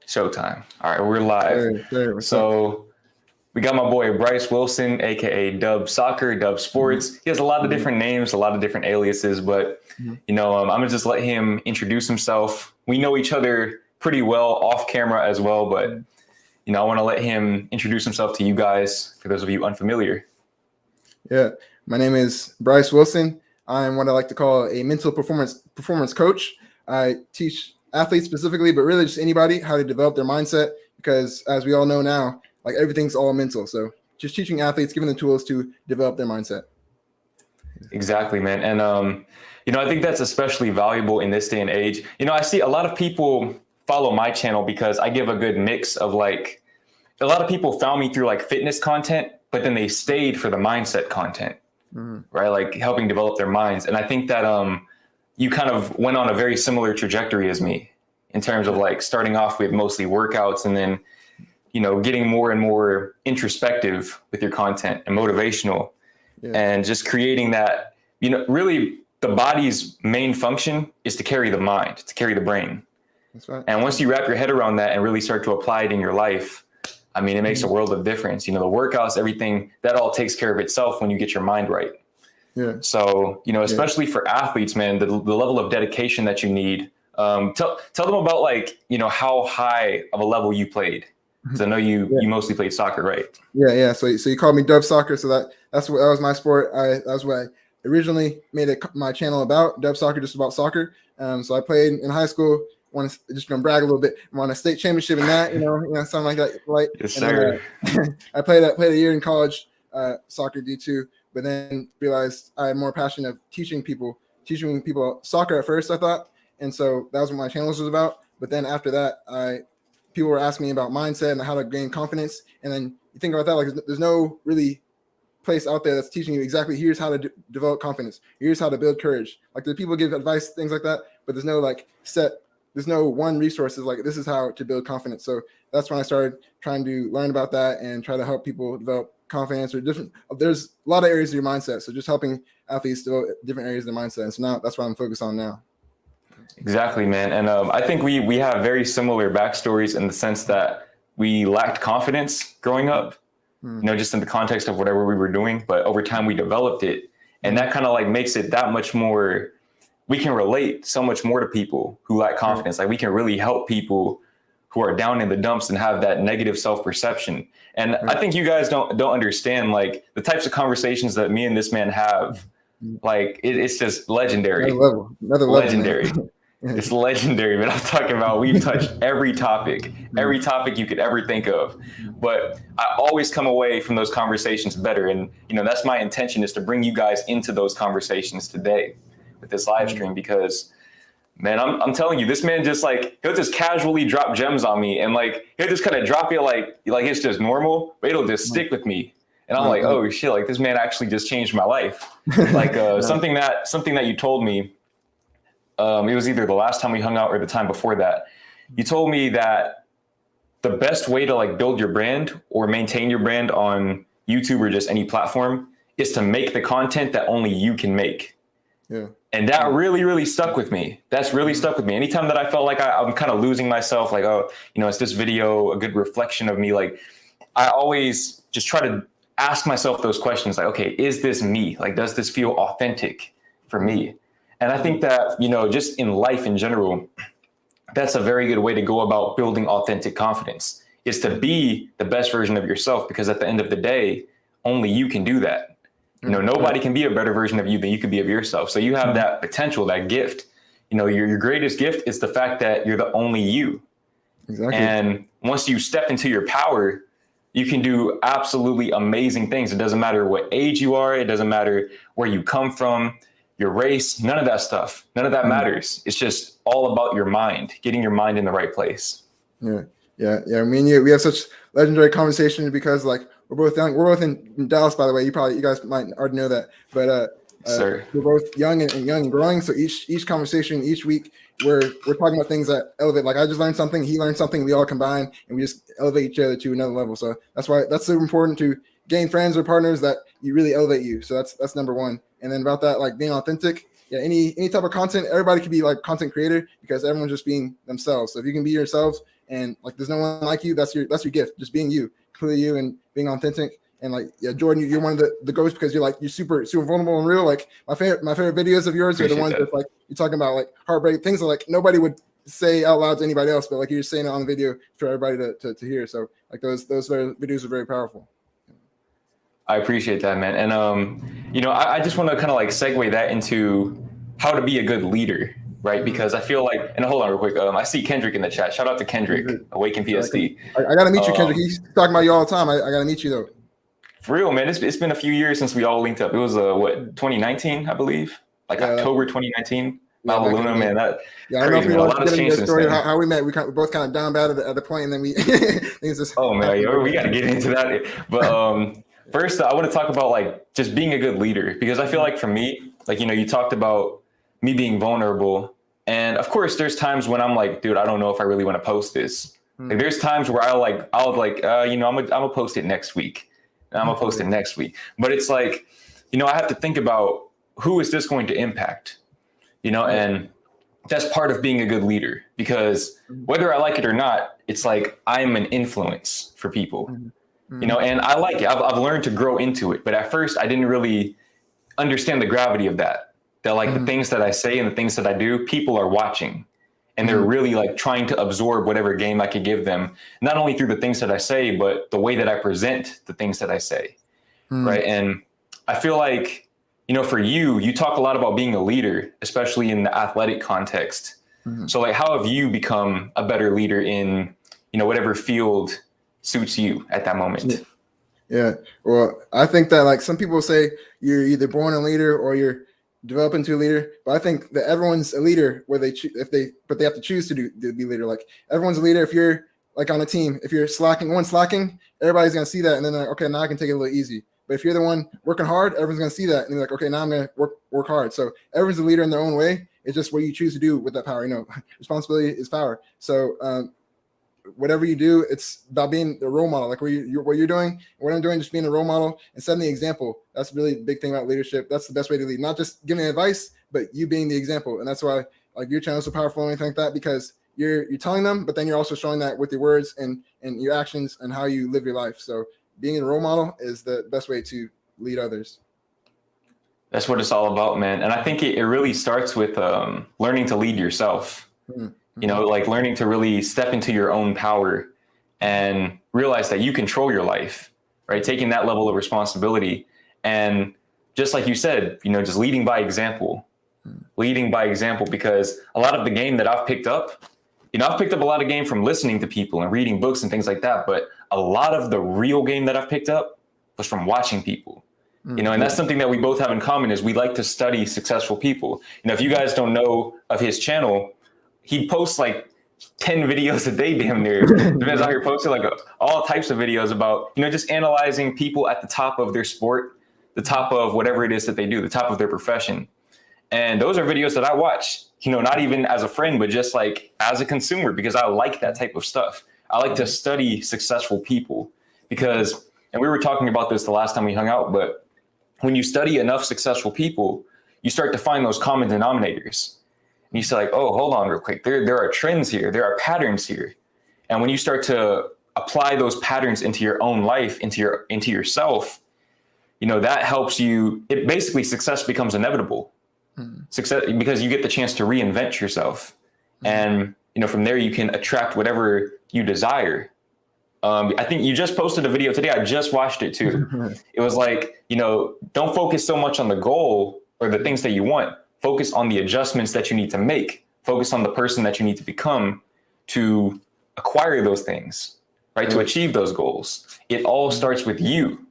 Showtime. All right, we're live. What's up? So we got my boy Bryce Wilson, aka Dub Soccer, Dub Sports. He has a lot of different names, a lot of different aliases, but I'm gonna just let him introduce himself. We know each other pretty well off camera as well, but I want to let him introduce himself to you guys for those of you unfamiliar. Yeah, my name is Bryce Wilson. I'm what I like to call a mental performance coach. I teach athletes specifically, but really just anybody how to develop their mindset, because as we all know now, like everything's all mental. So just teaching athletes, giving them the tools to develop their mindset. Exactly, man. And, I think that's especially valuable in this day and age. I see a lot of people follow my channel because I give a good mix of like, a lot of people found me through like fitness content, but then they stayed for the mindset content, right? Like helping develop their minds. And I think that, you kind of went on a very similar trajectory as me in terms of like starting off with mostly workouts and then, getting more and more introspective with your content and motivational and just creating that, really the body's main function is to carry the mind, to carry the brain. That's right. And once you wrap your head around that and really start to apply it in your life, I mean, it makes a world of difference. The workouts, everything, that all takes care of itself when you get your mind right. Yeah. So, especially for athletes, man, the level of dedication that you need. Tell them about like, how high of a level you played. Because I know you mostly played soccer, right? Yeah. So you called me Dub Soccer. So that was my sport. That's what I originally made my channel about, Dub Soccer, just about soccer. So I played in high school. Want to just gonna brag a little bit. I won a state championship in that, something like that. Right? Yes, sir. I played a year in college soccer D2, but then realized I had more passion of teaching people soccer at first, I thought, and so that was what my channel was about. But then after that, people were asking me about mindset and how to gain confidence. And then you think about that, like there's no really place out there that's teaching you exactly here's how to develop confidence, here's how to build courage. Like the people give advice, things like that, but there's no like there's no one resources like this is how to build confidence. So that's when I started trying to learn about that and try to help people develop confidence or there's a lot of areas of your mindset. So just helping athletes develop different areas of their mindset. And so now that's what I'm focused on now. Exactly, man. And I think we have very similar backstories in the sense that we lacked confidence growing up, just in the context of whatever we were doing. But over time we developed it. And that kind of like makes it that much more, we can relate so much more to people who lack confidence. Like we can really help people who are down in the dumps and have that negative self-perception. And I think you guys don't understand like the types of conversations that me and this man have. Like it's just legendary. Another level, legendary. It's legendary, man. I'm talking about we've touched every topic you could ever think of. But I always come away from those conversations better. And, that's my intention, is to bring you guys into those conversations today with this live stream, because, man, I'm telling you, this man just like, he'll just casually drop gems on me and like, he'll just kind of drop it like it's just normal, but it'll just stick with me. And I'm like, oh shit, like this man actually just changed my life. Like something that you told me, it was either the last time we hung out or the time before that. You told me that the best way to like build your brand or maintain your brand on YouTube or just any platform is to make the content that only you can make. Yeah. And that really, really stuck with me. That's really stuck with me. Anytime that I felt like I'm kind of losing myself, like, is this video a good reflection of me? Like, I always just try to ask myself those questions. Like, okay, is this me? Like, does this feel authentic for me? And I think that, just in life in general, that's a very good way to go about building authentic confidence, is to be the best version of yourself, because at the end of the day, only you can do that. Nobody can be a better version of you than you could be of yourself. So you have that potential, that gift. Your greatest gift is the fact that you're the only you. Exactly. And once you step into your power, you can do absolutely amazing things. It doesn't matter what age you are. It doesn't matter where you come from, your race, none of that stuff. None of that matters. It's just all about your mind, getting your mind in the right place. Yeah. I mean, we have such legendary conversations because like we're both young. We're both in Dallas, by the way. You guys might already know that, but we're both young and growing. So each conversation, each week, we're talking about things that elevate. Like I just learned something, he learned something, we all combine, and we just elevate each other to another level. So that's why that's so important to gain friends or partners that you really elevate you. So that's number one. And then about that, like being authentic, yeah, any type of content, everybody can be like content creator because everyone's just being themselves. So if you can be yourselves and like there's no one like you, that's your gift, just being you, completely you, and being authentic. And like, yeah, Jordan, you're one of the ghosts because you're super vulnerable and real. Like my favorite videos of yours are the ones that like you're talking about like heartbreak things that like nobody would say out loud to anybody else, but like you're saying it on the video for everybody to hear. So like those videos are very powerful. I appreciate that, man. And you know, I just want to kind of like segue that into how to be a good leader, right? Because I feel like, and hold on real quick, I see Kendrick in the chat. Shout out to Kendrick, Awaken PSD. I gotta meet you, Kendrick. He's talking about you all the time. I gotta meet you though. For real, man. It's been a few years since we all linked up. It was what, 2019, I believe, like October 2019. Mount Luna, man. That I don't know if a lot has changed since then. How we met. We both kind of down bad at the point, and then we things just. Oh man, we got to get into that. But first, I want to talk about like just being a good leader, because I feel like for me, like, you know, you talked about me being vulnerable, and of course, there's times when I'm like, dude, I don't know if I really want to post this. Like, there's times where I'll you know, I'm gonna post it next week, and I'm gonna post it next week. But it's like, you know, I have to think about who is this going to impact. You know, and that's part of being a good leader, because whether I like it or not, it's like I'm an influence for people, you know, and I like it. I've learned to grow into it. But at first, I didn't really understand the gravity of that like the things that I say and the things that I do, people are watching, and they're really like trying to absorb whatever game I could give them, not only through the things that I say, but the way that I present the things that I say. Right. And I feel like, you know, for you talk a lot about being a leader, especially in the athletic context. So like, how have you become a better leader in, you know, whatever field suits you at that moment? Yeah. Well, I think that like some people say you're either born a leader or you're developing to a leader, but I think that everyone's a leader where they have to choose to be leader. Like everyone's a leader. If you're like on a team, if you're slacking, everybody's going to see that. And then like, okay, now I can take it a little easy. But if you're the one working hard, everyone's going to see that. And you're like, okay, now I'm going to work hard. So everyone's a leader in their own way. It's just what you choose to do with that power. You know, responsibility is power. So whatever you do, it's about being the role model. Like what you're doing, what I'm doing, just being a role model and setting the example. That's really the big thing about leadership. That's the best way to lead. Not just giving advice, but you being the example. And that's why like your channel is so powerful and anything like that, because you're telling them, but then you're also showing that with your words and your actions and how you live your life. So being a role model is the best way to lead others. That's what it's all about, man. And I think it really starts with learning to lead yourself. You know, like learning to really step into your own power and realize that you control your life, right? Taking that level of responsibility. And just like you said, you know, just leading by example, because a lot of the game that I've picked up, you know, I've picked up a lot of game from listening to people and reading books and things like that. But a lot of the real game that I've picked up was from watching people, you know, and that's something that we both have in common is we like to study successful people. You know, if you guys don't know of his channel, he posts like 10 videos a day damn near. Depends out here posting like all types of videos about, you know, just analyzing people at the top of their sport, the top of whatever it is that they do, the top of their profession. And those are videos that I watch, you know, not even as a friend, but just like as a consumer, because I like that type of stuff. I like to study successful people because, and we were talking about this the last time we hung out, but when you study enough successful people, you start to find those common denominators. And you say like, oh, hold on real quick. There are trends here. There are patterns here. And when you start to apply those patterns into your own life, into yourself, you know, that helps you. It basically, success becomes inevitable. Success, because you get the chance to reinvent yourself. And, you know, from there you can attract whatever you desire. I think you just posted a video today. I just watched it too. It was like, you know, don't focus so much on the goal or the things that you want. Focus on the adjustments that you need to make. Focus on the person that you need to become to acquire those things, right? To achieve those goals. It all starts with you,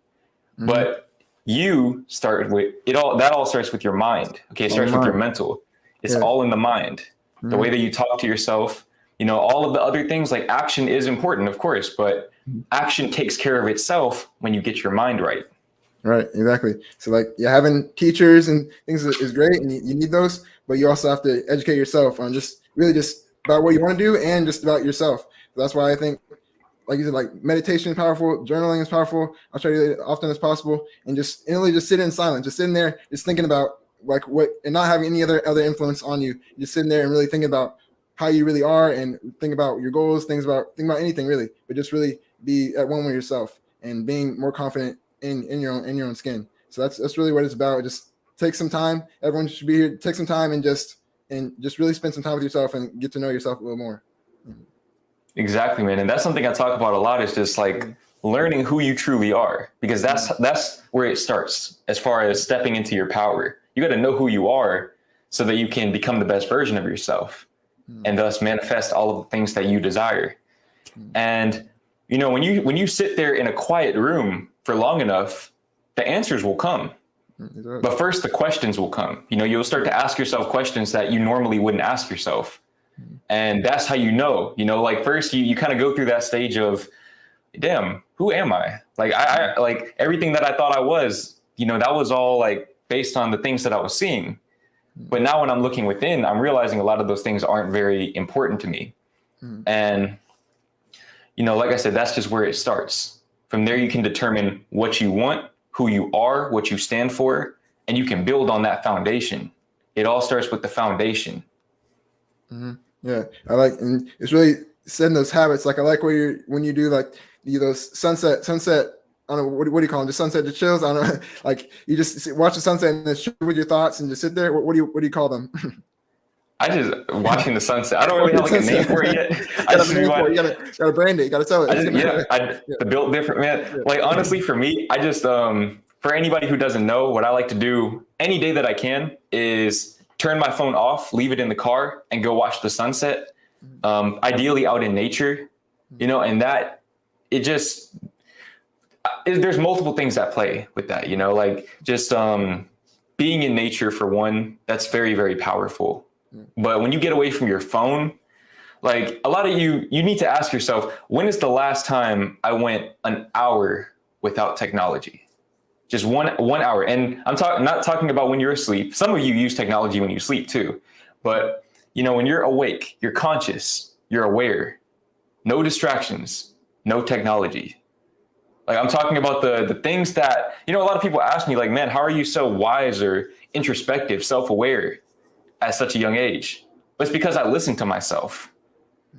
but you start with it all. That all starts with your mind. Okay. It starts with your mental. It's all in the mind. The way that you talk to yourself, you know, all of the other things, like action is important, of course, but action takes care of itself when you get your mind right. Right, exactly. So like, yeah, having teachers and things is great, and you need those, but you also have to educate yourself on just about what you want to do and just about yourself. So that's why I think, like you said, like meditation is powerful, journaling is powerful. I'll try to do it often as possible, and just really just sit in silence, just sitting there, just thinking about like what, and not having any other influence on you. You're just sitting there and really thinking about how you really are, and think about your goals, think about anything really, but just really be at one with yourself and being more confident in your own skin. So that's really what it's about. Just take some time. Everyone should be here. Take some time and just really spend some time with yourself and get to know yourself a little more. Exactly, man. And that's something I talk about a lot, is just like learning who you truly are, because that's where it starts as far as stepping into your power. You got to know who you are so that you can become the best version of yourself and thus manifest all of the things that you desire. And, you know, when you sit there in a quiet room for long enough, the answers will come. But first, the questions will come. You know, you'll start to ask yourself questions that you normally wouldn't ask yourself. And that's how you know, like first you kind of go through that stage of, damn, who am I? Like I like everything that I thought I was, that was all like based on the things that I was seeing. But now when I'm looking within, I'm realizing a lot of those things aren't very important to me. And, like I said, that's just where it starts. From there, you can determine what you want, who you are, what you stand for, and you can build on that foundation. It all starts with the foundation. Yeah, I like, and it's really setting those habits. Like I like when you do like those sunset. I don't know, what do you call them? Just sunset to chills. I don't know. Like you just watch the sunset and then chill with your thoughts and just sit there. What do you call them? I just watching the sunset. I don't really have like a name for it yet. You gotta brand it. You gotta tell it. The built different, man. Yeah. Like honestly, for me, I just for anybody who doesn't know, what I like to do any day that I can is turn my phone off, leave it in the car, and go watch the sunset. Ideally out in nature, and that it just there's multiple things at play with that, like just being in nature for one, that's very, very powerful. But when you get away from your phone, like a lot of you need to ask yourself, when is the last time I went an hour without technology? Just one hour. And I'm not talking about when you're asleep. Some of you use technology when you sleep too. But, when you're awake, you're conscious, you're aware, no distractions, no technology. Like I'm talking about the things that, a lot of people ask me like, man, how are you so wise or introspective, self-aware at such a young age? But it's because I listen to myself.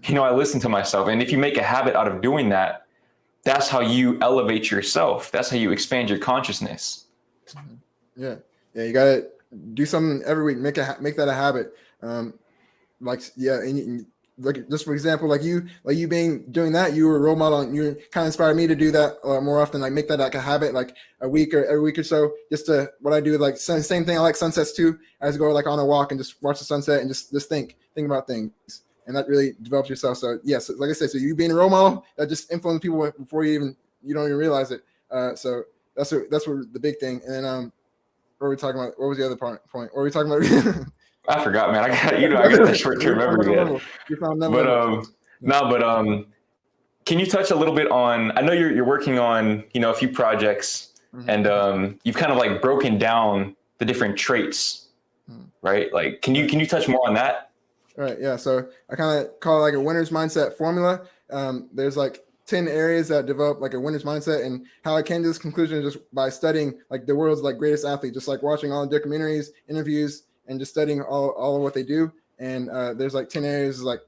I listen to myself. And if you make a habit out of doing that, that's how you elevate yourself. That's how you expand your consciousness. Yeah. You gotta do something every week. Make that a habit. And like just for example, like you doing that, you were a role model, and you kind of inspired me to do that more often. Like make that like a habit, like a week or every week or so. Just what I do, like same thing. I like sunsets too. I just go like on a walk and just watch the sunset and just think about things. And that really develops yourself. So yes, like I said, so you being a role model, that just influences people before you don't even realize it. So that's what the big thing. And then what were we talking about? What was the other point? What were we talking about? I forgot, man. I got that short-term memory yet. But can you touch a little bit on? I know you're working on a few projects, and you've kind of like broken down the different traits, right? Like, can you touch more on that? All right, yeah. So I kind of call it like a winner's mindset formula. There's like 10 areas that develop like a winner's mindset, and how I came to this conclusion is just by studying like the world's like greatest athlete, just like watching all the documentaries, interviews, and just studying all of what they do. And there's like 10 areas like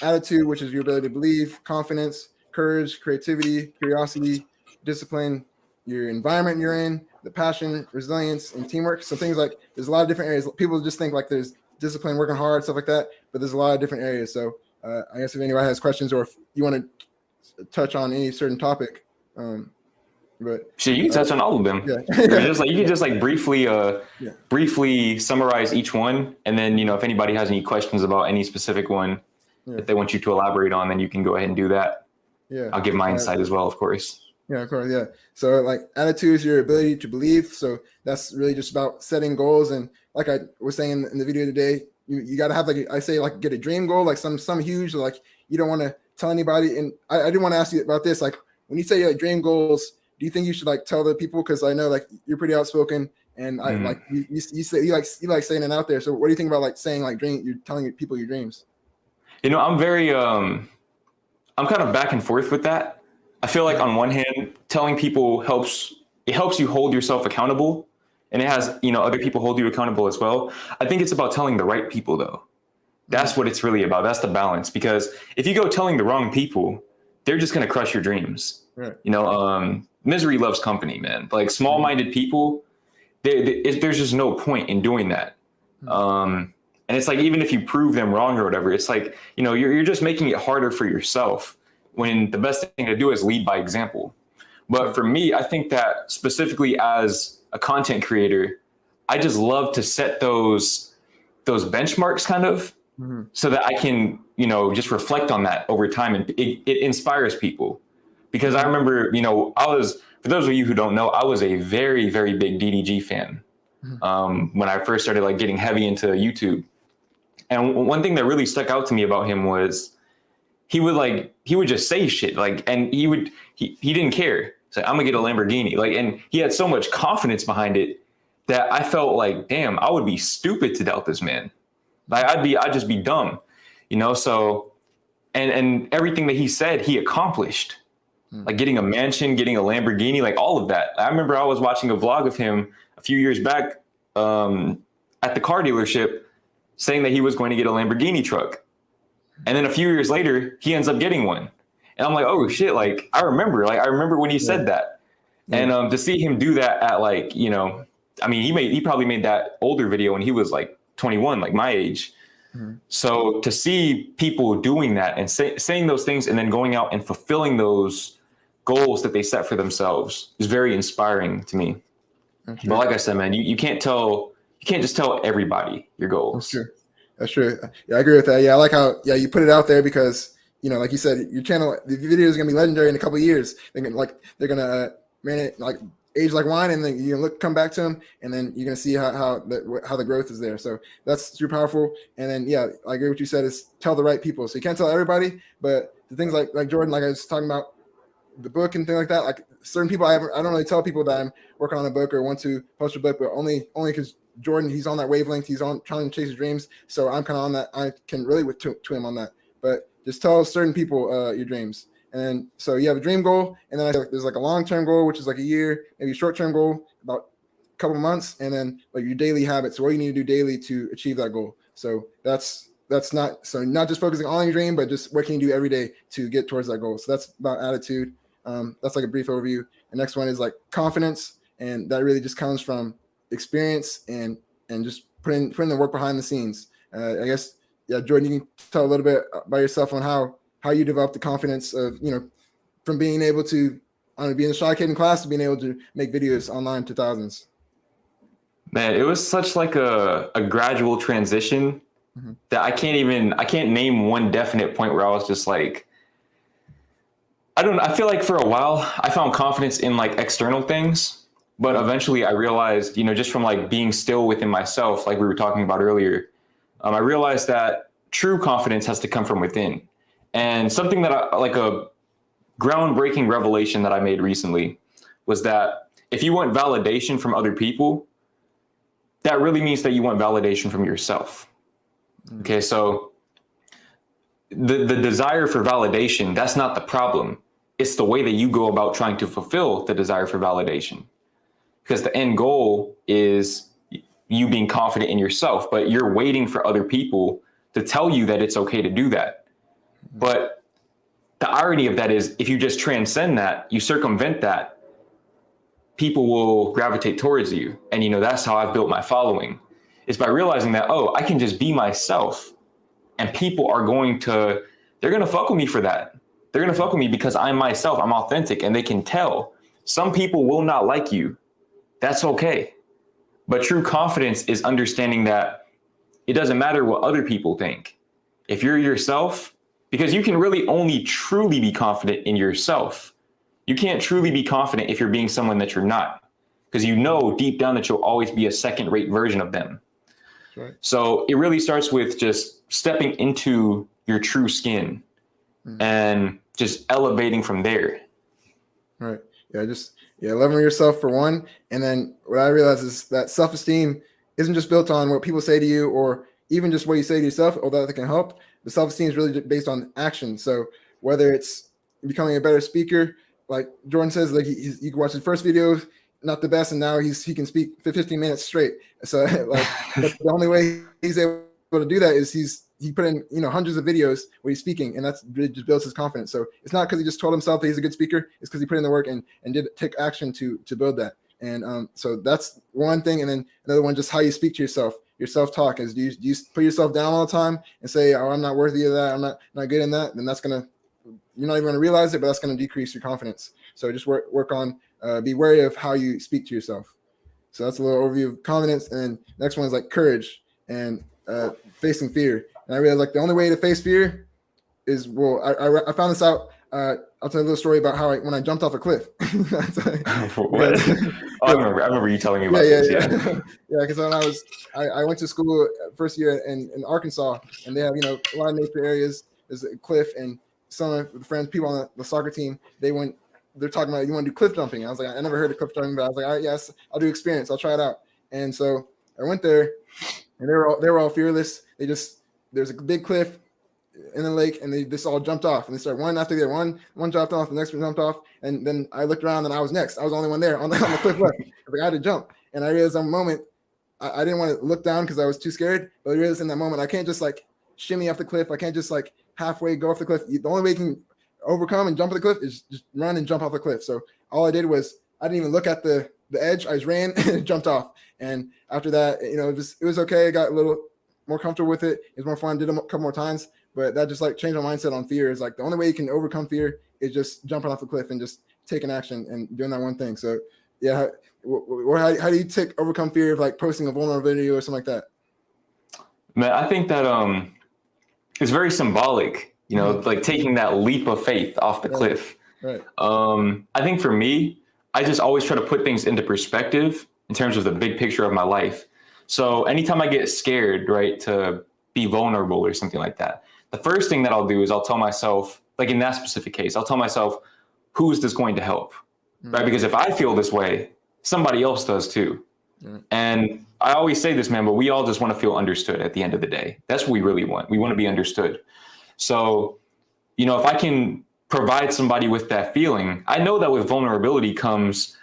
attitude, which is your ability to believe, confidence, courage, creativity, curiosity, discipline, your environment you're in, the passion, resilience, and teamwork. So things like there's a lot of different areas. People just think like there's discipline, working hard, stuff like that, but there's a lot of different areas. So I guess if anybody has questions or if you want to touch on any certain topic, but sure, you can touch on all of them. Yeah. You can just like briefly summarize each one, and then if anybody has any questions about any specific one that they want you to elaborate on, then you can go ahead and do that. Yeah, I'll give my insight as well, of course. Yeah, of course. Yeah. So like attitude is your ability to believe. So that's really just about setting goals. And like I was saying in the video today, you got to have like get a dream goal, like some huge, like you don't want to tell anybody. And I do want to ask you about this. Like when you say like dream goals, do you think you should like tell the people? Because I know like you're pretty outspoken, and I like you say you like saying it out there. So what do you think about like saying like you're telling people your dreams? I'm very I'm kind of back and forth with that. I feel like on one hand, telling people helps you hold yourself accountable, and it has, other people hold you accountable as well. I think it's about telling the right people though. That's what it's really about. That's the balance. Because if you go telling the wrong people, they're just going to crush your dreams. Right. Misery loves company, man. Like small-minded people, there's just no point in doing that. And it's like, even if you prove them wrong or whatever, it's like, you're just making it harder for yourself when the best thing to do is lead by example. But for me, I think that specifically as a content creator, I just love to set those benchmarks kind of, so that I can, just reflect on that over time, and it inspires people. Because I remember, for those of you who don't know, I was a very, very big DDG fan when I first started like getting heavy into YouTube. And one thing that really stuck out to me about him was he would just say shit like, and he didn't care. So I'm gonna get a Lamborghini, like, and he had so much confidence behind it that I felt like, damn, I would be stupid to doubt this man. Like I'd just be dumb, so, and everything that he said, he accomplished, like getting a mansion, getting a Lamborghini, like all of that. I remember I was watching a vlog of him a few years back at the car dealership saying that he was going to get a Lamborghini truck. And then a few years later, he ends up getting one. And I'm like, oh shit, like I remember when he said that. And to see him do that at like, he probably made that older video when he was like 21, like my age. So to see people doing that and saying those things and then going out and fulfilling those goals that they set for themselves is very inspiring to me. But like I said, man, you can't just tell everybody your goals. That's true. Yeah, I agree with that. Yeah, I like how you put it out there because, like you said, your channel, the video is gonna be legendary in a couple of years. They're gonna age like wine, and then you come back to them, and then you're gonna see how the growth is there. So that's super powerful. And then I agree with what you said is tell the right people. So you can't tell everybody, but the things like Jordan, like I was talking about the book and things like that, like certain people I don't really tell people that I'm working on a book or want to post a book, but only because Jordan, he's on that wavelength, he's on trying to chase his dreams. So I'm kind of on that. I can relate to him on that. But just tell certain people your dreams. And then, so you have a dream goal, and then there's like a long-term goal, which is like a year, maybe a short-term goal, about a couple of months, and then like your daily habits. So what you need to do daily to achieve that goal. So that's not just focusing on your dream, but just what can you do every day to get towards that goal. So that's about attitude. That's like a brief overview. The next one is like confidence, and that really just comes from experience and just putting the work behind the scenes. I guess, Jordan, you can tell a little bit about yourself on how you develop the confidence of, from being able to being a shy kid in class to being able to make videos online to thousands. Man, it was such like a gradual transition that I can't name one definite point where I was just like, I feel like for a while I found confidence in like external things, but eventually I realized, just from like being still within myself, like we were talking about earlier, I realized that true confidence has to come from within. And something that a groundbreaking revelation that I made recently was that if you want validation from other people, that really means that you want validation from yourself. Okay, so the desire for validation, that's not the problem. It's the way that you go about trying to fulfill the desire for validation. Because the end goal is you being confident in yourself, but you're waiting for other people to tell you that it's okay to do that. But the irony of that is if you just transcend that, you circumvent that, people will gravitate towards you. And, that's how I've built my following, is by realizing that, I can just be myself and people are they're going to fuck with me for that. They're going to fuck with me because I'm myself, I'm authentic, and they can tell. Some people will not like you. That's okay. But true confidence is understanding that it doesn't matter what other people think. If you're yourself, because you can really only truly be confident in yourself. You can't truly be confident if you're being someone that you're not, because deep down that you'll always be a second-rate version of them. Right. So it really starts with just stepping into your true skin and just elevating from there. Right. Yeah, loving yourself for one. And then what I realize is that self-esteem isn't just built on what people say to you or even just what you say to yourself, although that can help. The self-esteem is really based on action. So whether it's becoming a better speaker, like Jordan says, like you can watch his first videos, not the best, and now he can speak for 15 minutes straight. So like, but the only way he's able to do that is he put in hundreds of videos where he's speaking, and that's really just builds his confidence. So it's not because he just told himself that he's a good speaker; it's because he put in the work and did take action to build that. And so that's one thing. And then another one, just how you speak to yourself. Your self-talk is, do you put yourself down all the time and say, oh, I'm not worthy of that, I'm not good in that? Then that's gonna, you're not even gonna realize it, but that's gonna decrease your confidence. So just work on, be wary of how you speak to yourself. So that's a little overview of confidence. And then next one is like courage and facing fear. And I realized like the only way to face fear is, well, I found this out. I'll tell you a little story about how when I jumped off a cliff. What? Oh, I remember you telling me about this. Yeah. Because when I went to school first year in Arkansas, and they have a lot of nature areas. There's a cliff, and some of the friends, people on the soccer team, they're talking about, you want to do cliff jumping. I was like, I never heard of cliff jumping, but I was like, all right, yes, I'll do experience. I'll try it out. And so I went there, and they were all fearless. There's a big cliff in the lake, and they just all jumped off, and they started one after the other. One jumped off, the next one jumped off, and then I looked around, and I was next. I was the only one there on the cliff left. I had to jump, and I realized in a moment I didn't want to look down because I was too scared. But I realized in that moment I can't just like shimmy off the cliff. I can't just like halfway go off the cliff. The only way you can overcome and jump off the cliff is just run and jump off the cliff. So all I did was I didn't even look at the edge. I just ran and jumped off. And after that, it was okay. I got a little more comfortable with it. It was more fun. Did it a couple more times. But that just like changed my mindset on fear. Is like the only way you can overcome fear is just jumping off the cliff and just taking action and doing that one thing. So yeah, how do you overcome fear of like posting a vulnerable video or something like that? Man, I think that it's very symbolic, like taking that leap of faith off the cliff. Right. I think for me, I just always try to put things into perspective in terms of the big picture of my life. So anytime I get scared, right, to be vulnerable or something like that, the first thing that I'll do is I'll tell myself, like in that specific case, I'll tell myself, who is this going to help? Right? Because if I feel this way, somebody else does too. And I always say this, man, but we all just want to feel understood at the end of the day. That's what we really want. We want to be understood. So, if I can provide somebody with that feeling, I know that with vulnerability comes,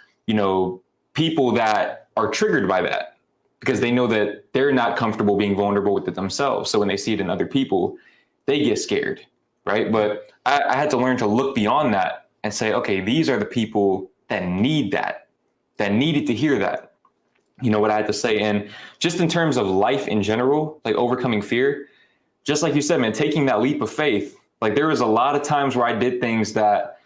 people that are triggered by that because they know that they're not comfortable being vulnerable with it themselves. So when they see it in other people, they get scared, right? But I had to learn to look beyond that and say, okay, these are the people that need that needed to hear that. What I had to say. And just in terms of life in general, like overcoming fear, just like you said, man, taking that leap of faith, like there was a lot of times where I did things that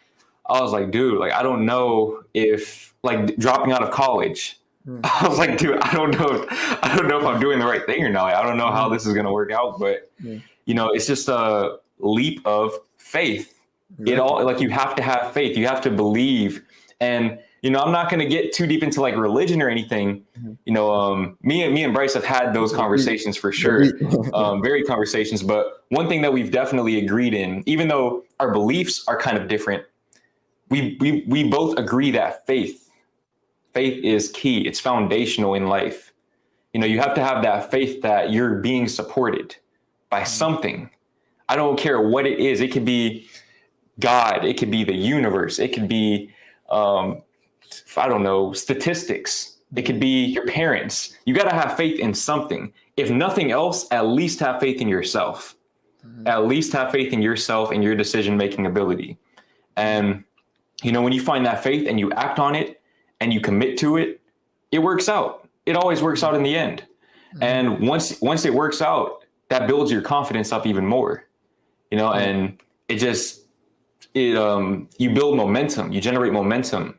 I was like, dude, like, I don't know if like dropping out of college, I was like, dude, I don't know if I'm doing the right thing or not. Like, I don't know how this is going to work out, but it's just a leap of faith. It all, like, you have to have faith. You have to believe. And, I'm not going to get too deep into like religion or anything. Me and Bryce have had those conversations for sure. Very conversations. But one thing that we've definitely agreed in, even though our beliefs are kind of different, we both agree that faith is key. It's foundational in life. You have to have that faith that you're being supported by something. I don't care what it is. It could be God. It could be the universe. It could be, I don't know, statistics. It could be your parents. You got to have faith in something. If nothing else, at least have faith in yourself. At least have faith in yourself and your decision-making ability. And, when you find that faith and you act on it and you commit to it, it works out. It always works out in the end. And once it works out, that builds your confidence up even more, and it just, you build momentum, you generate momentum.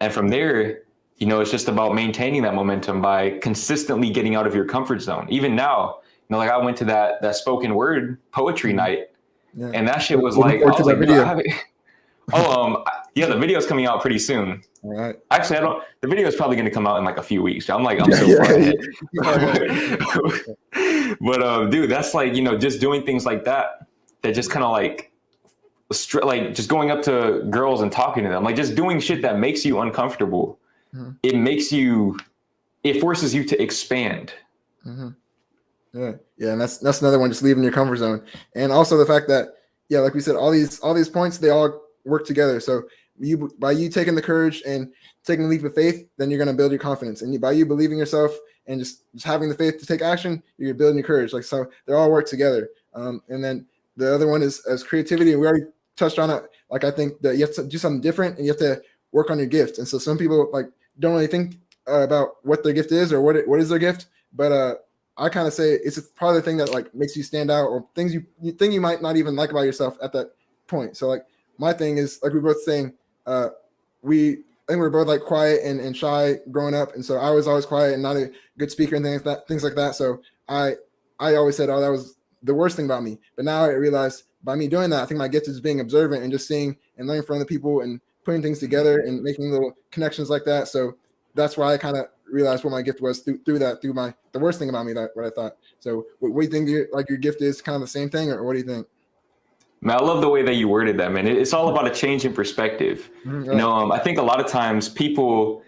And from there, it's just about maintaining that momentum by consistently getting out of your comfort zone. Even now, like I went to that spoken word poetry night, and that shit was like, the video's coming out pretty soon. All right. Actually, the video is probably going to come out in like a few weeks. I'm so far ahead. But dude, that's like, just doing things like that just kind of like just going up to girls and talking to them, like just doing shit that makes you uncomfortable. It forces you to expand. Yeah. And that's another one, just leaving your comfort zone. And also the fact that, like we said, all these points, they all work together. So by you taking the courage and taking the leap of faith, then you're going to build your confidence. And by you believing yourself and just having the faith to take action, you're building your courage. Like, so they all work together. And then the other one is creativity. And we already touched on it. Like, I think that you have to do something different and you have to work on your gift. And so some people like don't really think about what their gift is or what is their gift. But I kind of say it's probably the thing that like makes you stand out, or things you think you might not even like about yourself at that point. So like my thing is, like we were both saying, I think we're both like quiet and shy growing up. And so I was always quiet and not a good speaker and things like that. So I always said, oh, that was the worst thing about me. But now I realize by me doing that, I think my gift is being observant and just seeing and learning from other people and putting things together and making little connections like that. So that's why I kind of realized what my gift was through the worst thing about me, that what I thought. So what do you think your gift is? Kind of the same thing, or what do you think? Man, I love the way that you worded that, man. It's all about a change in perspective. Right. You know, I think a lot of times people,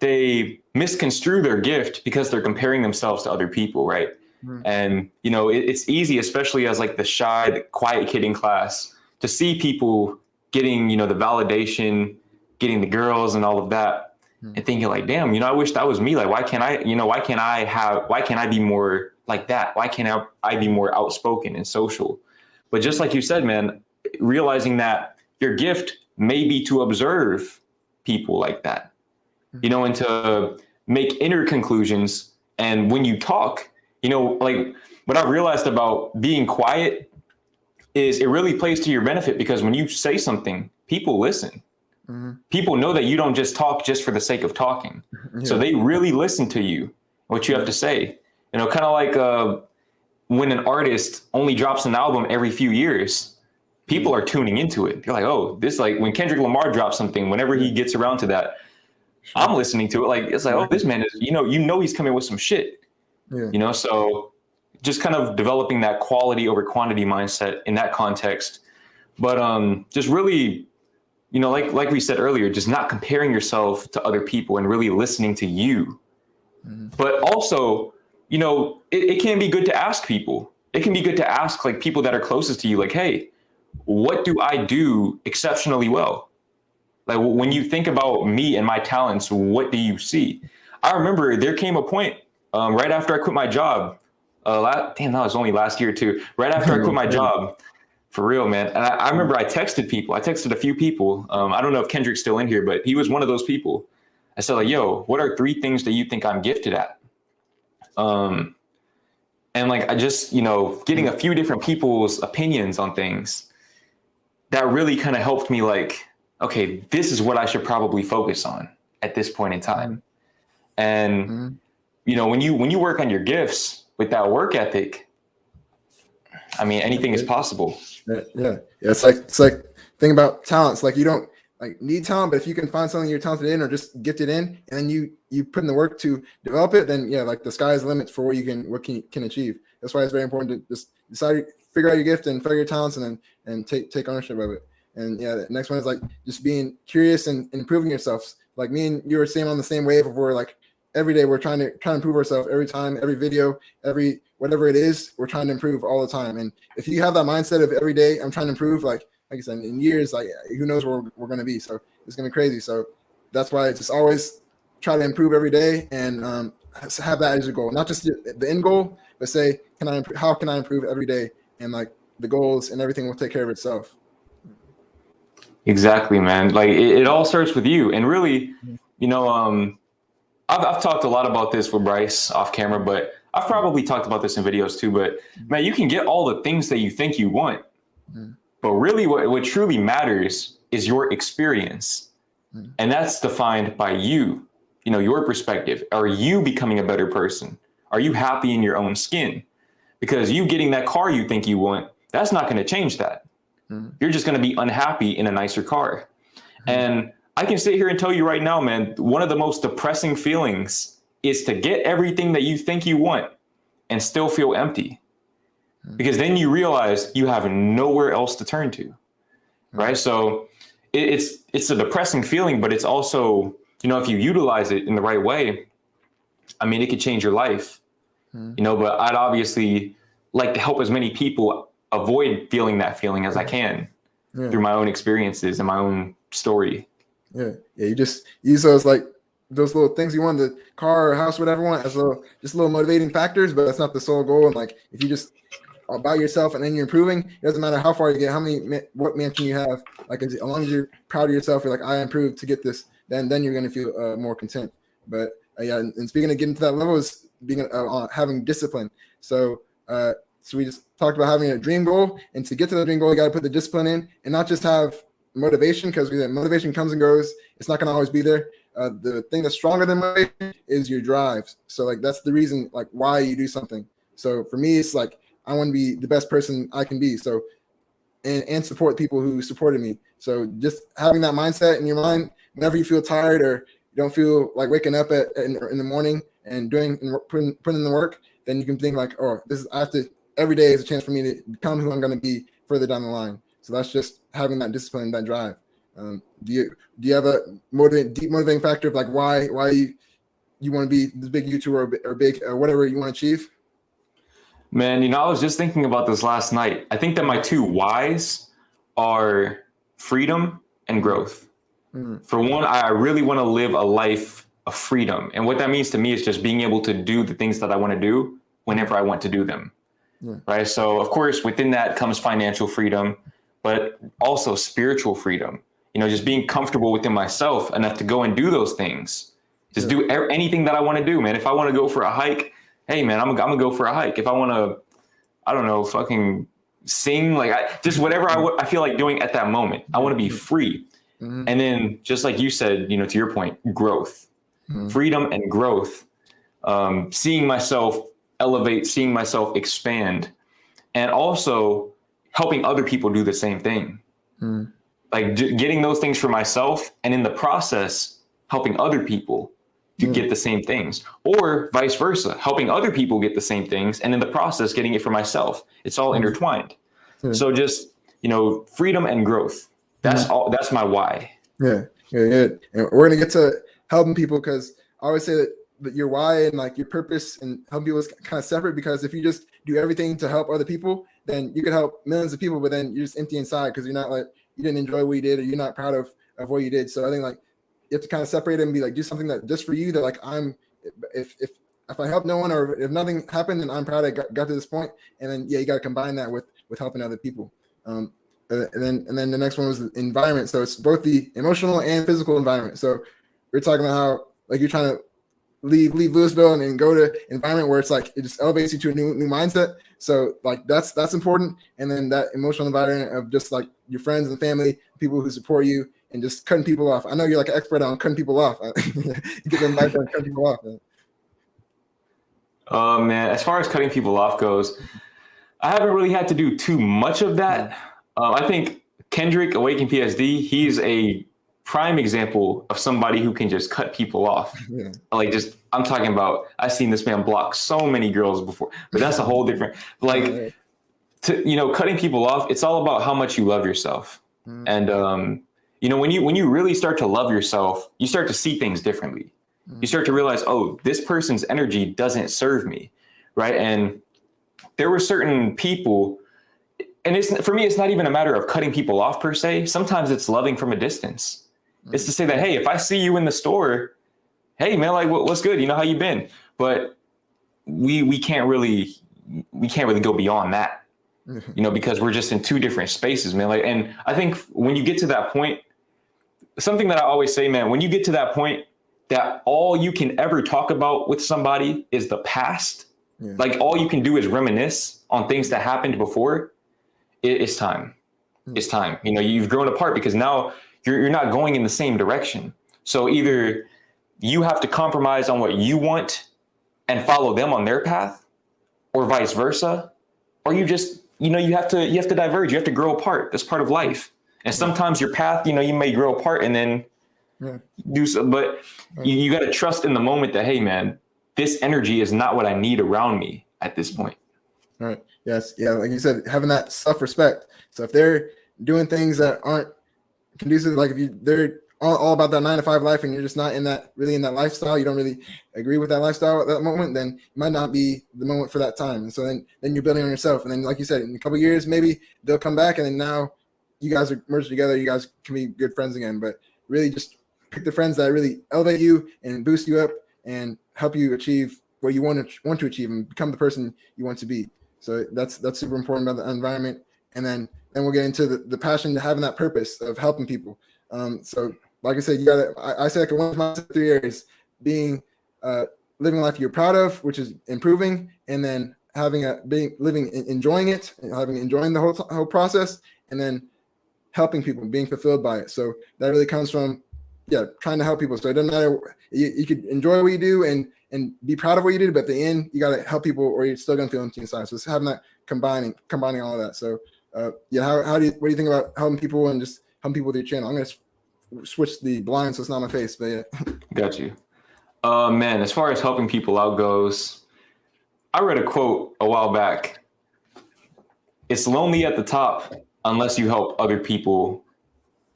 they misconstrue their gift because they're comparing themselves to other people, right? And, you know, it's easy, especially as like the shy, the quiet kid in class, to see people getting, you know, the validation, getting the girls and all of that, and thinking like, damn, you know, I wish that was me. Like, why can't I be more like that? Why can't I be more outspoken and social? But just like you said, man, realizing that your gift may be to observe people like that, you know, and to make inner conclusions. And when you talk, you know, like what I realized about being quiet is it really plays to your benefit, because when you say something, people listen. People know that you don't just talk just for the sake of talking. Yeah. So they really listen to you, what you have to say. You know, kind of like when an artist only drops an album every few years, people are tuning into it. You're like, oh, this, like when Kendrick Lamar drops something, whenever he gets around to that, I'm listening to it. Like, it's like, oh, this man is, you know, he's coming with some shit. Yeah. You know, so just kind of developing that quality over quantity mindset in that context. But just really, you know, like we said earlier, just not comparing yourself to other people and really listening to you. But also, you know, it can be good to ask people. It can be good to ask like people that are closest to you, like, hey, what do I do exceptionally well? Like when you think about me and my talents, what do you see? I remember there came a point right after I quit my job. That was only last year too. Right after I quit my job, for real, man. And I remember I texted people. I texted a few people. I don't know if Kendrick's still in here, but he was one of those people. I said, like, yo, what are 3 things that you think I'm gifted at? And like, I just, you know, getting a few different people's opinions on things, that really kind of helped me like, okay, this is what I should probably focus on at this point in time. And, you know, when you work on your gifts with that work ethic, I mean, anything is possible. Yeah. It's like think about talents. Like you don't like need talent, but if you can find something you're talented in or just gifted in, and then you put in the work to develop it, then yeah, like the sky's the limit for what you can achieve. That's why it's very important to just figure out your gift and figure your talents, and then take ownership of it. And yeah, the next one is like just being curious and improving yourself. Like me and you were saying on the same wave of where like every day we're trying to improve ourselves. Every time, every video, every whatever it is, we're trying to improve all the time. And if you have that mindset of every day I'm trying to improve, like I said, in years, like who knows where we're going to be. So it's going to be crazy. So that's why it's just always try to improve every day and have that as your goal, not just the end goal, but say, how can I improve every day? And like the goals and everything will take care of itself. Exactly, man. Like it all starts with you. And really, you know, I've talked a lot about this with Bryce off camera, but I've probably talked about this in videos too. But man, you can get all the things that you think you want, but really what truly matters is your experience. And that's defined by you, you know, your perspective. Are you becoming a better person? Are you happy in your own skin? Because you getting that car you think you want, that's not going to change that. You're just going to be unhappy in a nicer car. And I can sit here and tell you right now, man, one of the most depressing feelings is to get everything that you think you want and still feel empty. Because then you realize you have nowhere else to turn to, right? So it's a depressing feeling, but it's also, you know, if you utilize it in the right way, I mean, it could change your life, you know, but I'd obviously like to help as many people avoid feeling that feeling as I can through my own experiences and my own story. Yeah. You just use those like those little things you want, the car or house, whatever you want, as little motivating factors, but that's not the sole goal. And like if you just about yourself and then you're improving, it doesn't matter how far you get, what mansion you have. Like as long as you're proud of yourself, you're like, I improved to get this. Then you're gonna feel more content. But yeah, and speaking of getting to that level is being having discipline. So we just talked about having a dream goal, and to get to the dream goal, you got to put the discipline in, and not just have motivation, because motivation comes and goes. It's not gonna always be there. The thing that's stronger than motivation is your drive. So like that's the reason like why you do something. So for me, it's like I want to be the best person I can be. So and support people who supported me. So just having that mindset in your mind whenever you feel tired or you don't feel like waking up in the morning and putting in the work, then you can think like, oh, every day is a chance for me to become who I'm going to be further down the line. So that's just having that discipline, that drive. Do you have a deep motivating factor of like why you want to be this big YouTuber or big whatever you want to achieve? Man, I was just thinking about this last night. I think that my two whys are freedom and growth. For one, I really want to live a life of freedom. And what that means to me is just being able to do the things that I want to do whenever I want to do them. Right. So, of course, within that comes financial freedom, but also spiritual freedom. Just being comfortable within myself enough to go and do those things. Just do anything that I want to do, man. If I want to go for a hike, hey, man, I'm gonna go for a hike. If I want to, I don't know, fucking sing, like just whatever I feel like doing at that moment. I want to be free. And then just like you said, to your point, growth, freedom and growth, seeing myself elevate, seeing myself expand, and also helping other people do the same thing. Like getting those things for myself, and in the process, helping other people to get the same things, or vice versa, helping other people get the same things, and in the process, getting it for myself. It's all intertwined. So just, freedom and growth. That's all. That's my why. Yeah. And we're gonna get to helping people, because I always say that your why and like your purpose and helping people is kind of separate. Because if you just do everything to help other people, then you could help millions of people, but then you're just empty inside because you're not like you didn't enjoy what you did, or you're not proud of what you did. So I think like you have to kind of separate it and be like, do something that just for you, that like if I help no one, or if nothing happened, then I'm proud I got to this point. And then you got to combine that with helping other people. And then the next one was the environment. So it's both the emotional and physical environment. So we're talking about how like you're trying to leave Louisville and go to an environment where it's like it just elevates you to a new mindset. So like that's important. And then that emotional environment of just like your friends and family, people who support you, and just cutting people off. I know you're like an expert on cutting people off. You get them back and cutting people off, man. Man, as far as cutting people off goes, I haven't really had to do too much of that. I think Kendrick, Awaken PSD, he's a prime example of somebody who can just cut people off. Like I'm talking about, I've seen this man block so many girls before, but that's a whole different, cutting people off. It's all about how much you love yourself. And, when you really start to love yourself, you start to see things differently. You start to realize, oh, this person's energy doesn't serve me. Right. And there were certain people, and for me, it's not even a matter of cutting people off per se. Sometimes it's loving from a distance. It's to say that, hey, if I see you in the store, hey man, like what's good? How you been? But we can't really go beyond that, because we're just in two different spaces, man. Like, and I think when you get to that point, something that I always say, man, when you get to that point that all you can ever talk about with somebody is the past, like all you can do is reminisce on things that happened before. It's time. It's time. You've grown apart because now you're not going in the same direction. So either you have to compromise on what you want and follow them on their path, or vice versa, or you just, you have to diverge. You have to grow apart. That's part of life. And sometimes your path, you may grow apart and then do so, but you got to trust in the moment that, hey man, this energy is not what I need around me at this point. All right. Yes. Yeah. Like you said, having that self-respect. So if they're doing things that aren't conducive, like if they're all about that 9-to-5 life and you're just not in that lifestyle, you don't really agree with that lifestyle at that moment, then it might not be the moment for that time. And so then you're building on yourself. And then, like you said, in a couple of years, maybe they'll come back, and then now you guys are merged together, you guys can be good friends again. But really just pick the friends that really elevate you and boost you up and help you achieve what you want to achieve and become the person you want to be. So that's super important about the environment. And then we'll get into the passion to having that purpose of helping people. So like I said, you gotta, I say like one of my 3 areas being living a life you're proud of, which is improving, and then enjoying it, and enjoying the whole process, and then helping people, being fulfilled by it. So that really comes from trying to help people. So it doesn't matter, you could enjoy what you do and be proud of what you do, but at the end you got to help people or you're still gonna feel empty inside. So it's having that combining all of that. So what do you think about helping people and just helping people with your channel? I'm gonna switch the blind so it's not my face, but yeah. Got you. Man, as far as helping people out goes, I read a quote a while back. It's lonely at the top unless you help other people.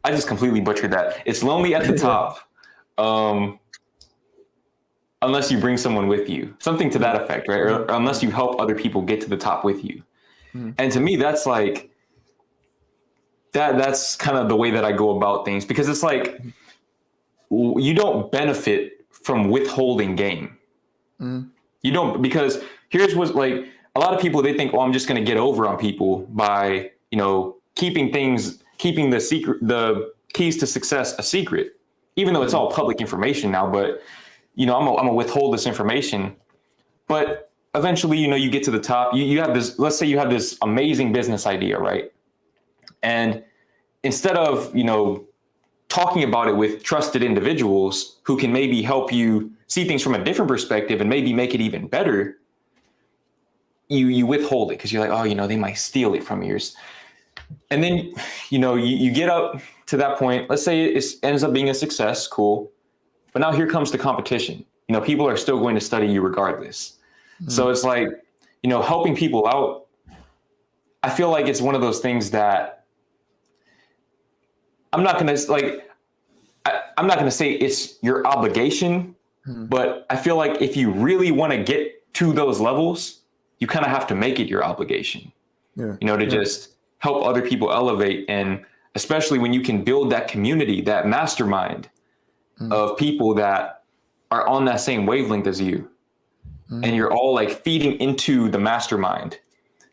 I just completely butchered that. It's lonely at the top unless you bring someone with you. Something to that effect, right? Or unless you help other people get to the top with you. Mm-hmm. And to me, that's like, that's kind of the way that I go about things, because it's like, you don't benefit from withholding gain. Mm-hmm. You don't, because here's what, like, a lot of people, they think, oh, I'm just going to get over on people by, keeping the keys to success a secret, even though it's all public information now. But, I'm gonna withhold this information. But eventually, you get to the top, you have this, let's say you have this amazing business idea, right? And instead of, talking about it with trusted individuals who can maybe help you see things from a different perspective and maybe make it even better, you withhold it because you're like, oh, they might steal it from yours. And then, you get up to that point. Let's say it ends up being a success. Cool. But now here comes the competition. People are still going to study you regardless. Mm-hmm. So it's like, helping people out. I feel like it's one of those things that I'm not going to say it's your obligation, but I feel like if you really want to get to those levels, you kind of have to make it your obligation, just help other people elevate. And especially when you can build that community, that mastermind of people that are on that same wavelength as you, and you're all like feeding into the mastermind.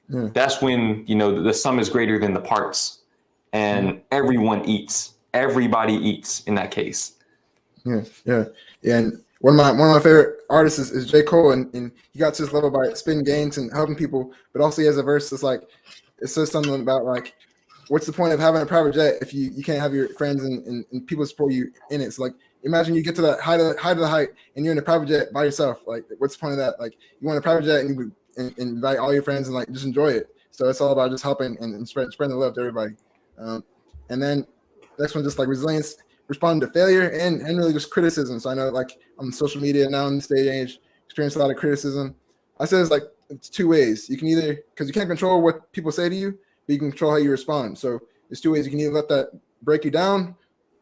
That's when, the sum is greater than the parts. And everybody eats in that case. Yeah. And one of my favorite artists is J. Cole, and he got to this level by spinning games and helping people. But also he has a verse that's like, it says something about like, what's the point of having a private jet if you can't have your friends and people support you in it? So like, imagine you get to that height of the height and you're in a private jet by yourself. Like, what's the point of that? Like, you want a private jet and you invite all your friends and like just enjoy it. So it's all about just helping and spreading the love to everybody. And then next one, just like resilience, responding to failure and really just criticism. So I know like on social media now in this day and age, experience a lot of criticism. I said it's 2 ways. You can either, because you can't control what people say to you, but you can control how you respond. So there's 2 ways. You can either let that break you down.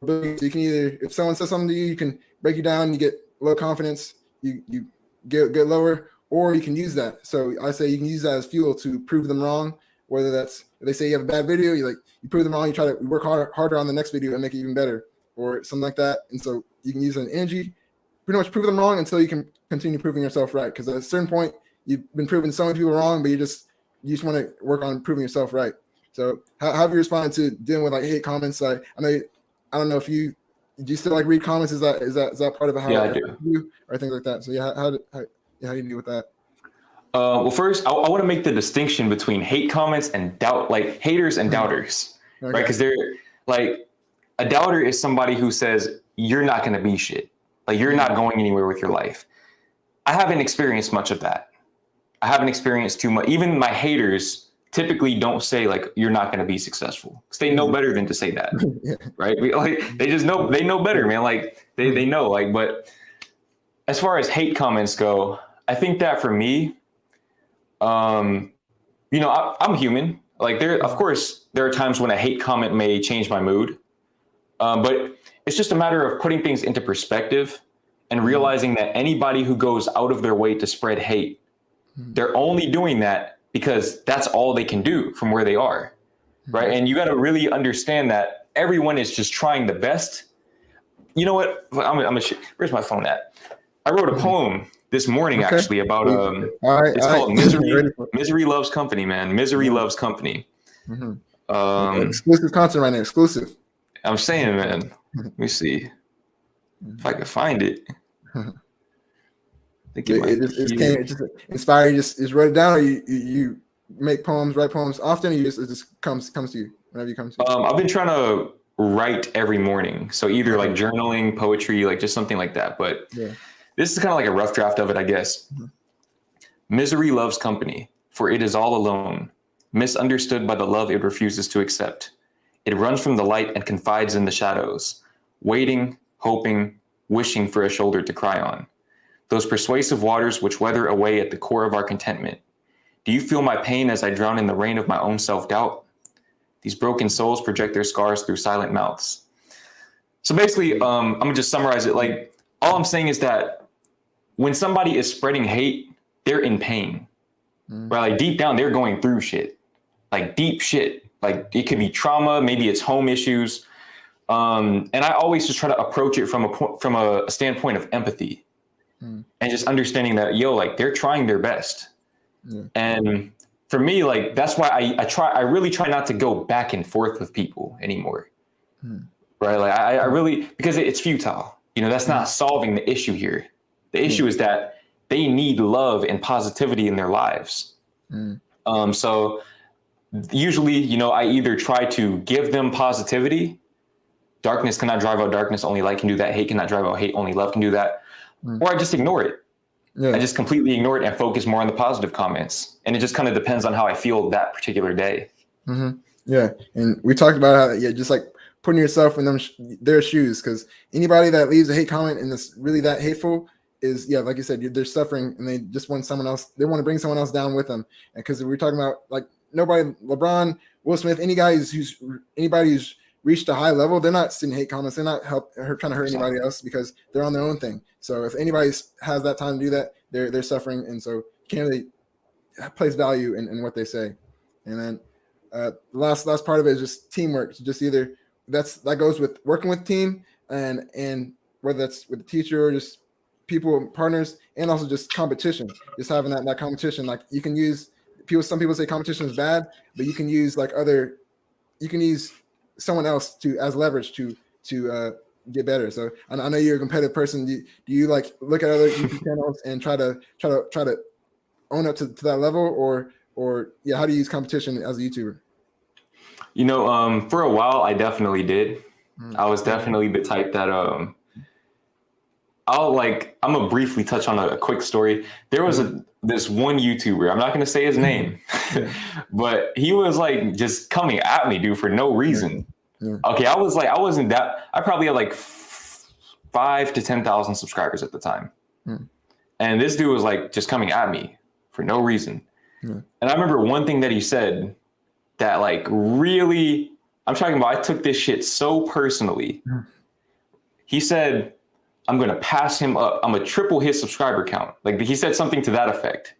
So you can either, if someone says something to you, you can break you down, you get low confidence, you get lower, or you can use that. So I say you can use that as fuel to prove them wrong. Whether that's, if they say you have a bad video, you prove them wrong, you try to work harder on the next video and make it even better, or something like that. And so you can use an energy, pretty much prove them wrong until you can continue proving yourself right. Because at a certain point, you've been proving so many people wrong, but you just want to work on proving yourself right. So how have you responded to dealing with like hate comments? I don't know if do you still like read comments? Is that part of how I do, you or things like that? So how do you deal with that? Well, first, I want to make the distinction between hate comments and doubt, like haters and doubters, okay. Right? Because they're like, a doubter is somebody who says, you're not going to be shit. Like, you're not going anywhere with your life. I haven't experienced much of that. I haven't experienced too much. Even my haters typically don't say like, you're not going to be successful, because they know better than to say that. Right? They know better, man. Like they know, like, but as far as hate comments go, I think that for me, I'm human. Like of course, there are times when a hate comment may change my mood. But it's just a matter of putting things into perspective and realizing that anybody who goes out of their way to spread hate, they're only doing that because that's all they can do from where they are. right? And you got to really understand that everyone is just trying the best. You know what? Where's my phone at? I wrote a poem this morning Okay. actually about it's all called right. Misery. Misery Loves Company, man. Misery loves company. Exclusive content right now. Exclusive. I'm saying, man. Let me see if I can find it. I think it might be here. It just inspired you. Just wrote it down, or you make poems, write poems often. Or it just comes to you whenever you come to. I've been trying to write every morning, so either like journaling, poetry, like just something like that. But this is kind of like a rough draft of it, I guess. Misery loves company, for it is all alone, misunderstood by the love it refuses to accept. It runs from the light and confides in the shadows, waiting, hoping, wishing for a shoulder to cry on. Those persuasive waters which weather away at the core of our contentment. Do you feel my pain as I drown in the rain of my own self-doubt? These broken souls project their scars through silent mouths. So basically, I'm gonna just summarize it. Like, all I'm saying is that when somebody is spreading hate, they're in pain, right? Like deep down, they're going through shit, like deep shit. Like it could be trauma, maybe it's home issues. And I always just try to approach it from a standpoint of empathy and just understanding that, like they're trying their best. And for me, like, that's why I really try not to go back and forth with people anymore. Right. Like I really, because it's futile, that's not solving the issue here. The issue is that they need love and positivity in their lives. So usually, I either try to give them positivity. Darkness cannot drive out darkness. Only light can do that. Hate cannot drive out hate. Only love can do that. Or I just ignore it. I just completely ignore it and focus more on the positive comments. And it just kind of depends on how I feel that particular day. Yeah. And we talked about how, just like putting yourself in their shoes, because anybody that leaves a hate comment and it's really that hateful is, like you said, they're suffering and they just want someone else. They want to bring someone else down with them. And because we're talking about like nobody, LeBron, Will Smith, anybody who's reached a high level, they're not sending hate comments. They're not trying to hurt anybody else because they're on their own thing. So if anybody has that time to do that, they're suffering. And so you can't really place value in what they say. And then the last part of it is just teamwork. So just either that goes with working with team and whether that's with the teacher or just people, partners, and also just competition, just having that competition. Like you can use some people say competition is bad, but you can use someone else as leverage to get better. So I know you're a competitive person. Do you like look at other YouTube channels and try to own up to that level, or how do you use competition as a YouTuber? For a while I definitely did. I was definitely the type that I'm gonna briefly touch on a quick story. There was this one YouTuber, I'm not gonna say his name, but he was like just coming at me, dude, for no reason. Okay, I probably had like 5,000 to 10,000 subscribers at the time. And this dude was like just coming at me for no reason. And I remember one thing that he said that like really, I'm talking about, I took this shit so personally. He said, I'm going to pass him up. I'm going to triple his subscriber count. Like he said something to that effect.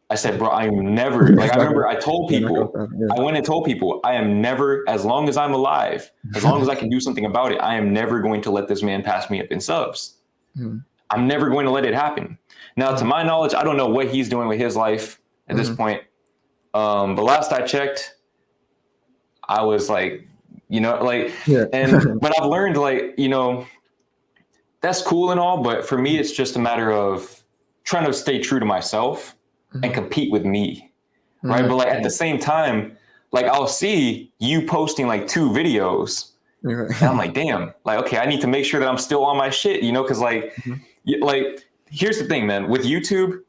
I said, bro, I'm never, like, I remember I told people, I went and told people, I am never, as long as I'm alive, as long as I can do something about it, I am never going to let this man pass me up in subs. I'm never going to let it happen. Now, to my knowledge, I don't know what he's doing with his life at this point. But last I checked, I was like, but I've learned like, that's cool and all, but for me, it's just a matter of trying to stay true to myself and compete with me, right? But like at the same time, like I'll see you posting like 2 videos and I'm like, damn, like, okay, I need to make sure that I'm still on my shit, because like, here's the thing, man, with YouTube,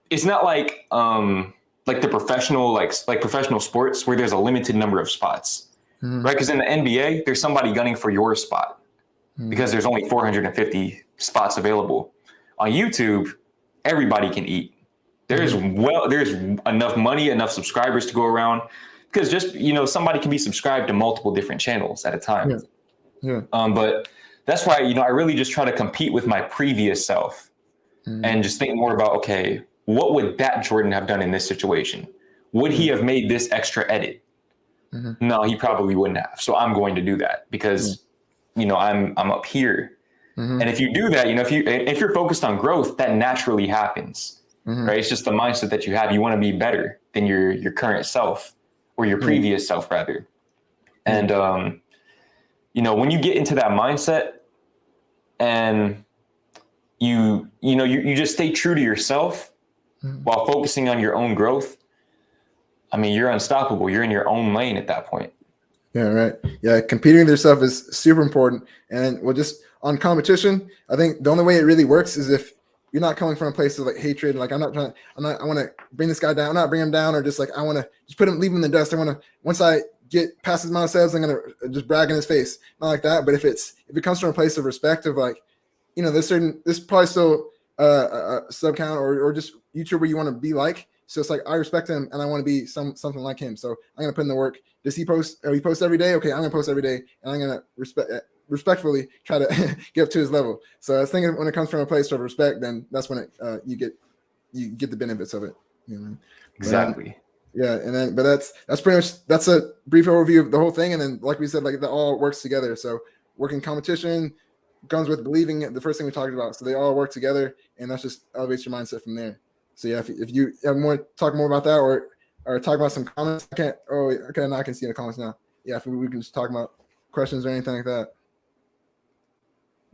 it's not like the professional, like professional sports where there's a limited number of spots, right? Because in the NBA, there's somebody gunning for your spot because there's only 450 spots available. On YouTube, everybody can eat. There's enough money, enough subscribers to go around because just, somebody can be subscribed to multiple different channels at a time. But that's why, I really just try to compete with my previous self and just think more about, okay, what would that Jordan have done in this situation? Would he have made this extra edit? No, he probably wouldn't have. So I'm going to do that because, I'm up here. And if you do that, if you're focused on growth, that naturally happens, right? It's just the mindset that you have. You want to be better than your current self, or your previous self rather. And, when you get into that mindset and you just stay true to yourself while focusing on your own growth, I mean, you're unstoppable. You're in your own lane at that point. Yeah, right. Yeah, competing with yourself is super important. And just on competition, I think the only way it really works is if you're not coming from a place of like hatred. Like I want to bring this guy down, I'm not bring him down, or just like, I want to just leave him in the dust. Once I get past his amount of sales, I'm going to just brag in his face. Not like that. But if it comes from a place of respect of like, there's probably still a sub count or just YouTuber you want to be like. So it's like, I respect him and I want to be something like him. So I'm going to put in the work. Does he post? He posts every day? Okay, I'm going to post every day, and I'm going to respectfully try to get up to his level. So I was thinking when it comes from a place of respect, then that's when you get the benefits of it. Exactly. But that's pretty much, that's a brief overview of the whole thing. And then, like we said, like that all works together. So working competition comes with believing the first thing we talked about. So they all work together, and that's just elevates your mindset from there. So yeah, if you have more talk more about that or talk about some comments, now I can see in the comments now. Yeah, if we can just talk about questions or anything like that.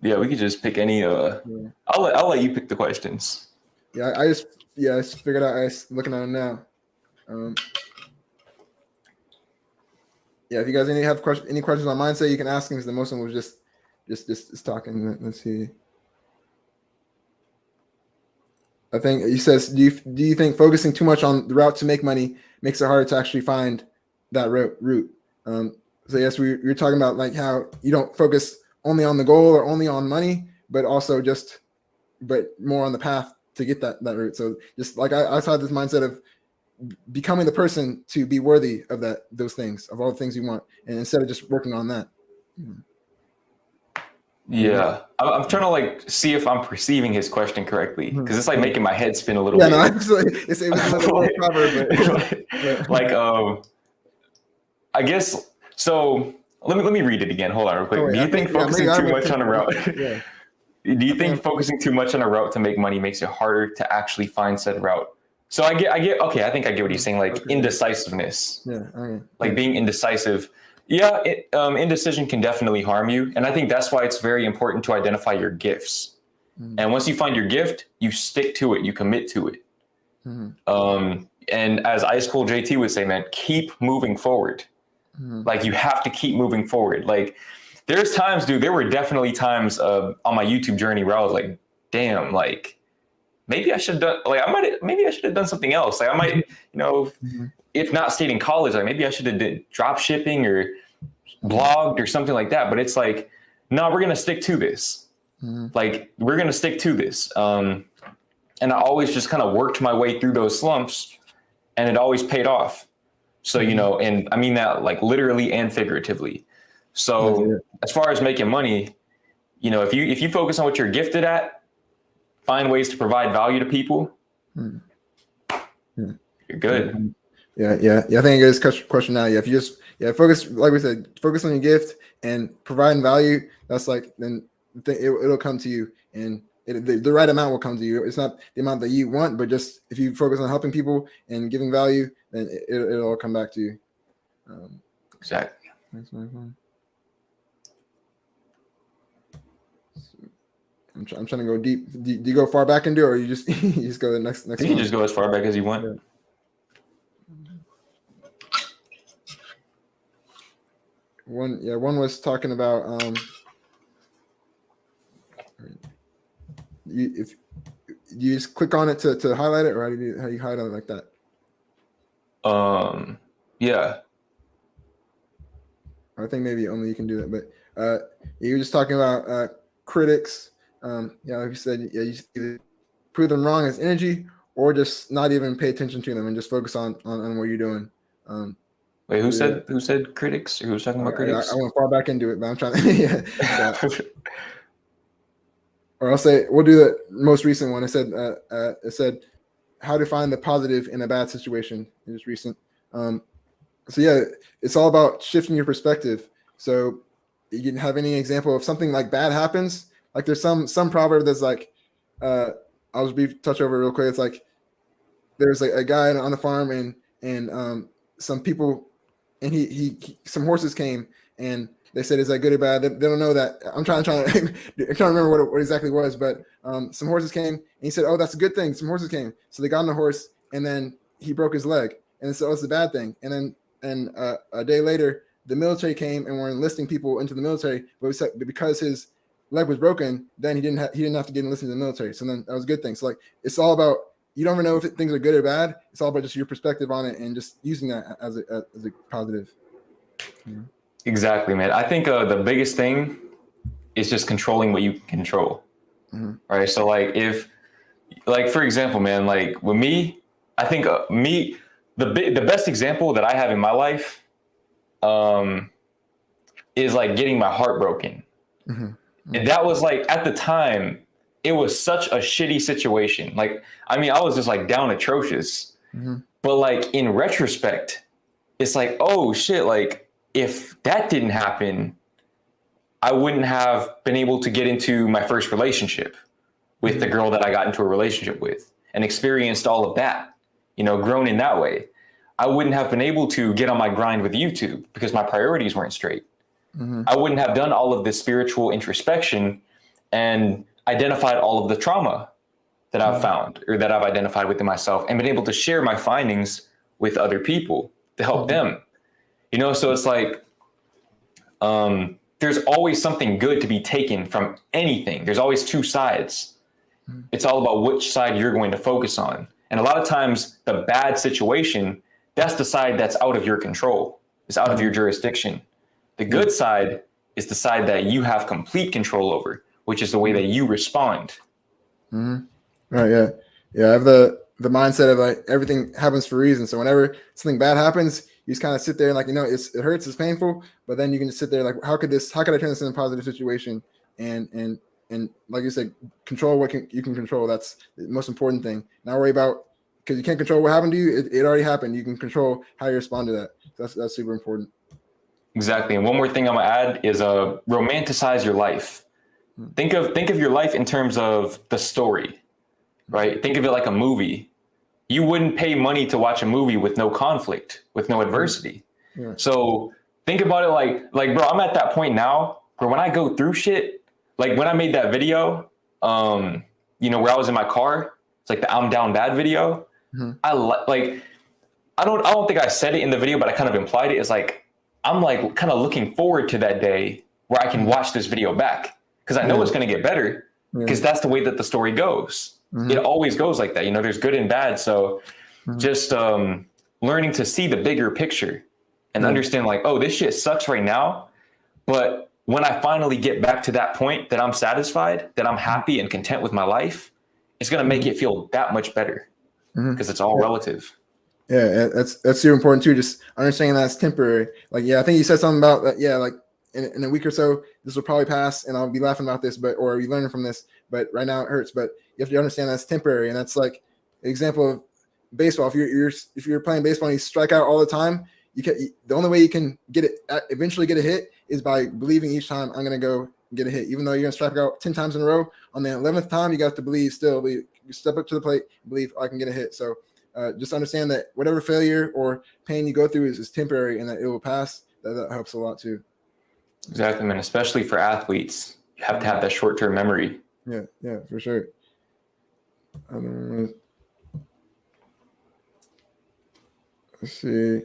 Yeah, we could just pick any. I'll let you pick the questions. Yeah, I just figured out. I was looking at them now. Yeah, if you guys have any questions on mindset, you can ask them, because the most of them was just talking. Let's see. I think he says, do you think focusing too much on the route to make money makes it harder to actually find that route? So yes, we're talking about like how you don't focus only on the goal or only on money, but also but more on the path to get that route. So just like I had this mindset of becoming the person to be worthy of those things, of all the things you want, and instead of just working on that. Yeah, I'm trying to like see if I'm perceiving his question correctly, because it's like making my head spin a little bit. No, it was a little proverb, but like I guess so. Let me read it again. Hold on, real quick. Do you think focusing too much on a route? Yeah. Do you think focusing too much on a route to make money makes it harder to actually find said route? So I get. Okay, I think I get what he's saying. Like indecisiveness. Yeah. Okay. Like being indecisive. Yeah, indecision can definitely harm you. And I think that's why it's very important to identify your gifts. And once you find your gift, you stick to it, you commit to it. And as Ice Cold JT would say, man, keep moving forward. Like you have to keep moving forward. Like there's times, dude, there were definitely times on my YouTube journey where I was like, damn, like maybe I should have done something else. Like I might, if not stayed in college, like maybe I should have did drop shipping or blogged or something like that. But it's like, no, we're going to stick to this. Like we're going to stick to this. And I always just kind of worked my way through those slumps, and it always paid off. So, and I mean that like literally and figuratively. So as far as making money, if you focus on what you're gifted at, find ways to provide value to people, you're good. Yeah. I think I get this question now. Yeah, if you just focus, like we said, focus on your gift and providing value. That's like then it'll come to you, and the right amount will come to you. It's not the amount that you want, but just if you focus on helping people and giving value, then it'll all come back to you. Exactly. I'm trying to go deep. Do you go far back into it, or you just go the next? You can just go as far back as you want. Yeah. One was talking about if you just click on it to highlight it, or how you highlight it like that? Yeah. I think maybe only you can do that, but you were just talking about critics. Like you said, you either prove them wrong as energy, or just not even pay attention to them and just focus on what you're doing. Wait, who said critics? Or who was talking about critics? I went far back into it, but I'm trying to. Or I'll say we'll do the most recent one. It said how to find the positive in a bad situation. It was recent. So yeah, it's all about shifting your perspective. So you can have any example of something like bad happens. Like there's some proverb that's like, I'll just touch over real quick. It's like there's a guy on the farm and some people and he some horses came and they said, is that good or bad? They don't know that. I'm trying to I'm trying to remember what it exactly was, but some horses came and he said, oh, that's a good thing. Some horses came. So they got on the horse and then he broke his leg. And so it's a bad thing. And then a day later, the military came and were enlisting people into the military, but because his leg was broken, then he didn't have to get enlisted in the military. So then that was a good thing. So like it's all about, you don't ever know if things are good or bad. It's all about just your perspective on it and just using that as a positive. Exactly, man. I think the biggest thing is just controlling what you control. Mm-hmm. Right. So like for example, man, like with me, I think the best example that I have in my life is like getting my heart broken. Mm-hmm. Mm-hmm. And that was like, at the time, it was such a shitty situation. Like, I mean, I was just like down atrocious. Mm-hmm. But like in retrospect, it's like, oh shit, like if that didn't happen, I wouldn't have been able to get into my first relationship with the girl that I got into a relationship with and experienced all of that, you know, grown in that way. I wouldn't have been able to get on my grind with YouTube because my priorities weren't straight. Mm-hmm. I wouldn't have done all of this spiritual introspection and identified all of the trauma that I've found or that I've identified within myself and been able to share my findings with other people to help them, you know? So it's like, there's always something good to be taken from anything. There's always two sides. It's all about which side you're going to focus on. And a lot of times the bad situation, that's the side that's out of your control. It's out of your jurisdiction. The good side is the side that you have complete control over, which is the way that you respond. Mm-hmm. Right. Yeah. Yeah. I have the mindset of like everything happens for a reason. So whenever something bad happens, you just kind of sit there and like, you know, it hurts, it's painful, but then you can just sit there like, how could I turn this into a positive situation? And like you said, control what you can control. That's the most important thing. Not worry about, because you can't control what happened to you. It already happened. You can control how you respond to that. That's super important. Exactly. And one more thing I'm gonna add is romanticize your life. Think of your life in terms of the story, right? Think of it like a movie. You wouldn't pay money to watch a movie with no conflict, with no adversity. Yeah. So think about it like, bro, I'm at that point now where when I go through shit, like when I made that video, you know, where I was in my car, it's like the I'm down bad video. Mm-hmm. I don't think I said it in the video, but I kind of implied it. It's like, I'm like kind of looking forward to that day where I can watch this video back because I know it's going to get better because that's the way that the story goes. Mm-hmm. It always goes like that. You know, there's good and bad. So just learning to see the bigger picture and understand like, oh, this shit sucks right now. But when I finally get back to that point that I'm satisfied, that I'm happy and content with my life, it's going to make it feel that much better because it's all relative. Yeah, that's super important too. Just understanding that it's temporary. Like, yeah, I think you said something about that. Yeah, like in a week or so, this will probably pass, and I'll be laughing about this, or be learning from this. But right now it hurts. But you have to understand that's temporary, and that's like an example of baseball. If you're playing baseball and you strike out all the time, the only way you can eventually get a hit is by believing each time I'm gonna go get a hit, even though you're gonna strike out 10 times in a row. On the 11th time, you got to believe. You step up to the plate, believe I can get a hit. So. Just understand that whatever failure or pain you go through is temporary and that it will pass. That helps a lot too. Exactly, man. Especially for athletes, you have to have that short-term memory. Yeah, for sure. Let's see.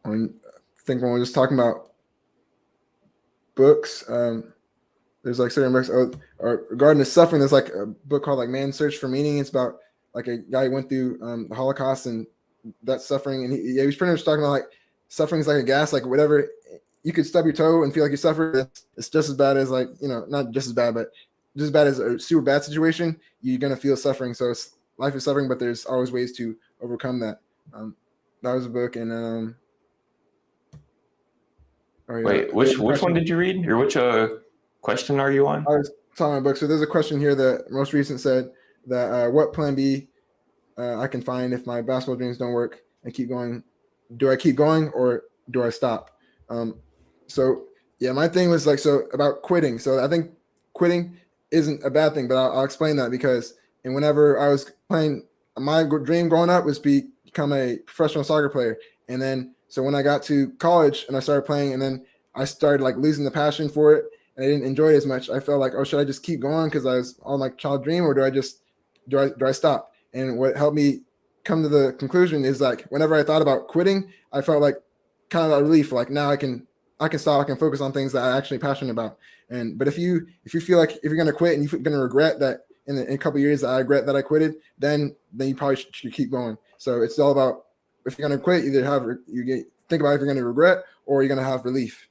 I think when we're just talking about books, there's like certain books or regarding the suffering. There's like a book called like Man's Search for Meaning. It's about like a guy who went through the Holocaust and that suffering. And he was pretty much talking about like suffering is like a gas, like whatever you could stub your toe and feel like you suffer. It's just as bad as like, you know, not just as bad, but just as bad as a super bad situation. You're going to feel suffering. So life is suffering, but there's always ways to overcome that. That was a book. And wait, which one did you read or which question are you on? I was talking about books. So there's a question here that most recent said that what plan B I can find if my basketball dreams don't work and keep going. Do I keep going or do I stop? So yeah, my thing was like, so about quitting. So I think quitting isn't a bad thing, but I'll explain that because, and whenever I was playing, my dream growing up was become a professional soccer player. And then, so when I got to college and I started playing, and then I started like losing the passion for it, and I didn't enjoy it as much. I felt like, oh, should I just keep going because I was on my child dream, or do I stop? And what helped me come to the conclusion is like whenever I thought about quitting, I felt like kind of a relief. Like now I can stop. I can focus on things that I'm actually passionate about. But if you feel like if you're gonna quit and you're gonna regret that in a couple of years that I regret that I quitted, then you probably should keep going. So it's all about if you're gonna quit, either think about if you're gonna regret or you're gonna have relief.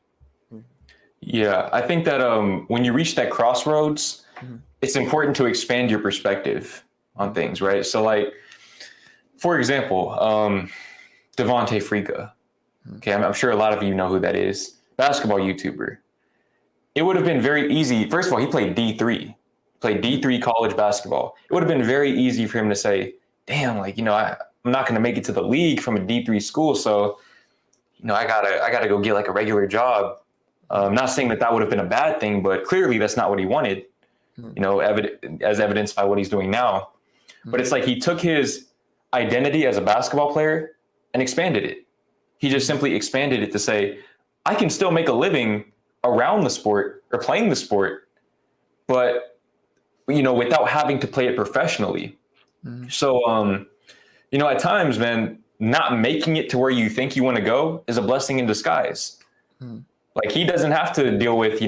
Yeah, I think that when you reach that crossroads, it's important to expand your perspective on things, right? So like, for example, Devontae Freaka. Okay, I'm sure a lot of you know who that is. Basketball YouTuber. It would have been very easy. First of all, he played D3 college basketball. It would have been very easy for him to say, damn, like, I'm not going to make it to the league from a D3 school. So, I gotta go get like a regular job. Not saying that would have been a bad thing, but clearly that's not what he wanted, as evidenced by what he's doing now. But it's like he took his identity as a basketball player and expanded it. He just simply expanded it to say, I can still make a living around the sport or playing the sport, but, without having to play it professionally. So, at times, man, not making it to where you think you want to go is a blessing in disguise. Like he doesn't have to deal with,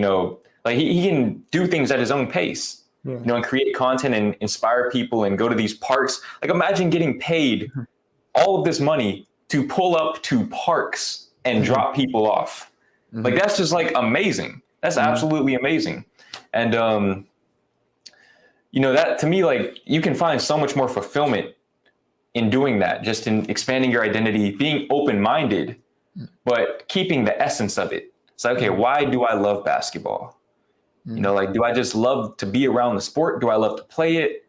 like he can do things at his own pace. And create content and inspire people and go to these parks. Like imagine getting paid all of this money to pull up to parks and drop people off. Like that's just like amazing. That's absolutely amazing. And, that to me, like you can find so much more fulfillment in doing that, just in expanding your identity, being open-minded, but keeping the essence of it. It's like, okay, why do I love basketball? Like, do I just love to be around the sport? Do I love to play it?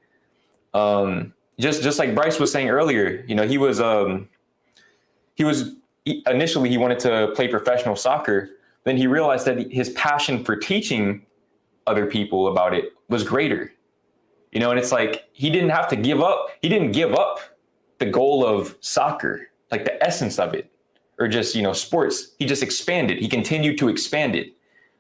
Just like Bryce was saying earlier, he initially he wanted to play professional soccer. Then he realized that his passion for teaching other people about it was greater, and it's like, he didn't have to give up. He didn't give up the goal of soccer, like the essence of it, or just, sports. He just expanded. He continued to expand it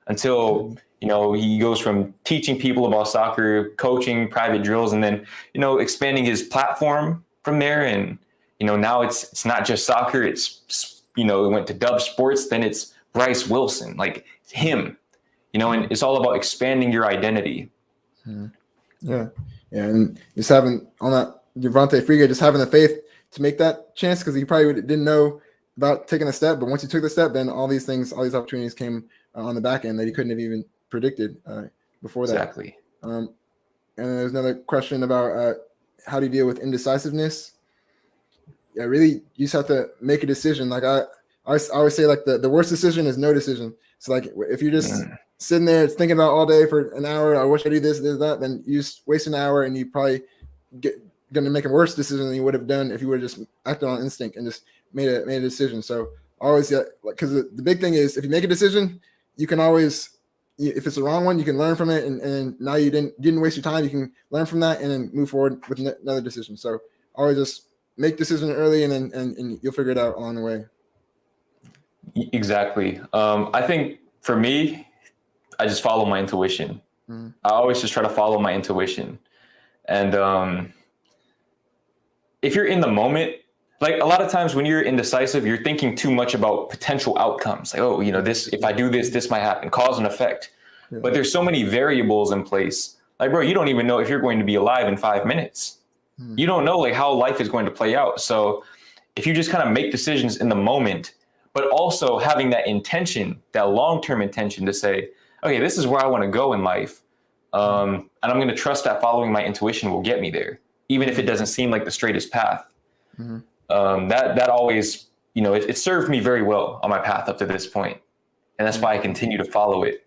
until, he goes from teaching people about soccer, coaching private drills, and then, expanding his platform from there. And, now it's not just soccer. It's, it went to Dub Sports. Then it's Bryce Wilson, like him, and it's all about expanding your identity. Yeah. And just having on that Devontae Freaka, just having the faith to make that chance, because he probably didn't know about taking a step, but once he took the step, then all these opportunities came on the back end that he couldn't have even predicted before that. Exactly. And there's another question about how do you deal with indecisiveness? Yeah, really, you just have to make a decision. Like I always say, like the worst decision is no decision. So like if you're just sitting there thinking about all day for an hour, I wish I do this, that, then you just waste an hour and you probably going to make a worse decision than you would have done if you would have just acted on instinct and just made a decision. So always, because the big thing is if you make a decision, you can always, if it's the wrong one, you can learn from it, and now you didn't waste your time. You can learn from that and then move forward with another decision. So always just make decision early, and then and you'll figure it out along the way. Exactly. I think for me, I just follow my intuition. I always just try to follow my intuition, and if you're in the moment. Like a lot of times when you're indecisive, you're thinking too much about potential outcomes. Like, oh, this, if I do this, this might happen, cause and effect. Yeah. But there's so many variables in place. Like, bro, you don't even know if you're going to be alive in 5 minutes. You don't know like how life is going to play out. So if you just kind of make decisions in the moment, but also having that intention, that long-term intention to say, okay, this is where I want to go in life. And I'm going to trust that following my intuition will get me there, even if it doesn't seem like the straightest path. That always, it served me very well on my path up to this point. And that's why I continue to follow it.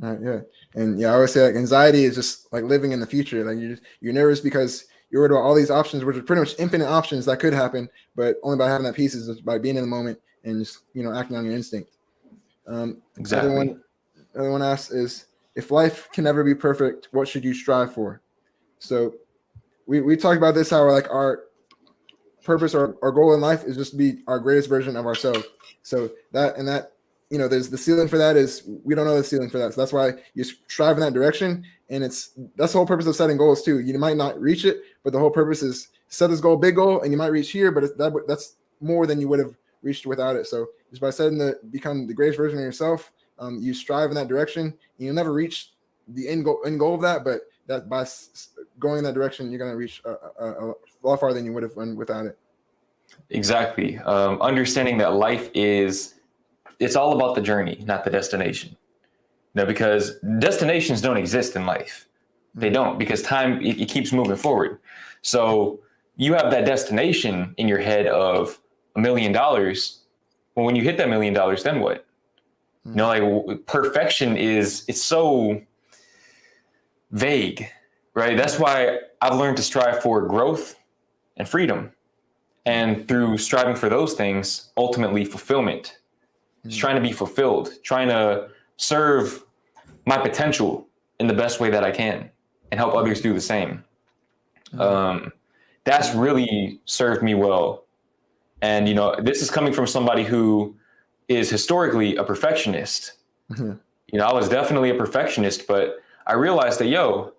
Yeah. And yeah, I always say like anxiety is just like living in the future. Like you're nervous because you're worried about all these options, which are pretty much infinite options that could happen, but only by having that peace is just by being in the moment and just, acting on your instinct. Um, other Exactly. one, other one asks is, if life can never be perfect, what should you strive for? So we talked about this, how like our purpose or our goal in life is just to be our greatest version of ourselves. So that there's the ceiling for that is we don't know the ceiling for that. So that's why you strive in that direction. And that's the whole purpose of setting goals too. You might not reach it, but the whole purpose is set this goal, big goal, and you might reach here, but that's more than you would have reached without it. So just by become the greatest version of yourself, you strive in that direction. You'll never reach the end goal of that, but that by going in that direction, you're going to reach a lot farther than you would have went without it. Exactly. Understanding that life it's all about the journey, not the destination. Because destinations don't exist in life. They don't, because time, it keeps moving forward. So you have that destination in your head of $1 million. Well, when you hit that $1 million, then what? Like perfection it's so vague, right? That's why I've learned to strive for growth and freedom. And through striving for those things, ultimately fulfillment. Just trying to be fulfilled, trying to serve my potential in the best way that I can and help others do the same. That's really served me well. And, this is coming from somebody who is historically a perfectionist. I was definitely a perfectionist, but I realized that,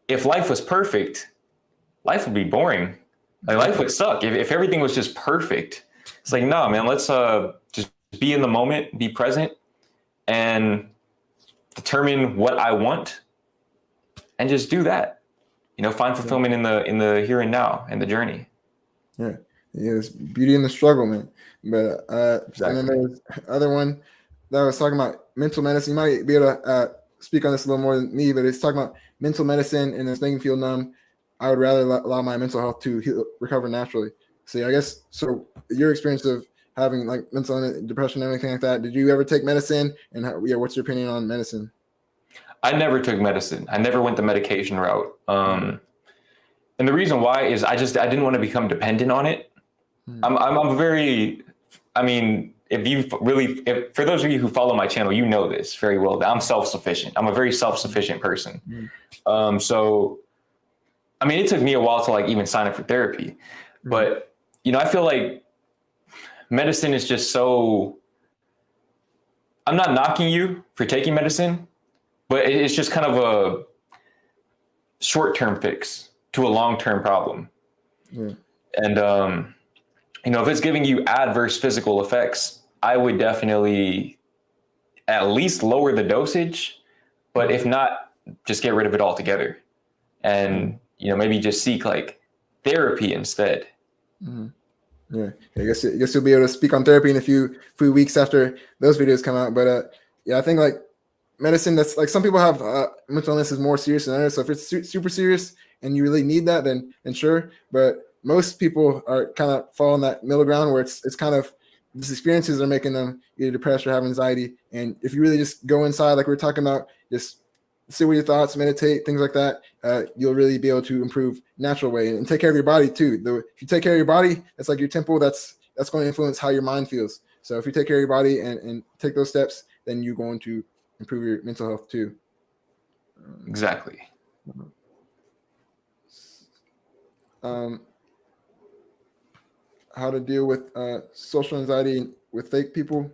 if life was perfect, life would be boring. Like life would suck. If everything was just perfect, it's like, no, man, let's just be in the moment, be present, and determine what I want, and just do that. Find fulfillment in the here and now and the journey. Yeah, there's beauty in the struggle, man. But Exactly. And then there's other one that was talking about mental medicine. You might be able to speak on this a little more than me, but it's talking about mental medicine and it's making me feel numb. I would rather allow my mental health to recover naturally. So I guess your experience of having like mental depression and everything like that. Did you ever take medicine? And what's your opinion on medicine? I never took medicine. I never went the medication route. And the reason why is I didn't want to become dependent on it. I'm very, for those of you who follow my channel, you know this very well, that I'm self-sufficient. I'm a very self-sufficient person. It took me a while to like even sign up for therapy, but I feel like medicine is just so, I'm not knocking you for taking medicine, but it's just kind of a short-term fix to a long-term problem. And, if it's giving you adverse physical effects, I would definitely at least lower the dosage, but if not, just get rid of it altogether. And, maybe just seek like therapy instead. Yeah, I guess you'll be able to speak on therapy in a few weeks after those videos come out. But I think like medicine, that's like some people have mental illness is more serious than others. So if it's super serious and you really need that, then sure. But most people are kind of fall in that middle ground where it's kind of these experiences are making them either depressed or have anxiety. And if you really just go inside, like we were talking about, just sit with your thoughts, meditate, things like that, you'll really be able to improve natural way and take care of your body too. If you take care of your body, that's like your temple. That's going to influence how your mind feels. So if you take care of your body and take those steps, then you're going to improve your mental health too. Exactly. How to deal with social anxiety with fake people.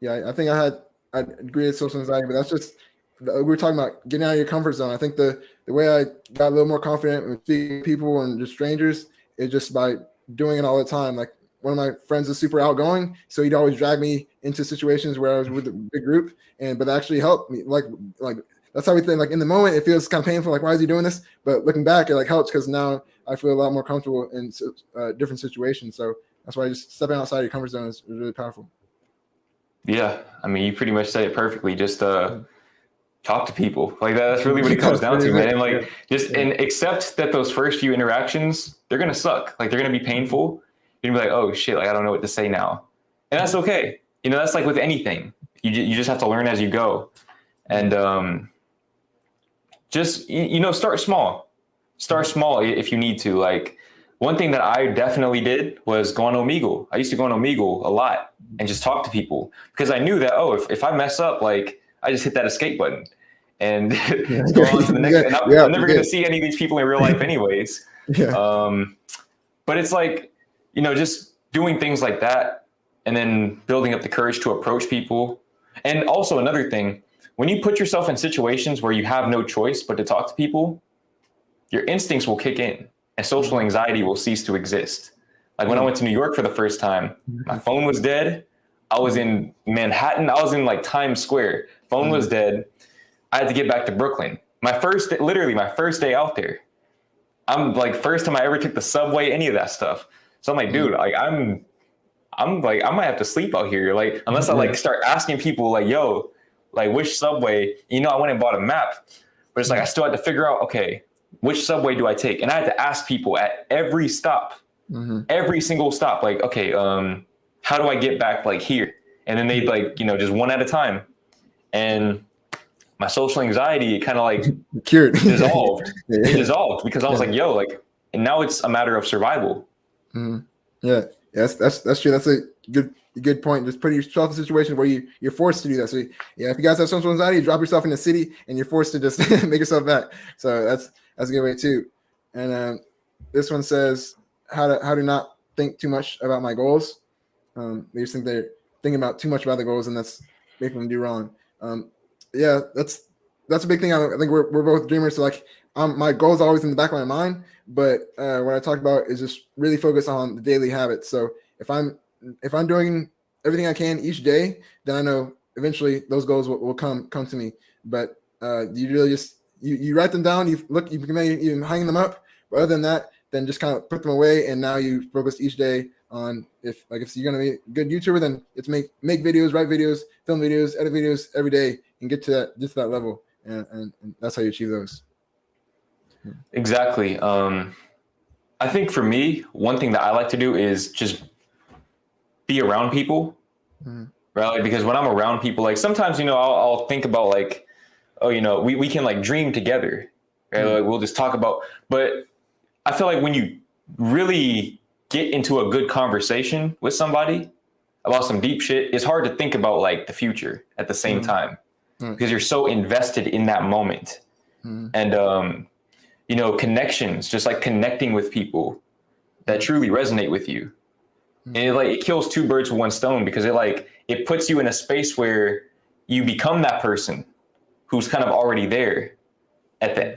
Yeah, I think I agree with social anxiety, but that's just, we were talking about getting out of your comfort zone. I think the way I got a little more confident with speaking to people and just strangers is just by doing it all the time. Like one of my friends is super outgoing, so he'd always drag me into situations where I was with a big group, but that actually helped me. Like that's how we think. Like in the moment, it feels kind of painful. Like, why is he doing this? But looking back, it like helps because now I feel a lot more comfortable in different situations. So that's why just stepping outside your comfort zone is really powerful. Yeah, you pretty much said it perfectly. Just talk to people like that. That's really what it comes down to, man. And like and accept that those first few interactions, they're gonna suck. Like they're gonna be painful. You're gonna be like, oh shit, like I don't know what to say now, and that's okay. That's like with anything. You just have to learn as you go. And just, start small. Start small if you need to. Like, one thing that I definitely did was go on Omegle. I used to go on Omegle a lot and just talk to people, because I knew that, if I mess up, like, I just hit that escape button and go on to the next. And I'm never going to see any of these people in real life anyways. But it's like, just doing things like that, and then building up the courage to approach people. And also another thing, when you put yourself in situations where you have no choice but to talk to people, your instincts will kick in and social anxiety will cease to exist. Like when I went to New York for the first time, my phone was dead. I was in Manhattan. I was in like Times Square. Phone was dead. I had to get back to Brooklyn. Literally my first day out there. I'm like, first time I ever took the subway, any of that stuff. So I'm like, dude, like I'm like, I might have to sleep out here. Like, unless I like start asking people like, yo, like which subway, I went and bought a map, but it's like, I still had to figure out, okay, which subway do I take? And I had to ask people at every stop, every single stop, like, okay, how do I get back like here? And then they'd like, just one at a time. And my social anxiety kind of like dissolved. It dissolved because I was like, yo, like, and now it's a matter of survival. Yeah, that's true. That's a good point. Just put yourself in a situation where you're forced to do that. So yeah, if you guys have social anxiety, drop yourself in the city and you're forced to just make yourself back. So that's a good way too. And this one says how to not think too much about my goals. They just think they're thinking about too much about the goals, and that's making them do wrong. Yeah, that's a big thing. I think we're both dreamers. So like, my goals are always in the back of my mind, but what I talk about is just really focus on the daily habits. So if I'm doing everything I can each day, then I know eventually those goals will come to me. But you really just you write them down. You can maybe even hang them up. But other than that, then just kind of put them away. And now you focus each day on if you're gonna be a good YouTuber, then it's make videos, write videos, film videos, edit videos every day, and get to that level. And that's how you achieve those. Exactly. I think for me, one thing that I like to do is just be around people, right? Like, because when I'm around people, like sometimes, I'll think about like, oh, we can like dream together, right? Like we'll just talk about, but I feel like when you really get into a good conversation with somebody about some deep shit, it's hard to think about like the future at the same time because you're so invested in that moment. And, connections, just like connecting with people that truly resonate with you. And it kills two birds with one stone, because it puts you in a space where you become that person who's kind of already there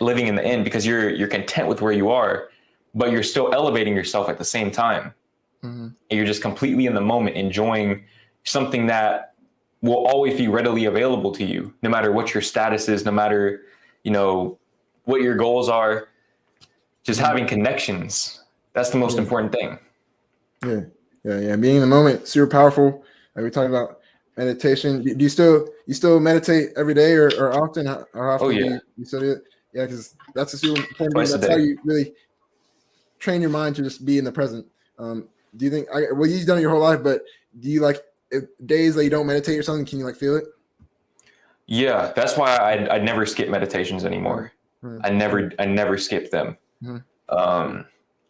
living in the end, because you're content with where you are, but you're still elevating yourself at the same time. And you're just completely in the moment, enjoying something that will always be readily available to you, no matter what your status is, no matter, what your goals are. Just having connections. That's the most important thing. Yeah. Being in the moment, super powerful. Like we talked about meditation. Do you still meditate every day or often? How often do you study it? Yeah, because that's a super important thing. That's how you really train your mind to just be in the present. Do you think? You've done it your whole life, but do you like days that you don't meditate or something? Can you like feel it? Yeah, that's why I never skip meditations anymore. I never skip them.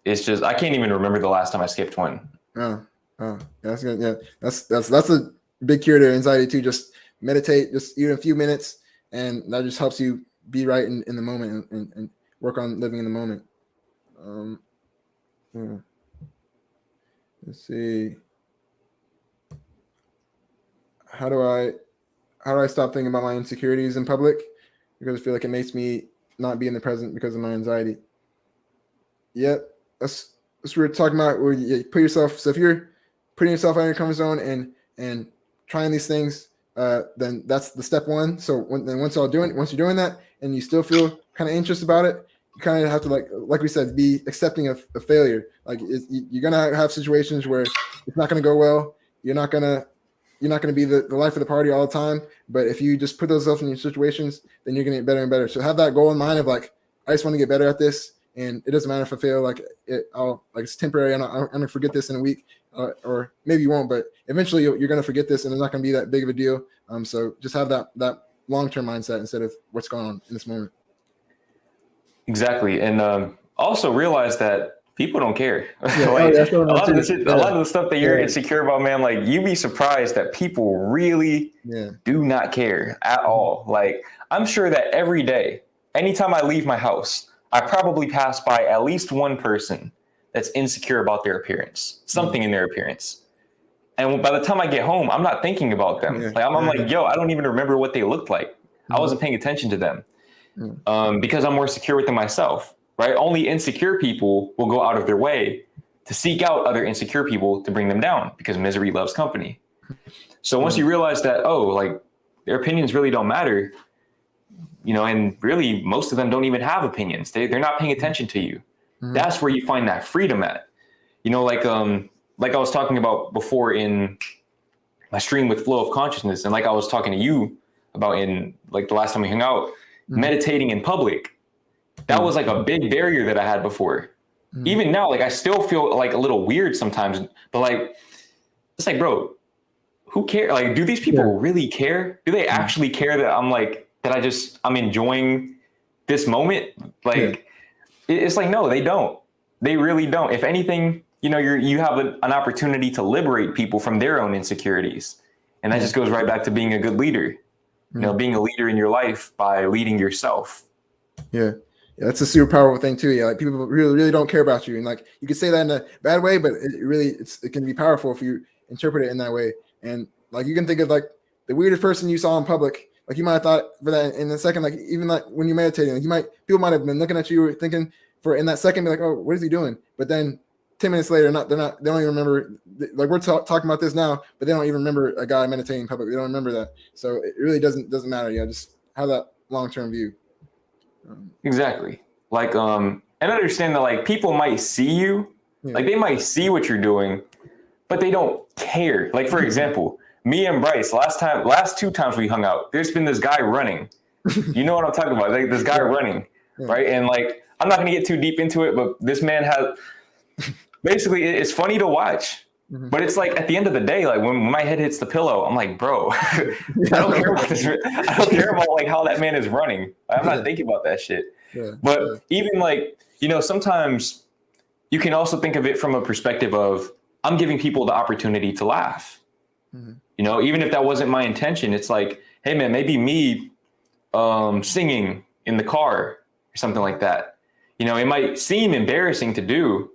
It's just I can't even remember the last time I skipped one. Oh, that's good. Yeah, that's a big cure to anxiety too. Just meditate, just even a few minutes, and that just helps you be right in the moment and work on living in the moment. Let's see. How do I stop thinking about my insecurities in public? Because I feel like it makes me not be in the present because of my anxiety. Yeah, that's what we're talking about. Where you put yourself. So if you're putting yourself out of your comfort zone and trying these things, then that's the step one. So once you're doing that, and you still feel kind of anxious about it, you kind of have to like we said, be accepting of failure. Like you're gonna have situations where it's not gonna go well. You're not gonna be the life of the party all the time. But if you just put those in your situations, then you're gonna get better and better. So have that goal in mind of like, I just want to get better at this. And it doesn't matter if I fail, it's temporary. I'm gonna forget this in a week, or maybe you won't, but eventually you're gonna forget this, and it's not gonna be that big of a deal. So just have that long-term mindset instead of what's going on in this moment. Exactly. And also realize that people don't care. Yeah, Like that's what a lot of the too. shit, Yeah. a lot of the stuff that you're Yeah. insecure about, man, like you'd be surprised that people really Yeah. do not care at all. Like I'm sure that every day, anytime I leave my house, I probably pass by at least one person that's insecure about their appearance, something in their appearance. And by the time I get home, I'm not thinking about them. Yeah. Like I'm like, yo, I don't even remember what they looked like. I wasn't paying attention to them because I'm more secure within myself, right? Only insecure people will go out of their way to seek out other insecure people to bring them down because misery loves company. So once you realize that, oh, like their opinions really don't matter, you know, and really most of them don't even have opinions. They're not paying attention to you. That's where you find that freedom at. You know, like I was talking about before in my stream with Flow of Consciousness, and like I was talking to you about in like the last time we hung out, meditating in public. That was like a big barrier that I had before. Even now, like I still feel like a little weird sometimes, but like it's like, bro, who cares? Like, do these people really care? Do they actually care that I'm enjoying this moment? Like, it's like, no, they don't. They really don't. If anything, you know, you have an opportunity to liberate people from their own insecurities. And that just goes right back to being a good leader, you know, being a leader in your life by leading yourself. Yeah. Yeah, that's a super powerful thing too. Yeah, like people really don't care about you, and like you could say that in a bad way, but it can be powerful if you interpret it in that way. And like you can think of like the weirdest person you saw in public, like you might have thought for that in a second, like even like when you're meditating, like people might have been looking at you thinking for in that second, be like, oh, what is he doing? But then 10 minutes later, they don't even remember. Like we're talking about this now, but they don't even remember a guy meditating in public. They don't remember that. So it really doesn't matter. Yeah, just have that long-term view. Exactly. Like, and understand that like people might see you, like they might see what you're doing, but they don't care. Like, for example, me and Bryce, last two times we hung out, there's been this guy running. You know what I'm talking about? Like this guy running, right? And like, I'm not going to get too deep into it, but this man has basically, it's funny to watch. But it's like at the end of the day, like when my head hits the pillow, I'm like, bro, I don't care about this. I don't care about like how that man is running. I'm not thinking about that shit. But even like, you know, sometimes you can also think of it from a perspective of I'm giving people the opportunity to laugh. You know, even if that wasn't my intention, it's like, hey man, maybe me singing in the car or something like that. You know, it might seem embarrassing to do,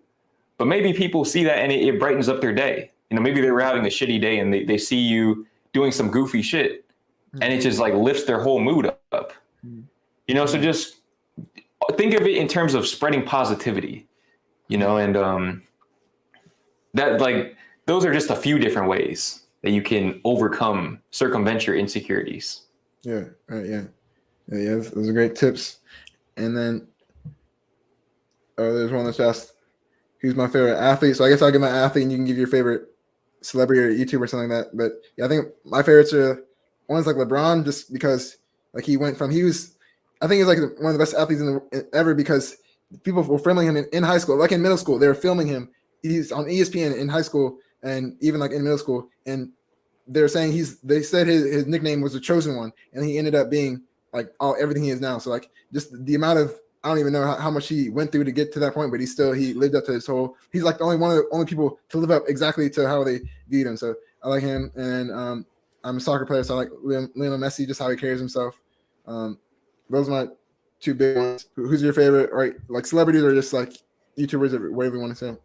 but maybe people see that and it brightens up their day. You know, maybe they were having a shitty day and they see you doing some goofy shit and it just like lifts their whole mood up. You know, so just think of it in terms of spreading positivity, you know, and that like those are just a few different ways that you can circumvent your insecurities. Yeah, right, yeah. Those are great tips. And then there's one that's asked, who's my favorite athlete? So I guess I'll give my athlete and you can give your favorite celebrity or YouTuber or something like that. But yeah, I think my favorites are one's like LeBron, just because like he was I think he's like one of the best athletes ever because people were filming him in high school, like in middle school. They were filming him. He's on ESPN in high school and even like in middle school. And they're saying they said his nickname was the chosen one, and he ended up being like everything he is now. So like just the amount of, I don't even know how much he went through to get to that point, but he lived up to his whole. He's like one of the only people to live up exactly to how they viewed him. So I like him, and I'm a soccer player, so I like Lionel Messi, just how he carries himself. Those are my two big ones. Who's your favorite? Right, like celebrities or just like YouTubers or whatever you want to say.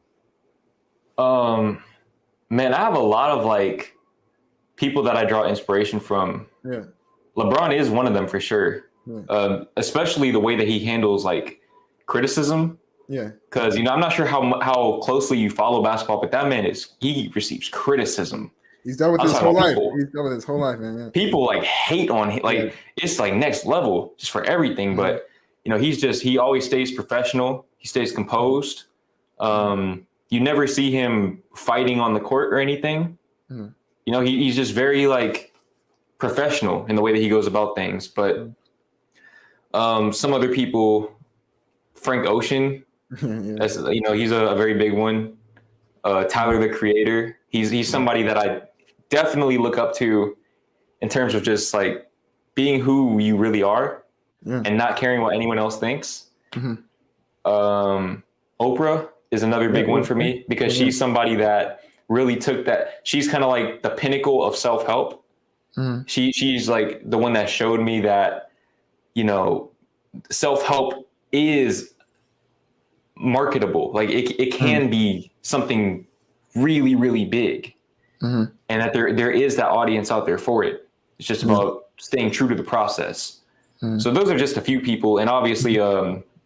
Man, I have a lot of like people that I draw inspiration from. Yeah, LeBron is one of them for sure. Especially the way that he handles like criticism. Yeah. Because, you know, I'm not sure how closely you follow basketball, but that man he receives criticism. He's dealt with his whole life. He's dealt with his whole life, man. Yeah. People like hate on him. Like it's like next level just for everything. But, you know, he always stays professional. He stays composed. You never see him fighting on the court or anything. You know, he's just very like professional in the way that he goes about things. But some other people, Frank Ocean, that's, you know, he's a very big one. Tyler, the Creator, he's somebody that I definitely look up to in terms of just like being who you really are Yeah. and not caring what anyone else thinks. Mm-hmm. Oprah is another big one for me because Mm-hmm. she's somebody that really took that. She's kind of like the pinnacle of self-help. Mm-hmm. She's like the one that showed me that, you know, self-help is marketable. Like it can be something really, really big. Mm-hmm. And that there is that audience out there for it. It's just about staying true to the process. Mm-hmm. So those are just a few people. And obviously,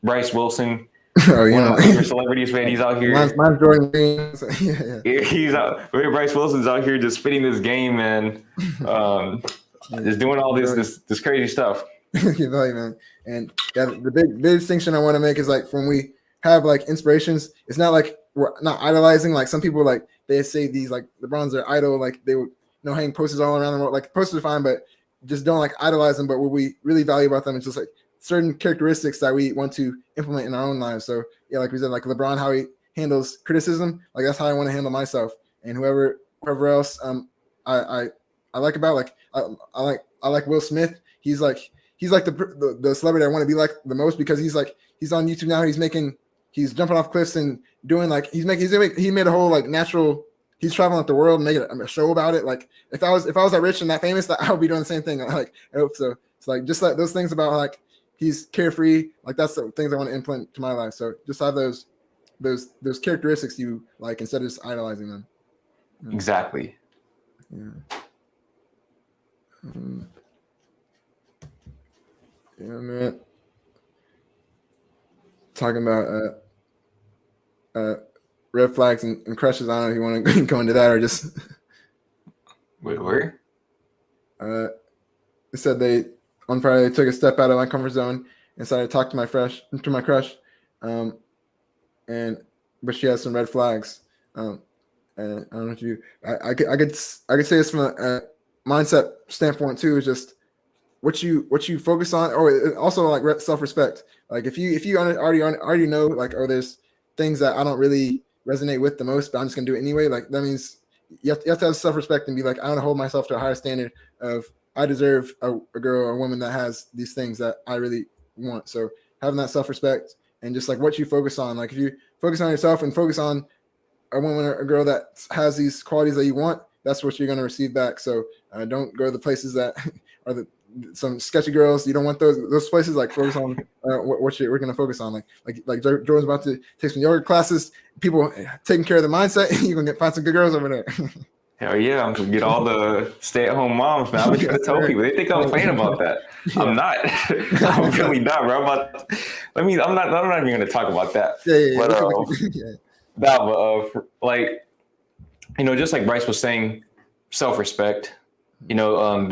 Bryce Wilson, Oh, one of yeah. my favorite celebrities, man. He's out here. Mine's Jordan Green. So, yeah. He's out. Bryce Wilson's out here just spitting this game, man. Just doing all this crazy stuff. Man. And yeah, the big distinction I want to make is like when we have like inspirations, it's not like we're not idolizing. Like some people like they say these like LeBron's their idol, like they would hang posters all around the world. Like posters are fine, but just don't like idolize them. But what we really value about them is just like certain characteristics that we want to implement in our own lives. So yeah, like we said, like LeBron, how he handles criticism, like that's how I want to handle myself. And whoever else I like about like I like Will Smith. He's like the celebrity I want to be like the most because he's on YouTube now. He's jumping off cliffs and doing like he made a whole like natural. He's traveling like the world and making a show about it. Like if I was that rich and that famous, I would be doing the same thing. Like I hope so. It's like just like those things about like he's carefree. Like that's the things I want to implement to my life. So just have those characteristics you like instead of just idolizing them. Exactly. Yeah. Yeah, man. Talking about red flags and crushes. I don't know if you want to go into that or just. Wait, where? They said on Friday they took a step out of my comfort zone and started to talk to my crush. But she has some red flags. And I don't know if you. I could say this from a mindset standpoint too. Is just what you focus on, or also like self-respect. Like if you already know like, oh, there's things that I don't really resonate with the most, but I'm just gonna do it anyway. Like that means you have to have self-respect and be like, I want to hold myself to a higher standard of I deserve a girl or a woman that has these things that I really want. So having that self-respect and just like what you focus on. Like if you focus on yourself and focus on a woman or a girl that has these qualities that you want, that's what you're going to receive back. So don't go to the places that are some sketchy girls. You don't want those places. Like focus on what we're going to focus on. Like Jordan's about to take some yoga classes. People taking care of the mindset. You're going to find some good girls over there. Hell yeah, I'm gonna get all the stay-at-home moms, man. I've been trying to tell people. They think I'm playing about that. Yeah. I'm not. I'm really not, bro. I'm not even gonna talk about that. But like, you know, just like Bryce was saying, self-respect. You know,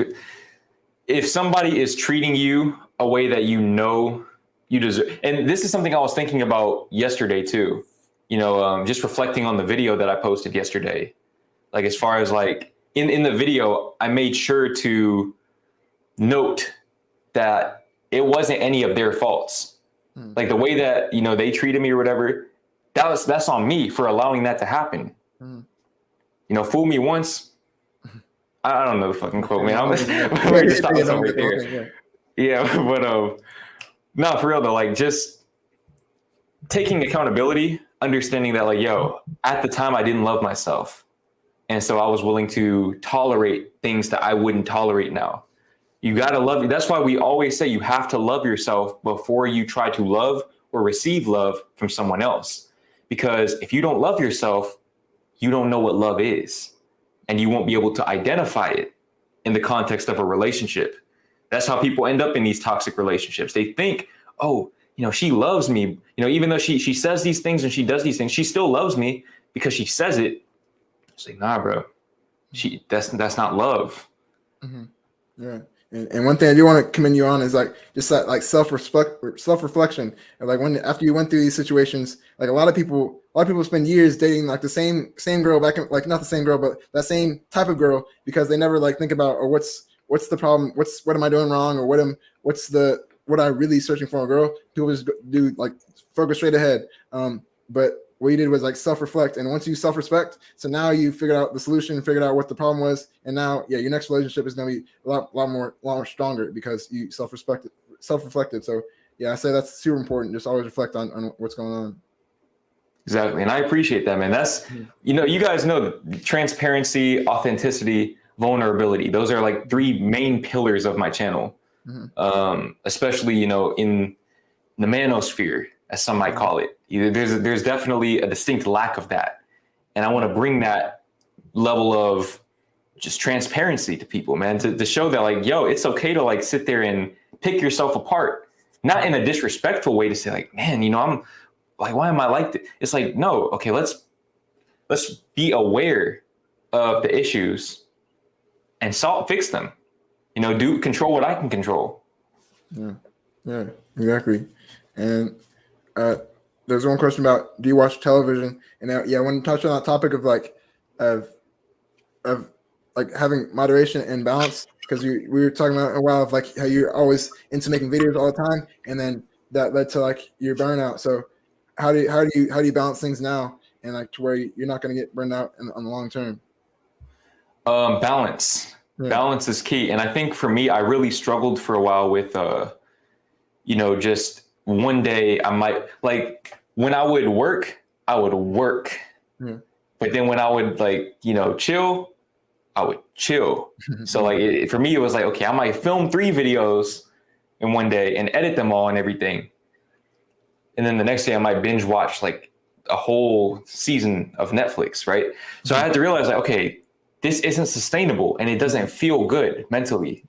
if somebody is treating you a way that you know you deserve, and this is something I was thinking about yesterday too. You know, just reflecting on the video that I posted yesterday. Like as far as like in the video, I made sure to note that it wasn't any of their faults. Like the way that, you know, they treated me or whatever, that's on me for allowing that to happen. You know, fool me once. I don't know the fucking quote, man. We're just stop this over here. Yeah, but no, for real though, like just taking accountability, understanding that like, yo, at the time I didn't love myself. And so I was willing to tolerate things that I wouldn't tolerate now. You got to love. That's why we always say you have to love yourself before you try to love or receive love from someone else. Because if you don't love yourself, you don't know what love is. And you won't be able to identify it in the context of a relationship. That's how people end up in these toxic relationships. They think, oh, you know, she loves me. You know, even though she says these things and she does these things, she still loves me because she says it. It's like, nah, bro. That's not love. Mm-hmm. Yeah. And one thing I do want to commend you on is like just that like self-reflection. And like after you went through these situations, like a lot of people spend years dating like the same girl back in, like not the same girl, but that same type of girl because they never like think about or what's the problem, what am I doing wrong, or what I really searching for a girl. People just do like focus straight ahead. But what you did was like self-reflect. And once you self-respect, so now you figured out the solution, figured out what the problem was. And now, yeah, your next relationship is going to be a lot more stronger because you self-reflected. So yeah, I say that's super important. Just always reflect on what's going on. Exactly. And I appreciate that, man. That's, you guys know transparency, authenticity, vulnerability. Those are like 3 main pillars of my channel. Especially, in the manosphere, as some might call it. There's definitely a distinct lack of that. And I want to bring that level of just transparency to people, man, to show that like, yo, it's okay to like sit there and pick yourself apart, not in a disrespectful way to say like, man, I'm like, why am I like this? It's like, no, okay, let's be aware of the issues and fix them, control what I can control. Yeah, exactly. And there's one question about, do you watch television? And I want to touch on that topic of like having moderation and balance, because we were talking about a while of like how you're always into making videos all the time, and then that led to like your burnout. So how do you balance things now, and like to where you're not going to get burned out on the long term? Balance. Yeah. Balance is key. And I think for me, I really struggled for a while with just one day I might, like, when I would work. Yeah. But then when I would chill, I would chill. So like for me, it was like, okay, I might film 3 videos in one day and edit them all and everything. And then the next day I might binge watch like a whole season of Netflix, right? So I had to realize like, okay, this isn't sustainable and it doesn't feel good mentally.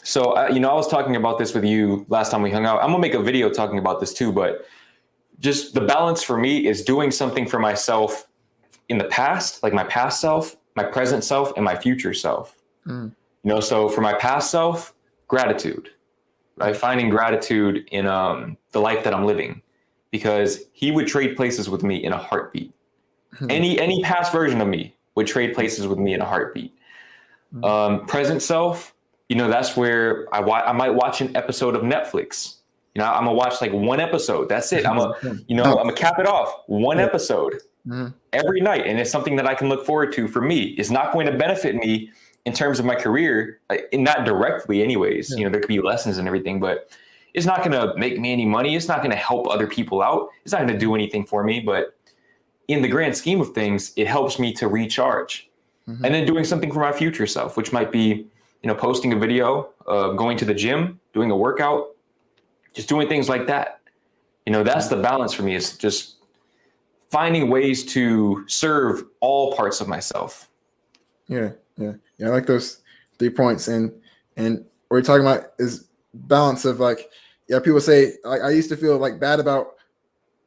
So I was talking about this with you last time we hung out. I'm gonna make a video talking about this too, but just the balance for me is doing something for myself in the past, like my past self, my present self, and my future self. So for my past self, gratitude, right? Finding gratitude in the life that I'm living, because he would trade places with me in a heartbeat. Any past version of me would trade places with me in a heartbeat. Present self, that's where I might watch an episode of Netflix. I'm gonna watch like 1 episode. That's it. I'm gonna cap it off 1 episode every night, and it's something that I can look forward to. For me, it's not going to benefit me in terms of my career, not directly, anyways. There could be lessons and everything, but it's not gonna make me any money. It's not gonna help other people out. It's not gonna do anything for me. But in the grand scheme of things, it helps me to recharge. And then doing something for my future self, which might be, posting a video, going to the gym, doing a workout, just doing things like that. That's the balance for me, is just finding ways to serve all parts of myself. Yeah. I like those 3 points. And what you're talking about is balance of like, people say, like, I used to feel like bad about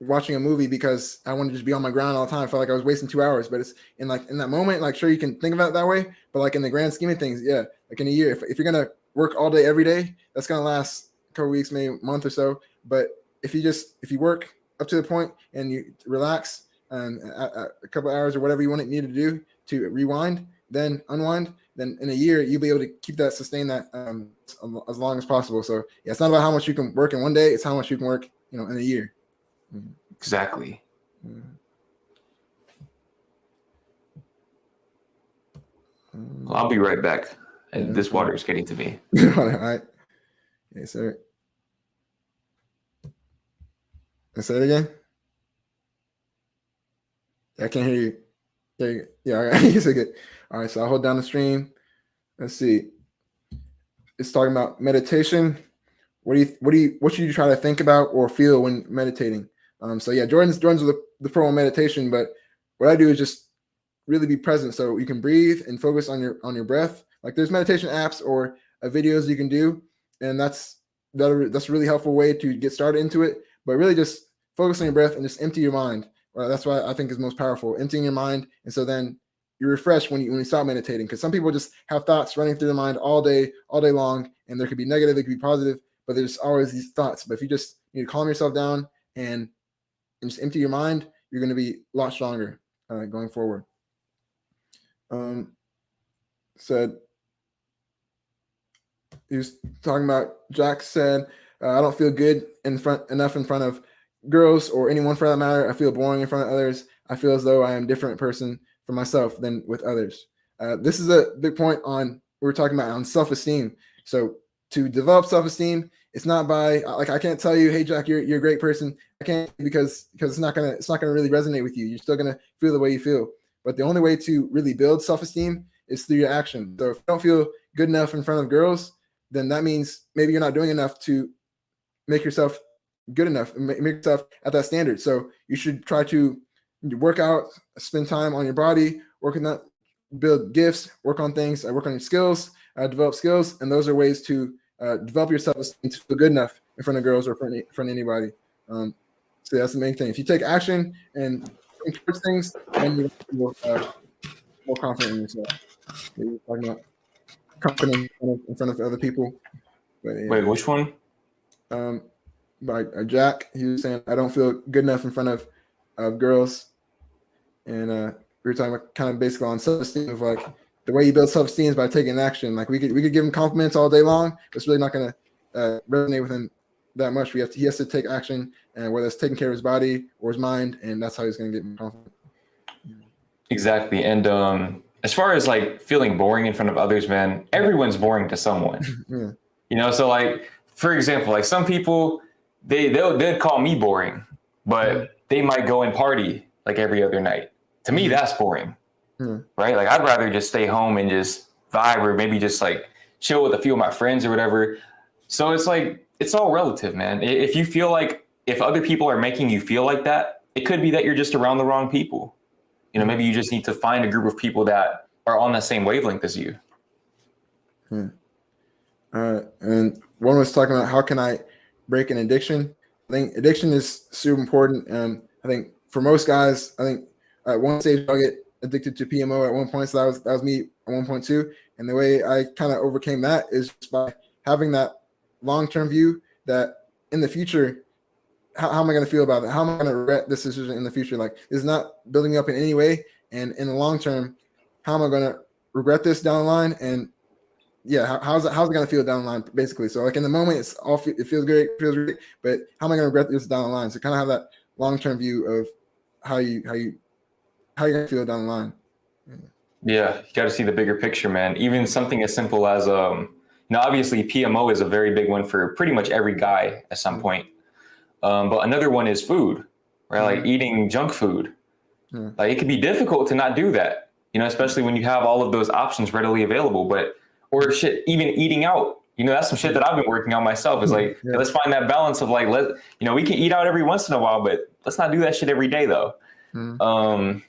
watching a movie because I wanted to just be on my ground all the time. I felt like I was wasting 2 hours, but it's in that moment, like, sure, you can think about it that way, but like in the grand scheme of things, like in a year, if you're going to work all day, every day, that's going to last a couple weeks, maybe a month or so. But if you work up to the point and you relax and a couple hours or whatever you need to do to rewind, then unwind, then in a year, you'll be able to sustain that as long as possible. So it's not about how much you can work in one day. It's how much you can work, in a year. Exactly. Well, I'll be right back. This water is getting to me. All right. Yes, sir. Say it again. I can't hear you. Yeah, all right. It's good. All right, so I'll hold down the stream. Let's see. It's talking about meditation. What should you try to think about or feel when meditating? Jordan's the pro on meditation, but what I do is just really be present, so you can breathe and focus on your breath. Like, there's meditation apps or videos you can do, and that's a really helpful way to get started into it. But really, just focus on your breath and just empty your mind. That's what I think is most powerful, emptying your mind, and so then you're refreshed when you stop meditating. Because some people just have thoughts running through their mind all day long, and there could be negative, they could be positive, but there's always these thoughts. But if you just calm yourself down and just empty your mind, you're going to be a lot stronger going forward. Said he was talking about, Jack said, I don't feel good enough in front of girls or anyone for that matter, I feel boring in front of others. I feel as though I am a different person for myself than with others. This is a big point on we're talking about on self-esteem. So to develop self-esteem, it's not by like I can't tell you, hey Jack, you're a great person. I can't because it's not gonna really resonate with you. You're still gonna feel the way you feel. But the only way to really build self-esteem is through your action. So if you don't feel good enough in front of girls, then that means maybe you're not doing enough to make yourself good enough, make yourself at that standard. So you should try to work out, spend time on your body, work on that, build gifts, work on things, work on your skills, develop skills, and those are ways to develop your self-esteem to feel good enough in front of girls or in front of anybody. So that's the main thing. If you take action and encourage things, then you feel more confident in yourself. You're talking about confidence in front of other people. But, yeah. Wait, which one? By Jack, he was saying I don't feel good enough in front of girls, and we were talking about kind of basically on self-esteem of like the way you build self-esteem is by taking action. Like we could give him compliments all day long, but it's really not going to resonate with him that much. He has to take action, and whether it's taking care of his body or his mind, and that's how he's going to get confident. Exactly. And as far as like feeling boring in front of others, man, everyone's boring to someone. Yeah. You know, so like for example, like some people they'd call me boring, but they might go and party like every other night. To me, that's boring, right? Like I'd rather just stay home and just vibe or maybe just like chill with a few of my friends or whatever. So it's like, it's all relative, man. If you feel like if other people are making you feel like that, it could be that you're just around the wrong people. You know, maybe you just need to find a group of people that are on the same wavelength as you. And one was talking about how can I break an addiction? I think addiction is super important. I think for most guys, I think at one stage I'll get addicted to PMO at one point. So that was me at 1.2. And the way I kind of overcame that is just by having that long-term view that in the future, how am I going to feel about it? How am I going to regret this decision in the future? Like it's not building up in any way. And in the long term, how am I going to regret this down the line? And yeah, how's it going to feel down the line, basically? So like in the moment, it feels great, but how am I going to regret this down the line? So kind of have that long-term view of how you're going to feel down the line. Yeah, you got to see the bigger picture, man. Even something as simple as, obviously PMO is a very big one for pretty much every guy at some point. But another one is food, right? Like eating junk food. Like it could be difficult to not do that, especially when you have all of those options readily available. Or shit, even eating out, that's some shit that I've been working on myself. Is like, hey, let's find that balance of like, we can eat out every once in a while, but let's not do that shit every day though. And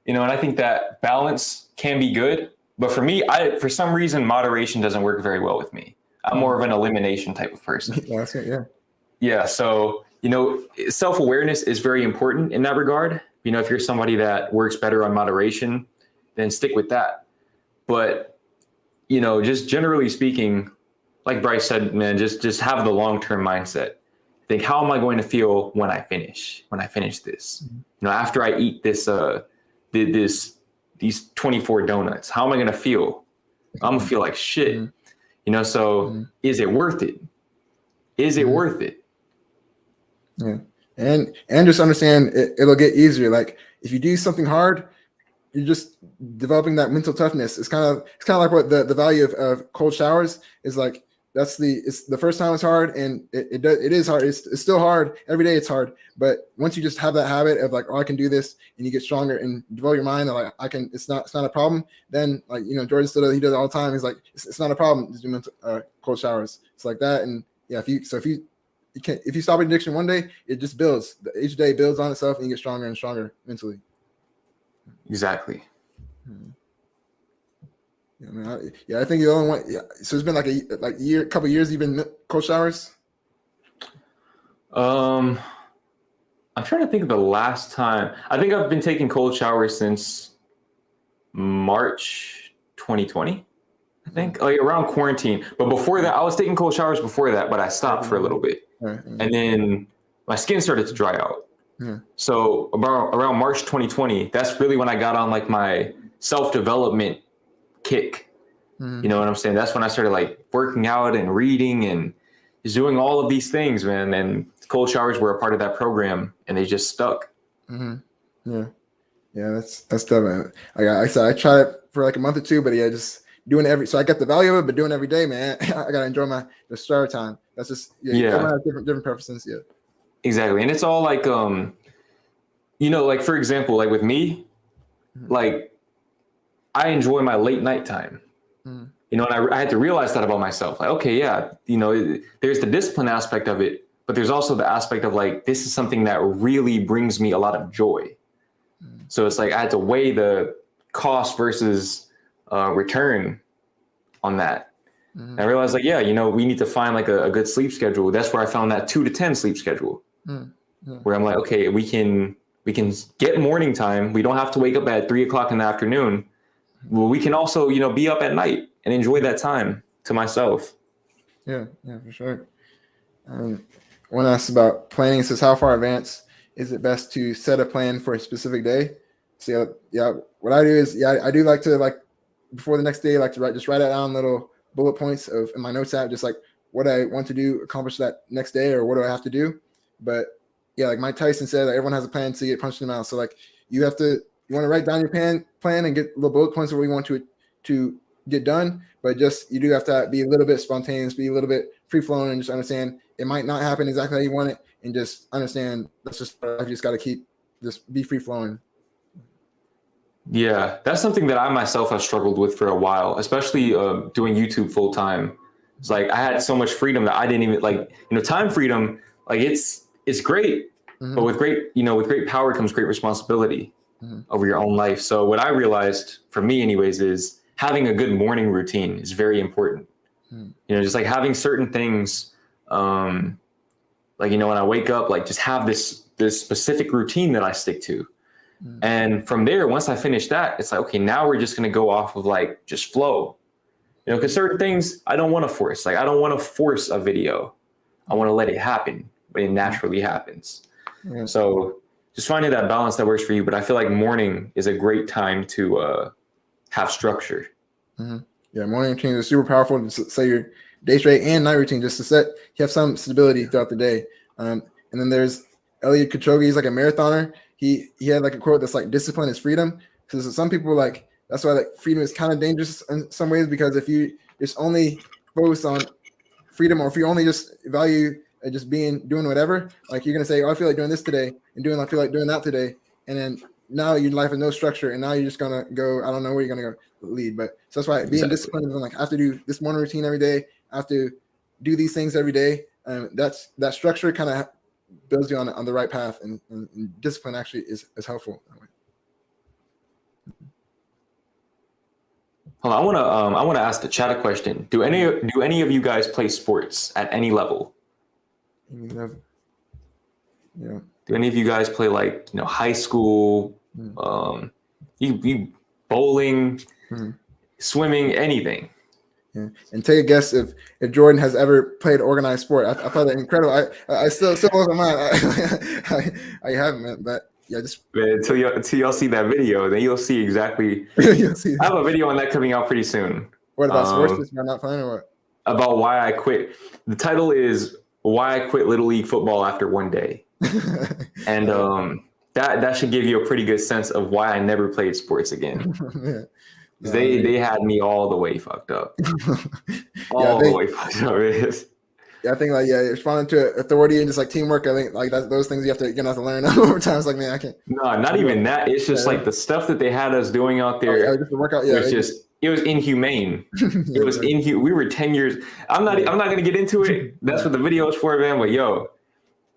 I think that balance can be good, but for me, for some reason, moderation doesn't work very well with me. I'm more of an elimination type of person. Yeah. So, self-awareness is very important in that regard. If you're somebody that works better on moderation, then stick with that. But, just generally speaking, like Bryce said, man, just have the long-term mindset. Think, how am I going to feel when I finish this? After I eat these 24 donuts, how am I going to feel? I'm going to feel like shit. So is it worth it? Is it worth it? Yeah. And just understand it'll get easier. Like if you do something hard, you're just developing that mental toughness. It's kind of like what the value of cold showers is like. It's the first time it's hard, and it is hard. It's still hard every day. It's hard, but once you just have that habit of like, oh, I can do this, and you get stronger and develop your mind, and like it's not a problem. Then like Jordan still he does it all the time. He's like, it's not a problem to do mental, cold showers. It's like that, and yeah, if you stop addiction one day, it just builds. Each day builds on itself, and you get stronger and stronger mentally. Exactly. I think the only one. Yeah, so it's been like couple years. You've been cold showers. I'm trying to think of the last time. I think I've been taking cold showers since March 2020. I think like around quarantine. But before that, I was taking cold showers before that, but I stopped for a little bit, and then my skin started to dry out. So around March 2020, that's really when I got on like my self-development kick. You know what I'm saying? That's when I started like working out and reading and doing all of these things, man. And cold showers were a part of that program, and they just stuck. Yeah, that's tough, man. I said I tried it for like a month or two, but yeah, just doing so I get the value of it, but doing it every day, man. I gotta enjoy the shower time. That's just everyone has different preferences. Yeah, exactly, and it's all like like for example, like with me, like I enjoy my late night time. And I had to realize that about myself. Like, okay, yeah, there's the discipline aspect of it, but there's also the aspect of like, this is something that really brings me a lot of joy. So it's like, I had to weigh the cost versus return on that. And I realized like, yeah, we need to find like a good sleep schedule. That's where I found that 2 to 10 sleep schedule where I'm like, okay, we can get morning time. We don't have to wake up at 3:00 in the afternoon. Well, we can also, be up at night and enjoy that time to myself. Yeah, for sure. I want to ask about planning. It says, how far advanced is it best to set a plan for a specific day? So what I do is, I do like to before the next day, like to write it down little bullet points in my notes app, just like what I want to do, accomplish that next day, or what do I have to do. But yeah, like Mike Tyson said, like, everyone has a plan to get punched in the mouth. So like you want to write down your plan and get little bullet points of what you want to get done, but just you do have to be a little bit spontaneous, be a little bit free flowing, and just understand it might not happen exactly how you want it, and just understand that's just I just got to just be free flowing. Yeah, that's something that I myself have struggled with for a while, especially doing YouTube full time. It's like I had so much freedom that I didn't even time freedom. Like it's great, but with great power comes great responsibility over your own life. So what I realized for me anyways is having a good morning routine is very important. Just like having certain things, when I wake up, like just have this specific routine that I stick to. And from there, once I finish that, it's like, okay, now we're just going to go off of like just flow, because certain things I don't want to force. Like I don't want to force a video. I want to let it happen when it naturally happens. Yeah. So just finding that balance that works for you. But I feel like morning is a great time to have structure. Yeah, morning routine is super powerful to say your day straight and night routine, just to you have some stability throughout the day. And then there's Eliud Kipchoge. He's like a marathoner. He had like a quote that's like, discipline is freedom. Because some people that's why like freedom is kind of dangerous in some ways, because if you just only focus on freedom, or if you only just value just doing whatever, like you're gonna say, oh, I feel like doing this today, and I feel like doing that today, and then now your life has no structure, and now you're just gonna go, I don't know where you're gonna go lead. But so that's why being disciplined is like, I have to do this morning routine every day. I have to do these things every day. That structure kind of builds you on the right path, and discipline actually is helpful. Hold on, I want to ask the chat a question. Do any of you guys play sports at any level? Yeah. Do any of you guys play like high school, you bowling, swimming, anything? Yeah. And take a guess if Jordan has ever played organized sport. I found that incredible. I still wasn't mine. I haven't, but yeah, just until y'all see that video, then you'll see exactly. You'll see I have a video on that coming out pretty soon. What about sports? Just not playing, or what? About why I quit. The title is "Why I Quit Little League Football After One Day," and that should give you a pretty good sense of why I never played sports again. Yeah. They had me all the way fucked up. The way fucked up. Yeah, I think responding to authority and just like teamwork. I think like those things you're gonna have to learn over time. It's like, man, I can't. No, not even that. It's just like the stuff that they had us doing out there. Just the workout. Yeah, it was inhumane. It was inhumane. We were 10 years. I'm not gonna get into it. That's what the video is for, man. But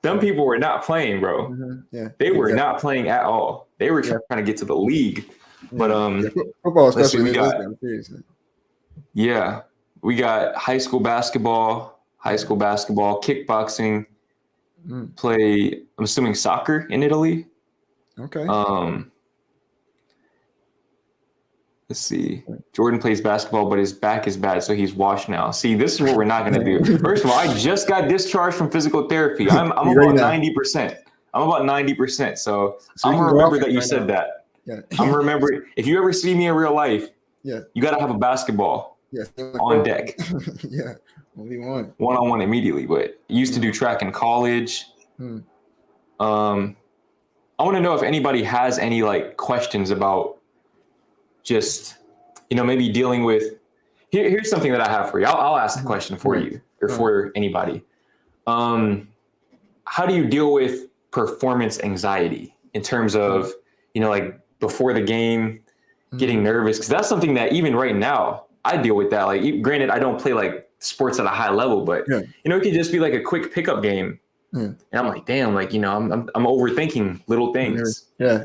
them people were not playing, bro. Yeah, they were not playing at all. They were trying to get to the league. But football especially. We got high school basketball, kickboxing. Play, I'm assuming soccer in Italy. Okay. Let's see. Jordan plays basketball, but his back is bad, so he's washed now. See, this is what we're not gonna do. First of all, I just got discharged from physical therapy. I'm about 90%. I'm about 90%. So I'm gonna remember that you said that. Yeah. I'm gonna remember, if you ever see me in real life, you gotta have a basketball on deck. Yeah, only one. One-on-one immediately. But I used to do track in college. I want to know if anybody has any like questions about just, maybe dealing with, here's something that I have for you. I'll ask the question for you or for anybody. How do you deal with performance anxiety in terms of, like before the game, getting nervous? Because that's something that even right now I deal with that. Like, granted, I don't play like sports at a high level, but it can just be like a quick pickup game. And I'm like, damn, like, I'm overthinking little things. Yeah.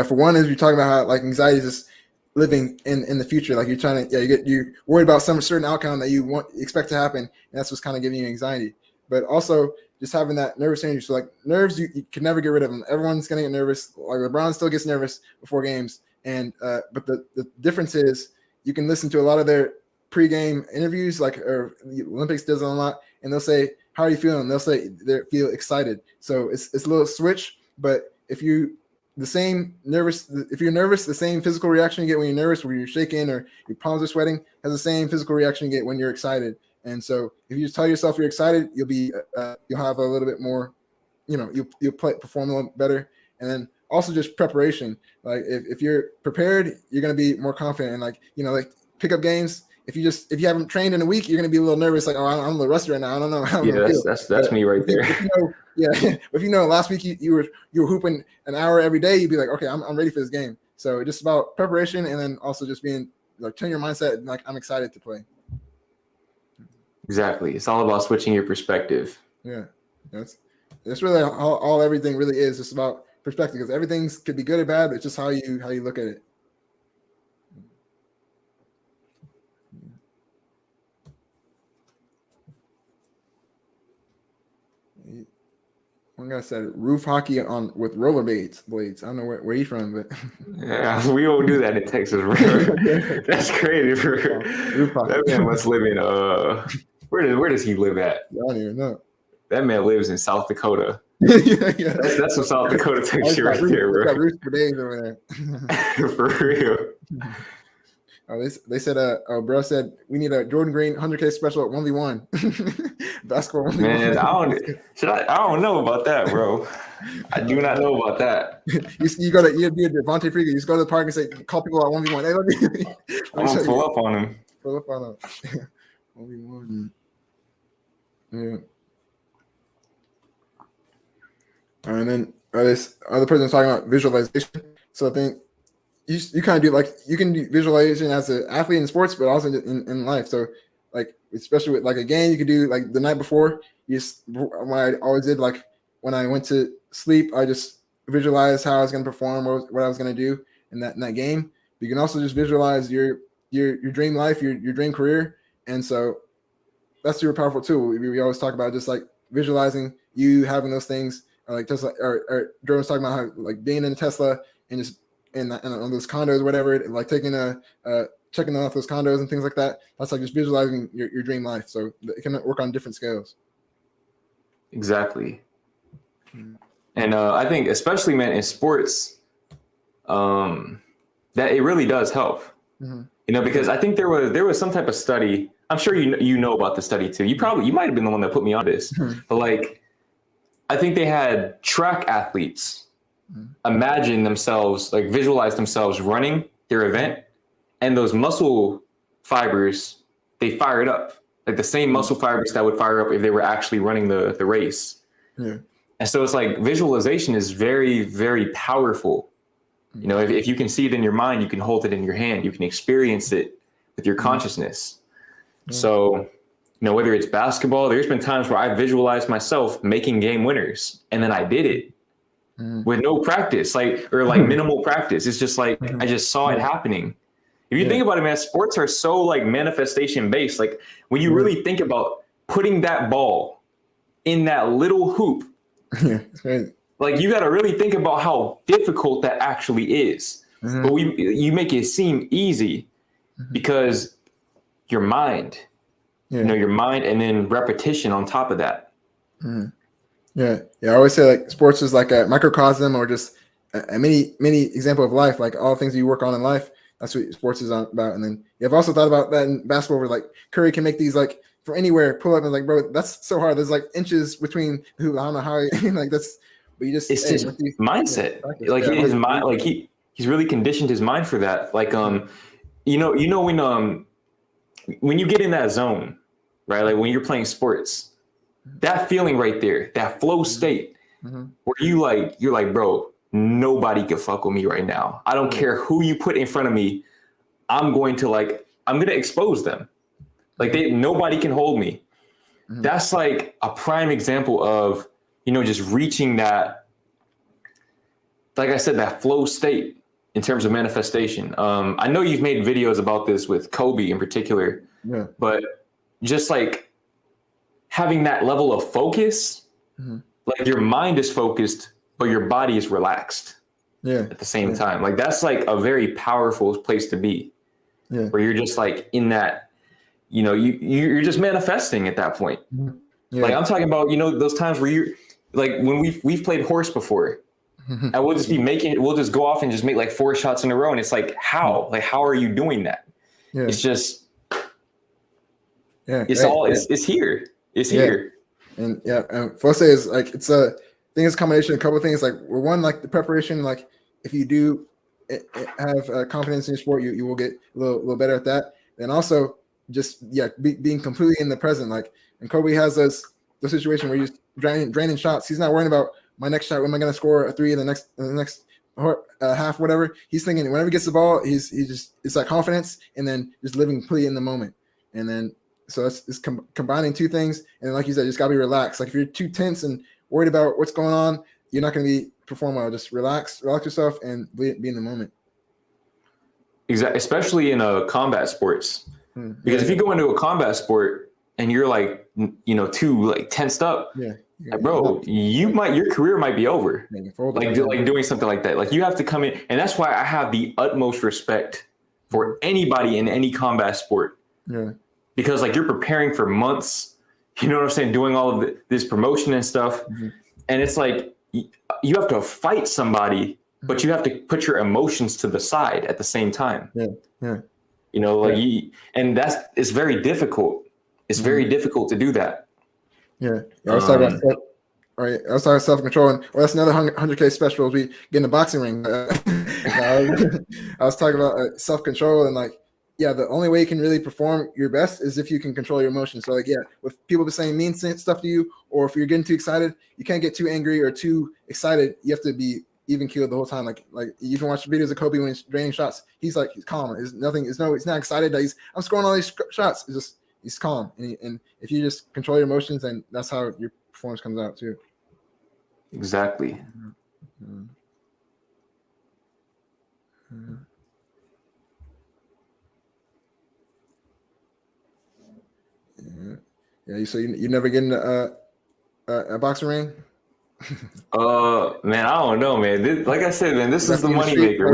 For one, is you're talking about how like anxiety is just living in the future. Like you're trying to, you're worried about some certain outcome that you expect to happen. And that's what's kind of giving you anxiety. But also just having that nervous energy. So like nerves, you can never get rid of them. Everyone's going to get nervous. Like LeBron still gets nervous before games. And, but the difference is you can listen to a lot of their pregame interviews, like, or the Olympics does it a lot. And they'll say, how are you feeling? They'll say they feel excited. So it's a little switch, but if you're nervous, the same physical reaction you get when you're nervous, where you're shaking or your palms are sweating, has the same physical reaction you get when you're excited. And so if you just tell yourself you're excited, you'll have a little bit more, you'll perform a little better. And then also just preparation. Like if you're prepared, you're going to be more confident. And like pickup games, if you haven't trained in a week, you're going to be a little nervous. Like, oh, I'm a little rusty right now. I don't know how I'm gonna feel. That's me right there. If last week you were hooping an hour every day, you'd be like, okay, I'm ready for this game. So just about preparation, and then also just being like, turn your mindset and like, I'm excited to play. Exactly. It's all about switching your perspective. Yeah, that's really all everything really is. Just about perspective, because everything could be good or bad, but it's just how you look at it. One guy said roof hockey with rollerblades. I don't know where he's from, but yeah, we don't do that in Texas, bro. That's crazy, bro. That man must live in where does he live at? I don't even know. That man lives in South Dakota. Yeah. That's some South Dakota texture right there, bro. Got roofs for days over there. For real. They said, bro said we need a Jordan Green 100K special at 1v1 basketball. 1v1. Man, I don't know about that, bro. I do not know about that. you do a Devontae Freaker. You just go to the park and say, call people out 1v1. Hey, I'm gonna pull up on him. Pull up on him. 1v1. Yeah. And then this other person's talking about visualization. So I think you kind of do like you can do visualization as an athlete in sports, but also in life. So like especially with like a game, you could do like the night before. What I always did, like when I went to sleep, I just visualized how I was going to perform, what I was going to do in that game. But you can also just visualize your dream life, your dream career, and so that's super powerful too. We always talk about just like visualizing you having those things, like Tesla, or Jordan was talking about how like being in a Tesla and just in on those condos, whatever, like taking checking out those condos and things like that. That's like just visualizing your dream life. So it can work on different scales. Exactly. And I think especially, man, in sports, that it really does help. Because I think there was some type of study. I'm sure you know about the study too. You might have been the one that put me on this. But like, I think they had track athletes imagine themselves, like visualize themselves running their event, and those muscle fibers, they fire it up, like the same muscle fibers that would fire up if they were actually running the race. Yeah. And so it's like visualization is very, very powerful. If you can see it in your mind, you can hold it in your hand, you can experience it with your consciousness. So, whether it's basketball, there's been times where I visualized myself making game winners, and then I did it with no practice, or minimal practice. It's just like, I just saw it happening. If you think about it, man, sports are so like manifestation based. Like when you really think about putting that ball in that little hoop, like you got to really think about how difficult that actually is. But you make it seem easy because your mind, your mind, and then repetition on top of that. Yeah. I always say like sports is like a microcosm or just a mini example of life. Like all things you work on in life, that's what sports is about. And then I've also thought about that in basketball, where like Curry can make these like from anywhere, pull up and like, bro, that's so hard. There's like inches between who, I don't know how, like that's, but you just, It's just mindset. Like his mind, like he's really conditioned his mind for that. Like, you know, when you get in that zone, right? Like when you're playing sports, that feeling right there, that flow state where you're like, bro, nobody can fuck with me right now. I don't care who you put in front of me. I'm going to expose them. Like nobody can hold me. That's like a prime example of, you know, just reaching that, like I said, that flow state in terms of manifestation. I know you've made videos about this with Kobe in particular, but just like having that level of focus, like your mind is focused, but your body is relaxed at the same time. Like that's like a very powerful place to be, where you're just like in that, you know, you're just manifesting at that point. Like I'm talking about, you know, those times where you're like, when we've played horse before, and we'll just go off and just make like 4 shots in a row. And it's like, how are you doing that? It's just, it's here. It's here. And first say is like, it's a thing, it's a combination of a couple of things. Like one, like the preparation, like if you do have confidence in your sport, you will get a little better at that. And also just, being completely in the present. Like, and Kobe has the situation where he's draining shots. He's not worrying about my next shot. When am I going to score a 3 in the next half, whatever. He's thinking whenever he gets the ball, it's like confidence and then just living completely in the moment. And then, so it's combining two things. And like you said, you just gotta be relaxed. Like if you're too tense and worried about what's going on, you're not going to perform well. Just relax yourself and be in the moment. Exactly. Especially in combat sports, because if you go into a combat sport and you're like, you know, too like tensed up, like, bro, your career might be over. Like doing something like that. Like you have to come in, and that's why I have the utmost respect for anybody in any combat sport. Because like you're preparing for months, you know what I'm saying, doing all of this promotion and stuff, and it's like you have to fight somebody, but you have to put your emotions to the side at the same time. You know, like and it's very difficult. It's very difficult to do that. I was talking about I was talking self-control, and that's another 100K special. We get in the boxing ring. I was talking about self-control, and like, the only way you can really perform your best is if you can control your emotions. So like, with people saying mean stuff to you, or if you're getting too excited, you can't get too angry or too excited. You have to be even keeled the whole time. Like you can watch videos of Kobe when he's draining shots. He's calm. He's not excited that I'm scoring all these shots. It's just, he's calm. And if you just control your emotions, then that's how your performance comes out too. Exactly. So you never get in a boxing ring? Man, I don't know, man. Like I said, man, this is the money maker.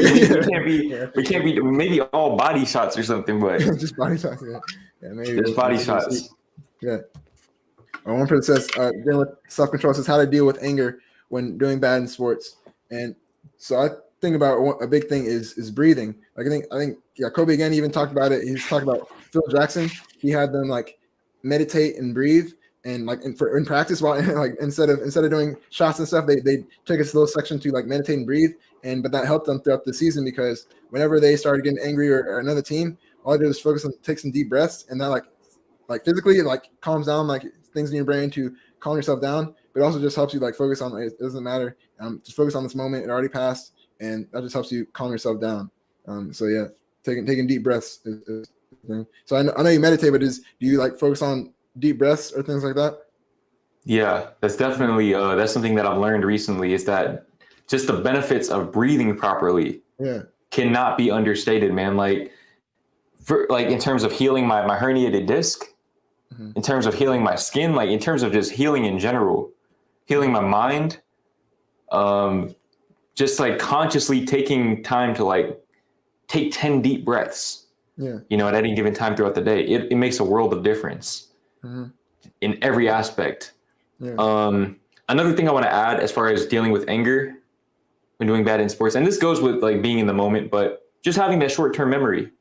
We can't be maybe all body shots or something, but just body shots. Maybe just body shots. One person says, dealing with self-control, says how to deal with anger when doing bad in sports. And so I think about a big thing is breathing. Like I think Kobe again even talked about it. He's talking about Phil Jackson. He had them like meditate and breathe, and like in practice, while like instead of doing shots and stuff, they take a little section to like meditate and breathe. But that helped them throughout the season, because whenever they started getting angry or another team, all I did was focus on take some deep breaths, and that like physically it like calms down like things in your brain to calm yourself down, but it also just helps you like focus on it doesn't matter. Just focus on this moment. It already passed, and that just helps you calm yourself down. Taking deep breaths is so I know you meditate, but do you like focus on deep breaths or things like that? Yeah, that's definitely that's something that I've learned recently, is that just the benefits of breathing properly cannot be understated, man. Like in terms of healing my herniated disc, in terms of healing my skin, like in terms of just healing in general, healing my mind, just like consciously taking time to like take 10 deep breaths, you know, at any given time throughout the day, it makes a world of difference in every aspect. Another thing I want to add as far as dealing with anger when doing bad in sports, and this goes with like being in the moment, but just having that short-term memory.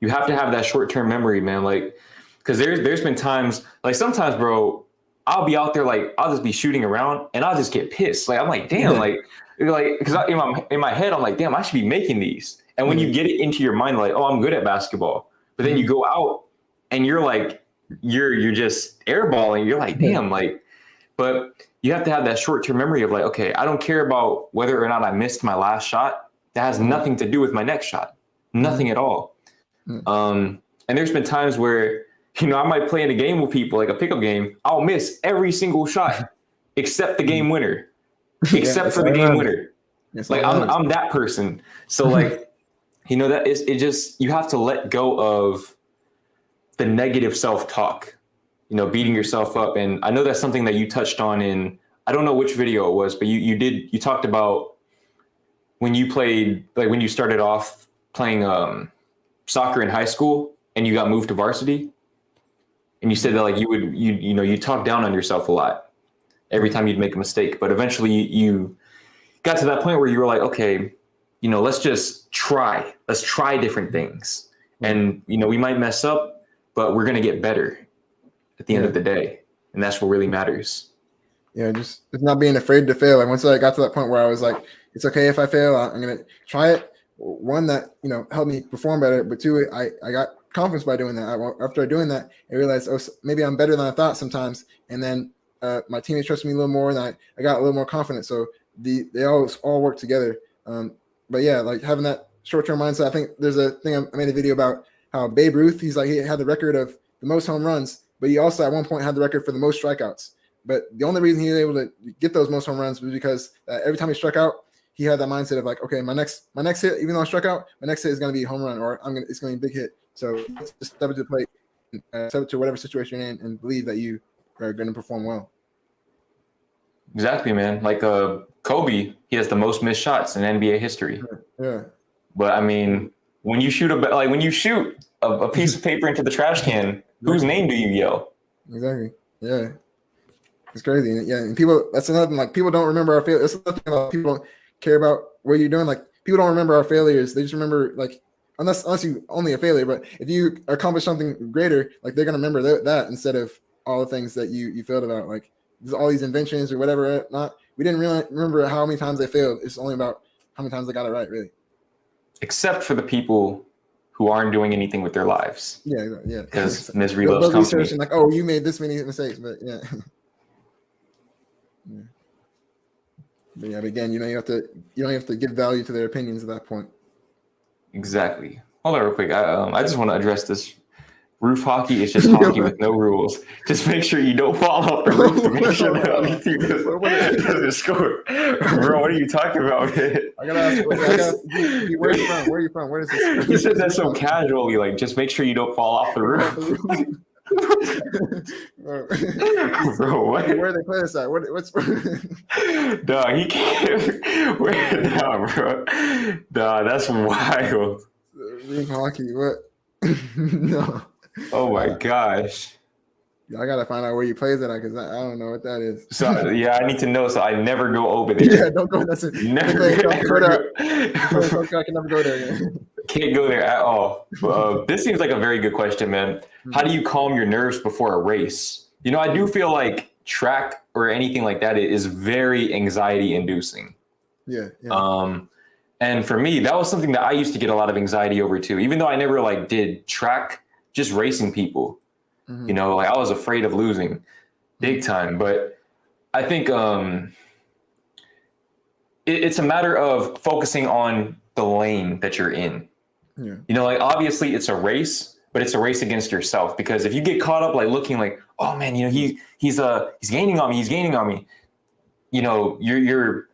You have to have that short-term memory, man. Like Because there's been times, like sometimes, bro, I'll be out there, like I'll just be shooting around and I'll just get pissed. Like I'm like, damn, like because in my head I'm like, damn, I should be making these. And when you get it into your mind, like, oh, I'm good at basketball, but then you go out and you're like, you're just airballing. You're like, damn, like, but you have to have that short-term memory of like, okay, I don't care about whether or not I missed my last shot. That has nothing to do with my next shot, nothing at all. And there's been times where, you know, I might play in a game with people, like a pickup game. I'll miss every single shot except the game winner, except for the game winner. Like I'm that person. So like, you know, that is, it just, you have to let go of the negative self-talk, you know, beating yourself up. And I know that's something that you touched on in, I don't know which video it was, but you talked about when you played, like when you started off playing soccer in high school and you got moved to varsity. And you said that like you talk down on yourself a lot every time you'd make a mistake, but eventually you got to that point where you were like, okay, you know, let's just try. Let's try different things. And, you know, we might mess up, but we're going to get better at the end of the day. And that's what really matters. Yeah, just not being afraid to fail. Like once I got to that point where I was like, it's okay if I fail, I'm going to try it. One, that, you know, helped me perform better, but two, I got confidence by doing that. After doing that, I realized, oh, maybe I'm better than I thought sometimes. And then my teammates trusted me a little more, and I got a little more confident. So they all work together. But yeah, like having that short-term mindset. I think there's a thing I made a video about how Babe Ruth, he had the record of the most home runs, but he also at one point had the record for the most strikeouts. But the only reason he was able to get those most home runs was because every time he struck out, he had that mindset of like, okay, my next hit, even though I struck out, my next hit is going to be a home run, or it's going to be a big hit. So just step to the plate, step to whatever situation you're in, and believe that you are going to perform well. Exactly, man. Like Kobe, he has the most missed shots in NBA history. Yeah. But I mean, when you shoot a piece of paper into the trash can, whose name do you yell? Exactly. Yeah. It's crazy. Yeah, and people, that's another thing. Like people don't remember our failures. That's another thing about people don't care about what you're doing. Like people don't remember our failures. They just remember like unless you only a failure. But if you accomplish something greater, like they're gonna remember that instead of all the things that you failed about. Like all these inventions or whatever. We didn't really remember how many times they failed. It's only about how many times they got it right, really. Except for the people who aren't doing anything with their lives. Yeah. Because misery loves company. Like, oh, you made this many mistakes, but yeah. Yeah. But yeah, but again, you don't have to give value to their opinions at that point. Exactly. Hold on real quick. I just want to address this. Roof hockey is just hockey with no rules. Just make sure you don't fall off the roof to make sure the other team doesn't score. Bro, what are you talking about? I gotta ask, where are you from? Where are you from? Where is this? You said that so casually, like just make sure you don't fall off the roof. Bro, what? Where they play this at? What's Dog, he can't. Nah, bro. Dog, that's wild. Roof hockey, what? No. Oh my gosh. I gotta find out where you plays it at because I don't know what that is. So yeah, I need to know so I never go over there. Yeah, don't go. That's it. Never I can never go there. Yeah. Can't go there at all. This seems like a very good question, man. How do you calm your nerves before a race? You know, I do feel like track or anything like that is very anxiety inducing. Yeah. And for me, that was something that I used to get a lot of anxiety over too, even though I never like did track, just racing people. You know, like I was afraid of losing big time. But I think it's a matter of focusing on the lane that you're in. Yeah. You know, like obviously it's a race, but it's a race against yourself, because if you get caught up like looking like, oh man, you know, he's gaining on me, you know, you're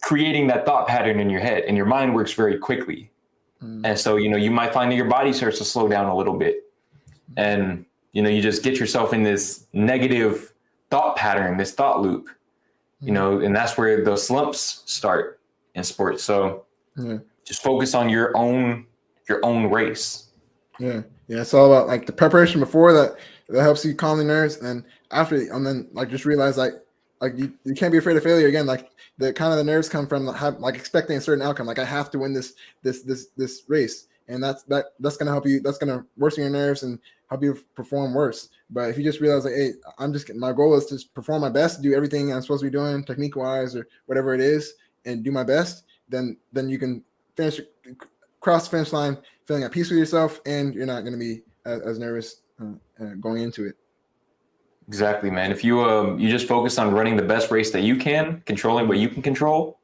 creating that thought pattern in your head, and your mind works very quickly. And so, you know, you might find that your body starts to slow down a little bit, and, you know, you just get yourself in this negative thought pattern, this thought loop, you know, and that's where the slumps start in sports. So just focus on your own race. Yeah. It's all about like the preparation before that helps you calm the nerves, and after, and then like just realize like you can't be afraid of failure again. Like the nerves come from like expecting a certain outcome. Like I have to win this race, and that's gonna help you. That's gonna worsen your nerves and help you perform worse. But if you just realize like, hey, my goal is to perform my best, do everything I'm supposed to be doing technique wise or whatever it is, and do my best, then you can cross the finish line feeling at peace with yourself, and you're not going to be as nervous going into it. Exactly, man. If you you just focus on running the best race that you can, controlling what you can control,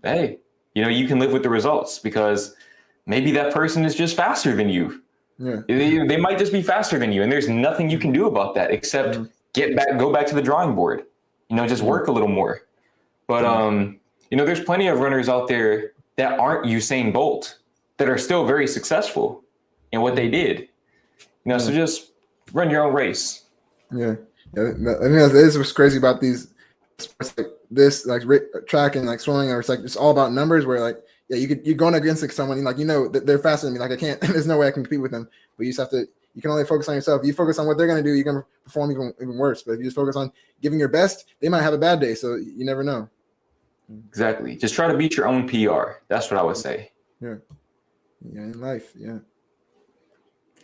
hey, you can live with the results, because maybe that person is just faster than you. Yeah. They might just be faster than you, and there's nothing you can do about that except go back to the drawing board. Just work a little more. But there's plenty of runners out there that aren't Usain Bolt that are still very successful in what they did. So just run your own race. Yeah. I think that is what's crazy about these sports like this, like track and like swimming, or it's all about numbers. Where like, yeah, you're going against like someone like they're faster than me. Like I can't. There's no way I can compete with them. But you just have to. You can only focus on yourself. If you focus on what they're going to do, you're going to perform even worse. But if you just focus on giving your best, they might have a bad day. So you never know. Exactly. Just try to beat your own PR. That's what I would say. Yeah. Yeah. In life. Yeah.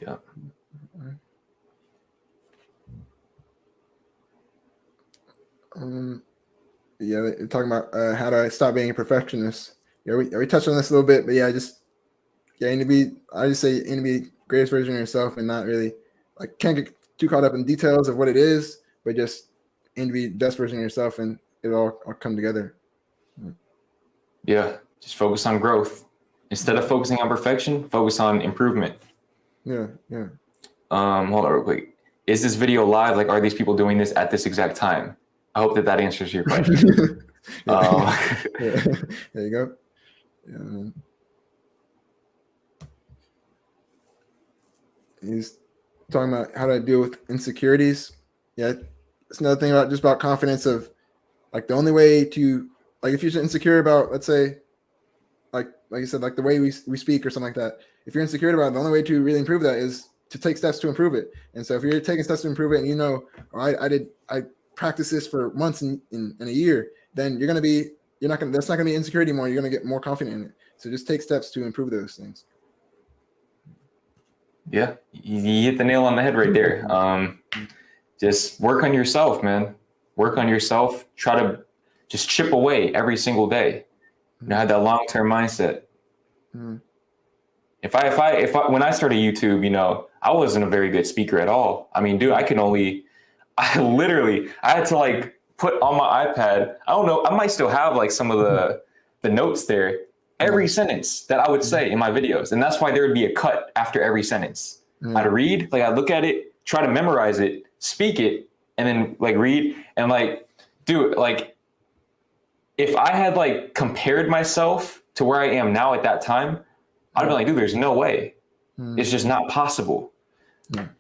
Yeah. Yeah, talking about how to stop being a perfectionist. Yeah, we touched on this a little bit, but yeah, I just say you need to be the greatest version of yourself, and not really like can't get too caught up in details of what it is, but just aim to be the best version of yourself, and it'll all come together. Yeah, just focus on growth instead of focusing on perfection. Focus on improvement. Yeah. Hold on real quick. Is this video live? Like, are these people doing this at this exact time? I hope that answers your question. Yeah. There you go. Yeah. He's talking about how to deal with insecurities. Yeah, it's another thing about confidence of like the only way to like if you're insecure about, let's say, like you said, like the way we speak or something like that. If you're insecure about it, the only way to really improve that is to take steps to improve it. And so if you're taking steps to improve it, and I practice this for months in a year, then that's not gonna be insecurity anymore. You're gonna get more confident in it. So just take steps to improve those things. Yeah, you hit the nail on the head right there. Just work on yourself, man. Work on yourself. Try to just chip away every single day. Have that long-term mindset. If I when I started YouTube, I wasn't a very good speaker at all. I mean, dude, I had to like put on my iPad. I don't know. I might still have like some of the notes there. Every sentence that I would say in my videos. And that's why there would be a cut after every sentence. I'd read, like I'd look at it, try to memorize it, speak it, and then like read. And like, dude, like if I had like compared myself to where I am now at that time, I'd be like, dude, there's no way. It's just not possible.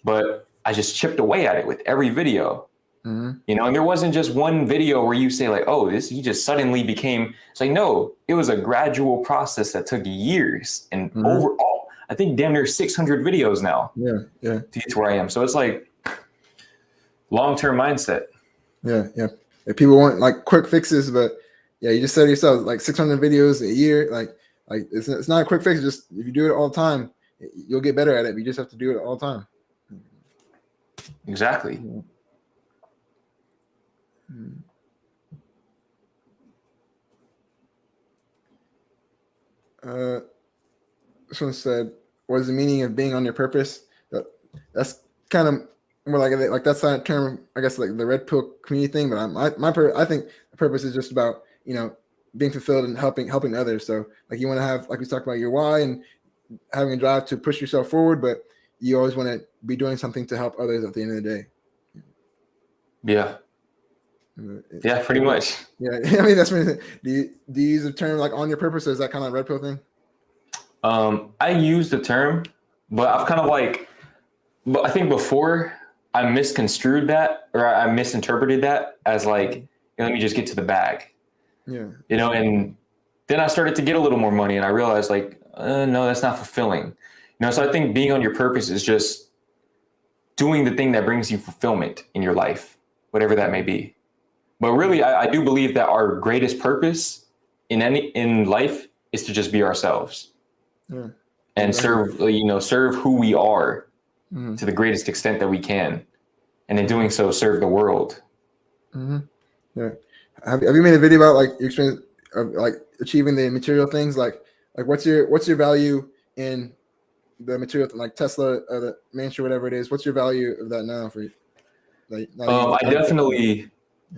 But I just chipped away at it with every video. And there wasn't just one video where you say like, oh, he just suddenly became, it's like, no, it was a gradual process that took years, and overall, I think damn near 600 videos now. Yeah. To get to where I am. So it's like long-term mindset. Yeah. If people want like quick fixes, but yeah, you just said to yourself, like 600 videos a year, like it's not a quick fix. Just if you do it all the time, you'll get better at it. But you just have to do it all the time. Exactly. This one said, "What is the meaning of being on your purpose?" That's kind of more like that's not a term, I guess, like the red pill community thing. But I think the purpose is just about being fulfilled and helping others. So like you want to have, like we talked about, your why and having a drive to push yourself forward, but you always want to be doing something to help others at the end of the day. Yeah, pretty much. Yeah, I mean, that's do you use the term like on your purpose, or is that kind of red pill thing? I use the term, but I've kind of but I think before I misconstrued that, or I misinterpreted that as like, let me just get to the bag. Yeah. And then I started to get a little more money, and I realized like, no, that's not fulfilling. So I think being on your purpose is just doing the thing that brings you fulfillment in your life, whatever that may be. But really, I do believe that our greatest purpose in life is to just be ourselves. Yeah. and exactly. serve who we are Mm-hmm. to the greatest extent that we can. And in doing so, serve the world. Mm-hmm. Yeah. Have you made a video about like your experience of like achieving the material things? Like what's your value in the material like Tesla or the mansion, whatever it is? What's your value of that now for you? Like now you've I definitely, yeah.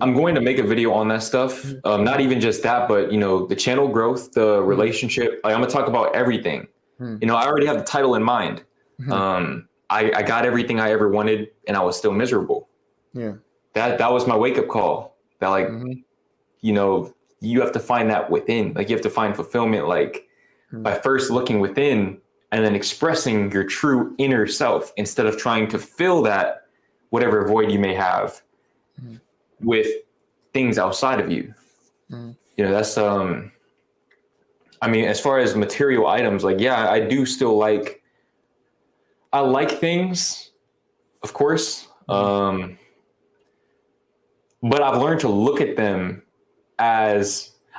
I'm going to make a video on that stuff. Not even just that, but the channel growth, the relationship. Like, I'm gonna talk about everything. Mm-hmm. I already have the title in mind. Mm-hmm. I got everything I ever wanted, and I was still miserable. Yeah. That was my wake up call. That like, Mm-hmm. you have to find that within. Like, you have to find fulfillment, like by first looking within and then expressing your true inner self instead of trying to fill that whatever void you may have Mm-hmm. with things outside of you. Mm-hmm. That's I mean, as far as material items, like, yeah, I do still I like things, of course. But I've learned to look at them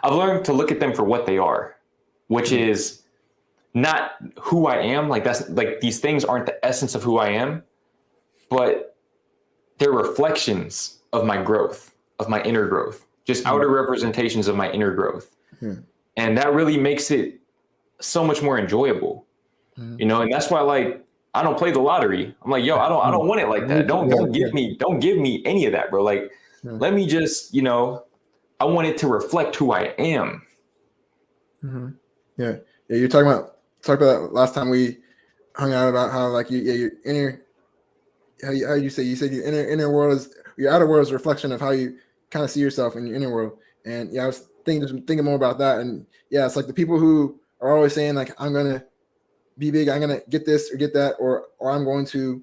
for what they are, which Mm-hmm. is not who I am. Like, that's like, these things aren't the essence of who I am, but they're reflections of my growth, of my inner growth, just outer representations of my inner growth. Mm-hmm. And that really makes it so much more enjoyable, Mm-hmm. and that's why, like, I don't play the lottery. I'm like, yo, I don't want it like that. Don't Yeah. don't give me any of that, bro. Like, Yeah. let me just, I want it to reflect who I am. Mm-hmm. Yeah. Yeah. You're talked about that last time we hung out about how like your inner how you said your inner world is your outer world is a reflection of how you kind of see yourself in your inner world. And yeah, I was thinking more about that. And yeah, it's like the people who are always saying like I'm gonna be big, I'm gonna get this or get that, or I'm going to,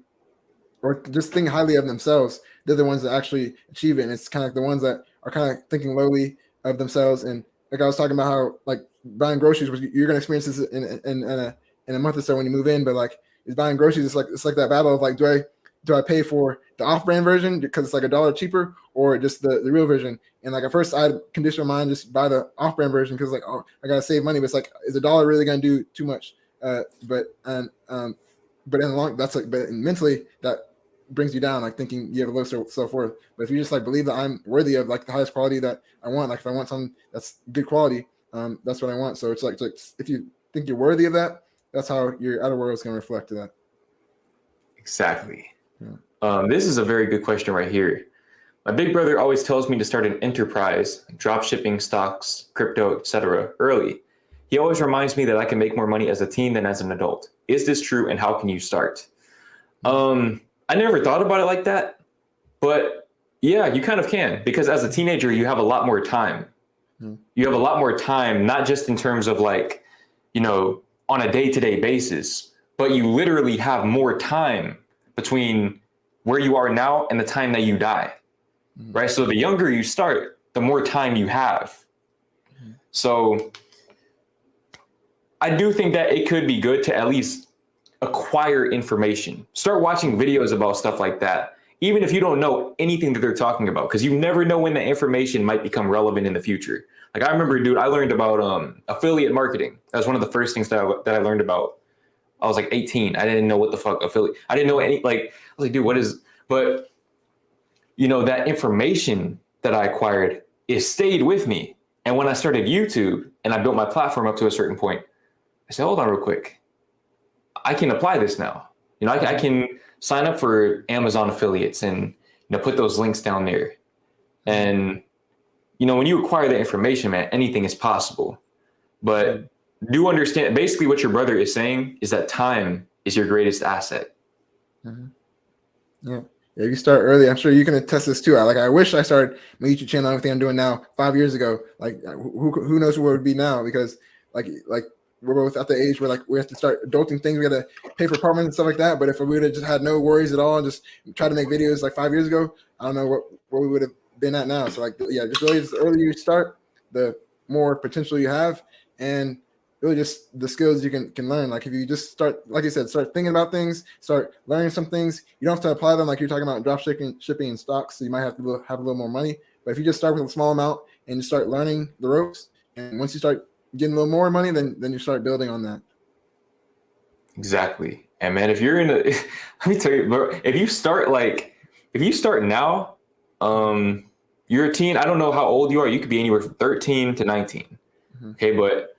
or just think highly of themselves. They're the ones that actually achieve it. And it's kind of like the ones that are kind of thinking lowly of themselves. And like I was talking about how like buying groceries, you're gonna experience this in a month or so when you move in. But like is buying groceries, it's like that battle of like do I pay for the off-brand version because it's like $1 cheaper, or just the real version? And like at first I had conditional mind just buy the off-brand version because like, oh, I gotta save money. But it's like, is $1 really gonna do too much? But in the long, that's like, but mentally that brings you down, like thinking you have a low self-worth. But if you just like believe that I'm worthy of like the highest quality that I want, like if I want something that's good quality, that's what I want. So it's like if you think you're worthy of that, that's how your outer world is going to reflect to that. Exactly. Yeah. This is a very good question right here. My big brother always tells me to start an enterprise, drop shipping, stocks, crypto, etc. early. He always reminds me that I can make more money as a teen than as an adult. Is this true, and how can you start? I never thought about it like that, but yeah, you kind of can, because as a teenager, you have a lot more time. You have a lot more time, not just in terms of like, on a day-to-day basis, but you literally have more time between where you are now and the time that you die, right? So the younger you start, the more time you have. So I do think that it could be good to at least acquire information. Start watching videos about stuff like that, even if you don't know anything that they're talking about, because you never know when the information might become relevant in the future. Like, I remember, dude, I learned about affiliate marketing. That was one of the first things that I learned about. I was like 18. I didn't know what the fuck affiliate. I didn't know any, like, I was like, dude, what is, but that information that I acquired, it stayed with me. And when I started YouTube and I built my platform up to a certain point, I said, hold on real quick. I can apply this now. I can sign up for Amazon affiliates and, put those links down there. And, when you acquire that information, man, anything is possible. But do understand, basically what your brother is saying is that time is your greatest asset. Yeah. If you start early, I'm sure you can attest this too. I wish I started my YouTube channel and everything I'm doing now 5 years ago. Like who knows where it would be now? Because like we're both at the age where like we have to start adulting things. We got to pay for apartments and stuff like that. But if we would have just had no worries at all and just tried to make videos like 5 years ago, I don't know where we would have been at now. So like, yeah, just really, the earlier you start, the more potential you have, and really just the skills you can learn. Like if you just start, like you said, start thinking about things, start learning some things. You don't have to apply them like you're talking about drop shipping and stocks. So you might have to have a little more money. But if you just start with a small amount and you start learning the ropes, and once you start getting a little more money, then you start building on that. Exactly. And man, if you're in a, let me tell you, bro, if you start now, you're a teen. I don't know how old you are. You could be anywhere from 13 to 19. Mm-hmm. Okay. But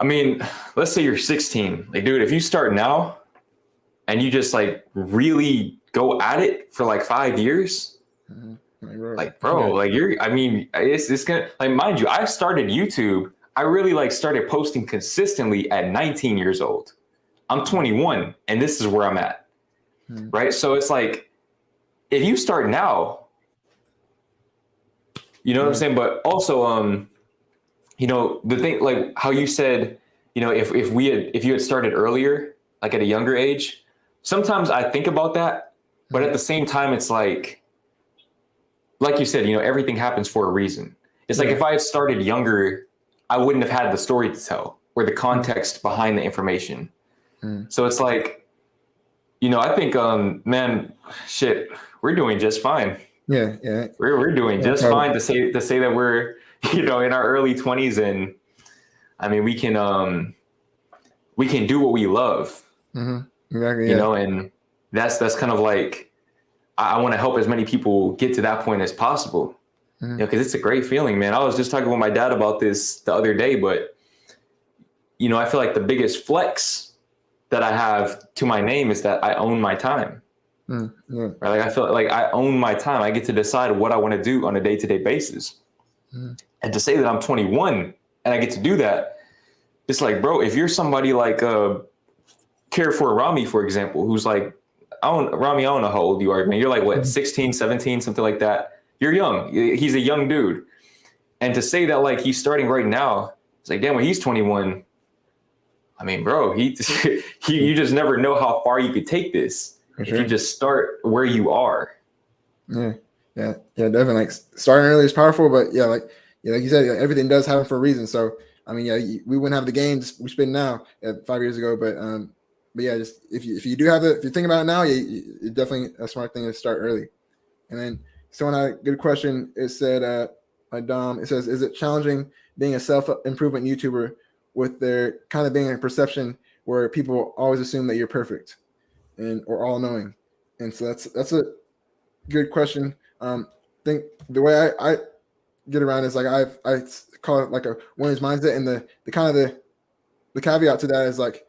I mean, let's say you're 16. Like, dude, if you start now and you just like really go at it for like 5 years, Mm-hmm. like, bro, like I mean, it's gonna, like, mind you, I started YouTube. I really like started posting consistently at 19 years old. I'm 21 and this is where I'm at. Mm-hmm. Right. So it's like, if you start now, you know what I'm saying? But also, the thing, like how you said, if you had started earlier, like at a younger age, sometimes I think about that, but at the same time, it's like you said, everything happens for a reason. It's like if I had started younger, I wouldn't have had the story to tell or the context behind the information. So it's like, I think, man, shit, we're doing just fine. Yeah. We're doing just fine to say that we're, in our early 20s, and I mean, we can do what we love. Exactly. And that's kind of like, I want to help as many people get to that point as possible. Because it's a great feeling, man. I was just talking with my dad about this the other day, but I feel like the biggest flex that I have to my name is that I own my time. Right? Like, I feel like I own my time. I get to decide what I want to do on a day-to-day basis. And to say that I'm 21 and I get to do that, it's like, bro, if you're somebody like Care for Rami, for example, who's like, Rami, I don't know how old you are, man. You're like, what, 16, 17, something like that. You're young. He's a young dude. And to say that, like, he's starting right now, it's like, damn, when he's 21, I mean, bro, you just never know how far you could take this if you just start where you are. Yeah, definitely. Like, starting early is powerful, but like you said, everything does happen for a reason. So I mean, we wouldn't have the gains we spend now 5 years ago, but yeah, just if you do have if you think about it now, it's definitely a smart thing to start early. And then someone had a good question. It said, by Dom, it says, is it challenging being a self-improvement YouTuber with there kind of being a perception where people always assume that you're perfect or all knowing? And so that's a good question. Think the way I get around is like I call it like a winner's mindset, and the kind of the caveat to that is like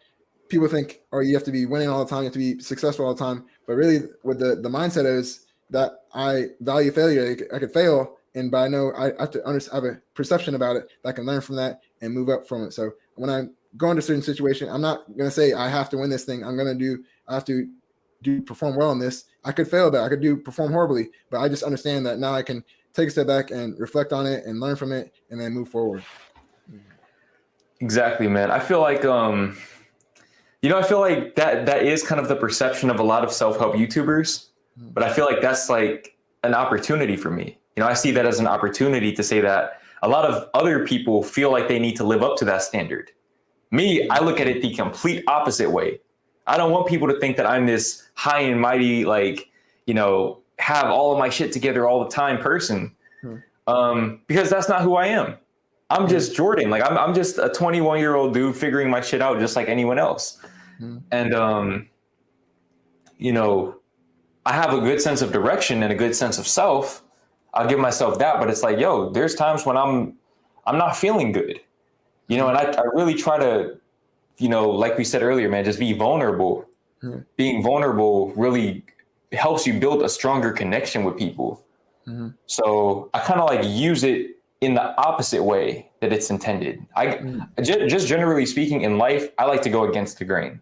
people think, oh, you have to be winning all the time, you have to be successful all the time, but really what the mindset is that I value failure. I could fail, but I know I have to have a perception about it that I can learn from that and move up from it. So when I go into a certain situation, I'm not gonna say I have to win this thing. I have to perform well in this. I could fail that. I could perform horribly, but I just understand that now I can take a step back and reflect on it and learn from it and then move forward. Exactly, man. I feel like, I feel like that is kind of the perception of a lot of self-help YouTubers, but I feel like that's like an opportunity for me. I see that as an opportunity to say that a lot of other people feel like they need to live up to that standard. Me, I look at it the complete opposite way. I don't want people to think that I'm this high and mighty, like, have all of my shit together all the time person. Because that's not who I am. I'm just Jordan. Like, I'm just a 21-year-old dude figuring my shit out just like anyone else. And, I have a good sense of direction and a good sense of self. I'll give myself that, but it's like, yo, there's times when I'm not feeling good, and I really try to, like we said earlier, man, just be vulnerable. Being vulnerable really helps you build a stronger connection with people. So I kind of like use it in the opposite way that it's intended. Just generally speaking in life, I like to go against the grain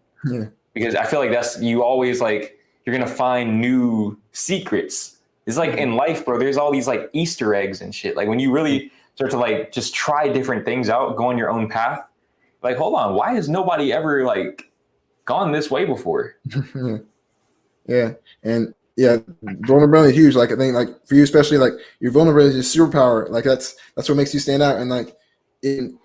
because I feel like you always like, you're going to find new secrets. It's like in life, bro, there's all these like Easter eggs and shit. Like when you really start to like just try different things out, go on your own path, like, hold on, why has nobody ever like gone this way before? Yeah. And yeah, vulnerability is huge. Like I think like for you, especially like your vulnerability is your superpower. Like that's what makes you stand out. And like,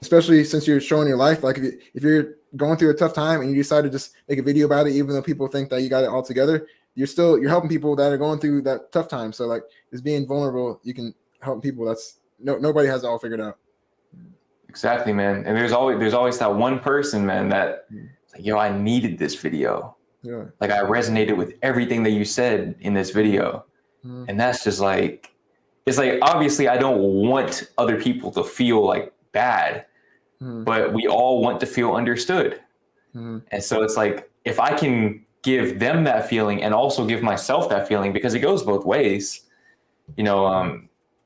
especially since you're showing your life, like if you're going through a tough time and you decide to just make a video about it, even though people think that you got it all together, you're helping people that are going through that tough time. So like just being vulnerable, you can help people. That's nobody has it all figured out. Exactly, man. And there's always that one person, man, that Like, yo, I needed this video. Yeah. Like, I resonated with everything that you said in this video. Mm-hmm. And that's just like, it's like, obviously I don't want other people to feel like bad, but we all want to feel understood. And so it's like, if I can give them that feeling and also give myself that feeling, because it goes both ways, you know,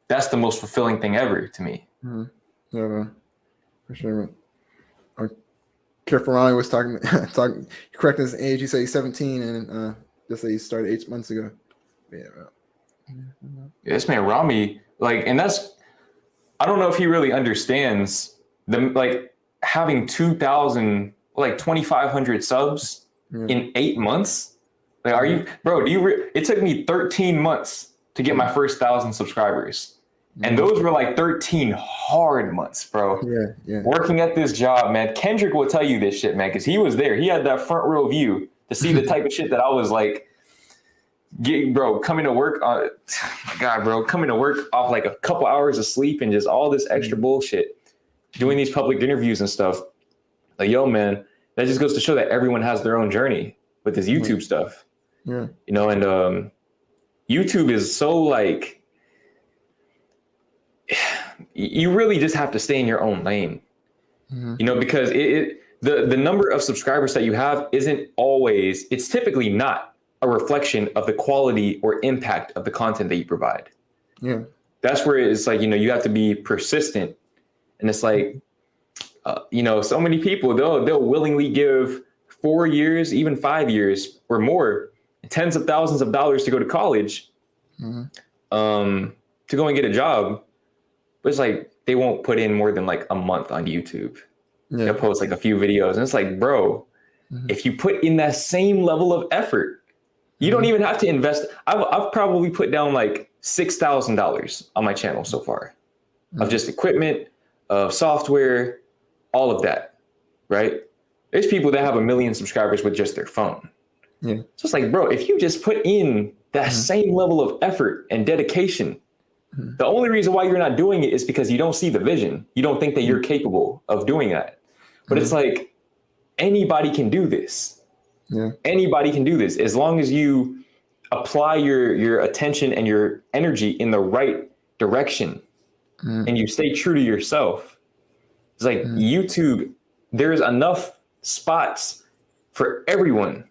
that's the most fulfilling thing ever to me. Yeah, man. For sure, man. Careful, Ronnie was talking, correcting his age. He said he's 17 and just say he started 8 months ago. But yeah, This man Rami, like, and that's, I don't know if he really understands the, like, having 2,000, like 2,500 subs in 8 months. Like, are you, bro? It took me 13 months to get my first 1,000 subscribers. And those were like 13 hard months, bro. Yeah. Working at this job, man. Kendrick will tell you this shit, man, because he was there. He had that front row view to see the type of shit that I was like, coming to work on. Oh my God, bro, coming to work off like a couple hours of sleep and just all this extra bullshit, doing these public interviews and stuff. Like, yo, man, that just goes to show that everyone has their own journey with this YouTube stuff. Yeah, you know, and YouTube is so like, you really just have to stay in your own lane, you know, because the number of subscribers that you have isn't always, it's typically not a reflection of the quality or impact of the content that you provide. Yeah. That's where it's like, you know, you have to be persistent. And it's like, you know, so many people, they'll willingly give 4 years, even 5 years or more, tens of thousands of dollars to go to college, to go and get a job. But it's like, they won't put in more than like a month on YouTube. Yeah. They'll post like a few videos. And it's like, bro, if you put in that same level of effort, you don't even have to invest. I've probably put down like $6,000 on my channel so far of just equipment, of software, all of that, right? There's people that have 1 million subscribers with just their phone. Yeah. So it's like, bro, if you just put in that same level of effort and dedication, the only reason why you're not doing it is because you don't see the vision. You don't think that you're capable of doing that. But it's like, anybody can do this. Yeah. Anybody can do this as long as you apply your attention and your energy in the right direction and you stay true to yourself. It's like YouTube, there's enough spots for everyone.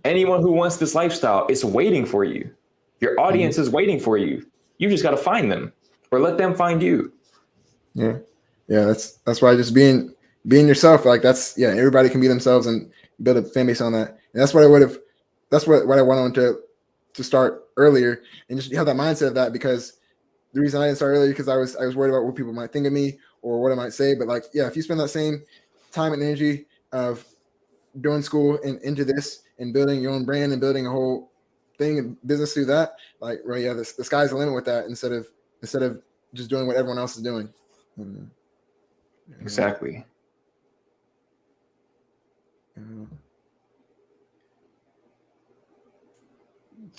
Anyone who wants this lifestyle, it's waiting for you. Your audience is waiting for you. You just got to find them or let them find you. Yeah. Yeah. That's why just being yourself, like everybody can be themselves and build a fan base on that. And that's what I wanted to start earlier and just have that mindset of that, because the reason I didn't start earlier, because I was worried about what people might think of me or what I might say. But like, yeah, if you spend that same time and energy of doing school and into this and building your own brand and building a whole thing and business through that, like, right, yeah, the sky's the limit with that instead of just doing what everyone else is doing. Exactly.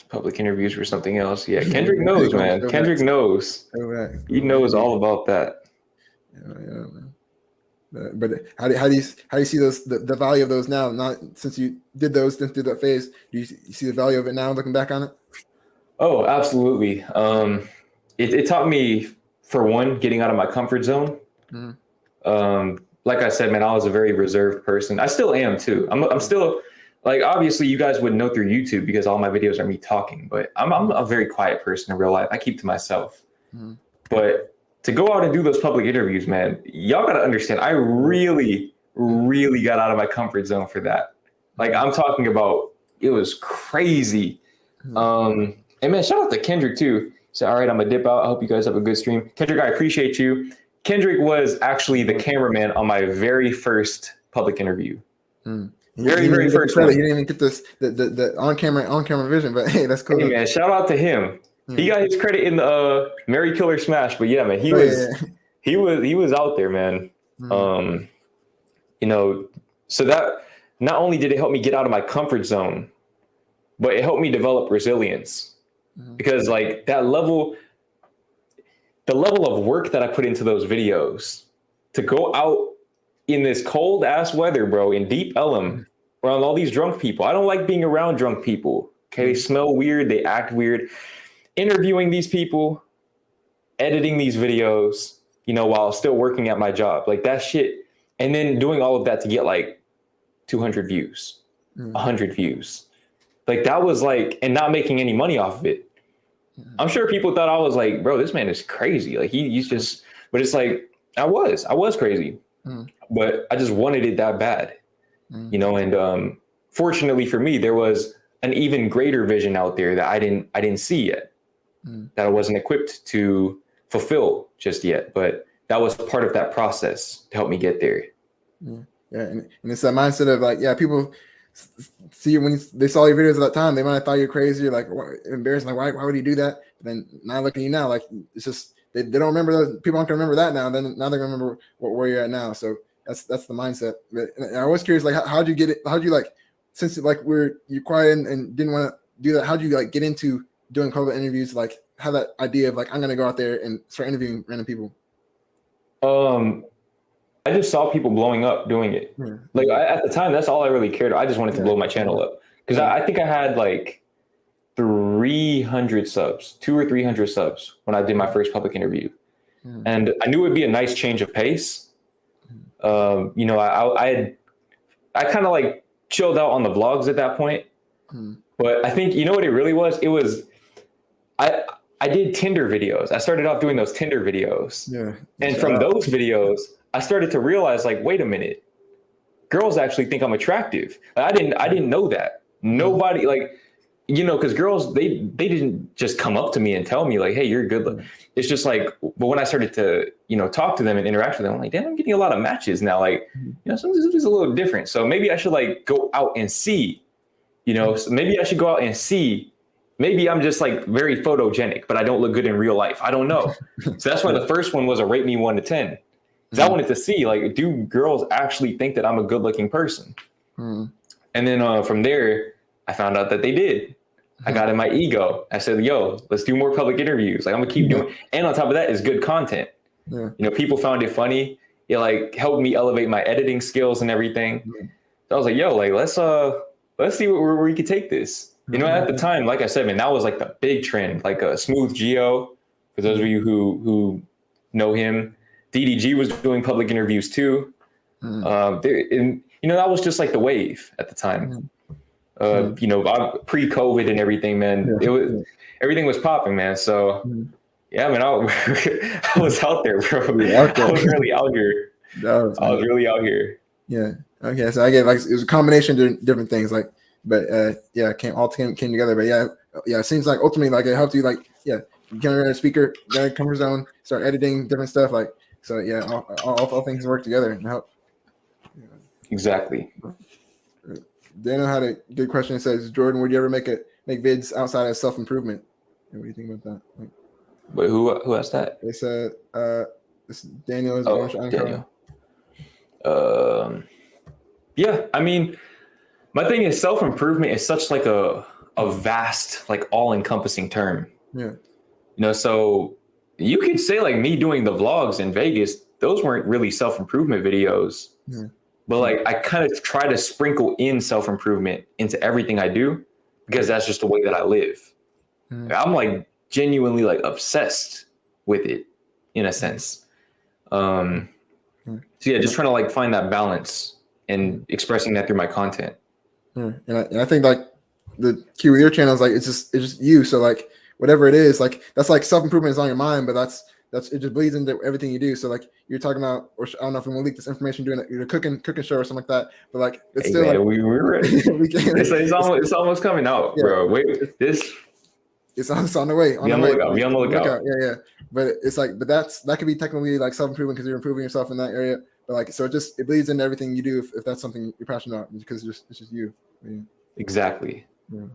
Public interviews for something else. Yeah, Kendrick knows, man. Kendrick knows. He knows all about that. Yeah, man. But how do you see those the value of those now? Not since you did those through that phase. Do you see the value of it now, looking back on it? Oh, absolutely. It taught me, for one, getting out of my comfort zone. Like I said, man, I was a very reserved person. I still am too. I'm still, like, obviously you guys wouldn't know through YouTube because all my videos are me talking, but I'm a very quiet person in real life. I keep to myself. But to go out and do those public interviews, man, y'all got to understand, I really, really got out of my comfort zone for that. Like, I'm talking about, it was crazy. And man, shout out to Kendrick too. So, all right, I'm gonna dip out. I hope you guys have a good stream. Kendrick, I appreciate you. Kendrick was actually the cameraman on my very first public interview. Very first one. He didn't even get this the on camera vision, but hey, that's cool. Hey man, shout out to him. He got his credit in the Mary Killer Smash, but yeah, man, he was out there, man. You know, so that not only did it help me get out of my comfort zone, but it helped me develop resilience, because like the level of work that I put into those videos to go out in this cold ass weather, bro, in deep Ellum, around all these drunk people. I don't like being around drunk people. Okay, they smell weird, they act weird. Interviewing these people, editing these videos, while still working at my job, like that shit, and then doing all of that to get like 200 views, 100 views, like that was like, and not making any money off of it. I'm sure people thought I was like, bro, this man is crazy. Like he's just, but it's like I was crazy, but I just wanted it that bad, and fortunately for me, there was an even greater vision out there that I didn't see yet, that I wasn't equipped to fulfill just yet, but that was part of that process to help me get there. Yeah, and it's that mindset of like, yeah, people see you when they saw your videos at that time, they might have thought you're crazy, or like embarrassed, like why would you do that? But then now looking at you now, like it's just they don't remember those people aren't gonna remember that now. Then now they're gonna remember where you're at now. So that's the mindset. But I was curious, like how'd you get it? How'd you like, since like you quiet and didn't want to do that? How'd you like get into doing public interviews? Like have that idea of like I'm gonna go out there and start interviewing random people? I just saw people blowing up doing it. Like at the time, that's all I really cared about. I just wanted to blow my channel up because I think I had like 300 subs, 200 or 300 subs when I did my first public interview, and I knew it'd be a nice change of pace. I kind of like chilled out on the vlogs at that point, but I think what it really was. It was I did Tinder videos. I started off doing those Tinder videos, and from those videos, I started to realize, like, wait a minute, girls actually think I'm attractive. I didn't know that. Nobody, like, because girls, they didn't just come up to me and tell me like, hey, you're good. It's just like, but when I started to, talk to them and interact with them, I'm like, damn, I'm getting a lot of matches now. Like, something's a little different. So maybe I should like go out and see, so maybe I should go out and see. Maybe I'm just like very photogenic, but I don't look good in real life. I don't know. So that's why the first one was a rate me 1 to 10. Because I wanted to see, like, do girls actually think that I'm a good looking person? And then from there, I found out that they did. I got in my ego. I said, yo, let's do more public interviews. Like, I'm gonna keep doing. And on top of that is good content. People found it funny. It like helped me elevate my editing skills and everything. So I was like, yo, like, let's see where we could take this. At the time, like I said, man, that was like the big trend, like a Smooth Geo. For those of you who know him, DDG was doing public interviews too. That was just like the wave at the time. Pre-COVID and everything, man. Everything was popping, man. So yeah, man, I was out there, bro. I was really out here. I was really out here. Yeah. Okay. So I get like it was a combination of different things, like, but came together. But yeah, it seems like ultimately like it helped you, like, get a speaker, get a comfort zone, start editing different stuff, like. So yeah, all things work together and help. Exactly. Daniel had a good question. It says, Jordan, would you ever make vids outside of self-improvement? What do you think about that? Like, wait, who asked that? They said this Daniel is Daniel. Yeah, I mean, my thing is self-improvement is such like a vast, like all-encompassing term. Yeah. So you could say like me doing the vlogs in Vegas, those weren't really self-improvement videos, but like I kind of try to sprinkle in self-improvement into everything I do because that's just the way that I live. I'm like genuinely like obsessed with it in a sense. So yeah, just trying to like find that balance and expressing that through my content. And I think like the key with your channel is like, it's just you. So like, whatever it is, like that's like self-improvement is on your mind, but that's it just bleeds into everything you do. So like you're talking about, or I don't know if we want to leak this information doing a cooking show or something like that, but like it's still man, like we're ready. It's almost coming out, bro. Wait, it's on the way. Be on the lookout. Yeah. But it's like, but that could be technically like self-improvement because you're improving yourself in that area. But like, so it bleeds into everything you do if that's something you're passionate about, because it's just you. Exactly. Yeah.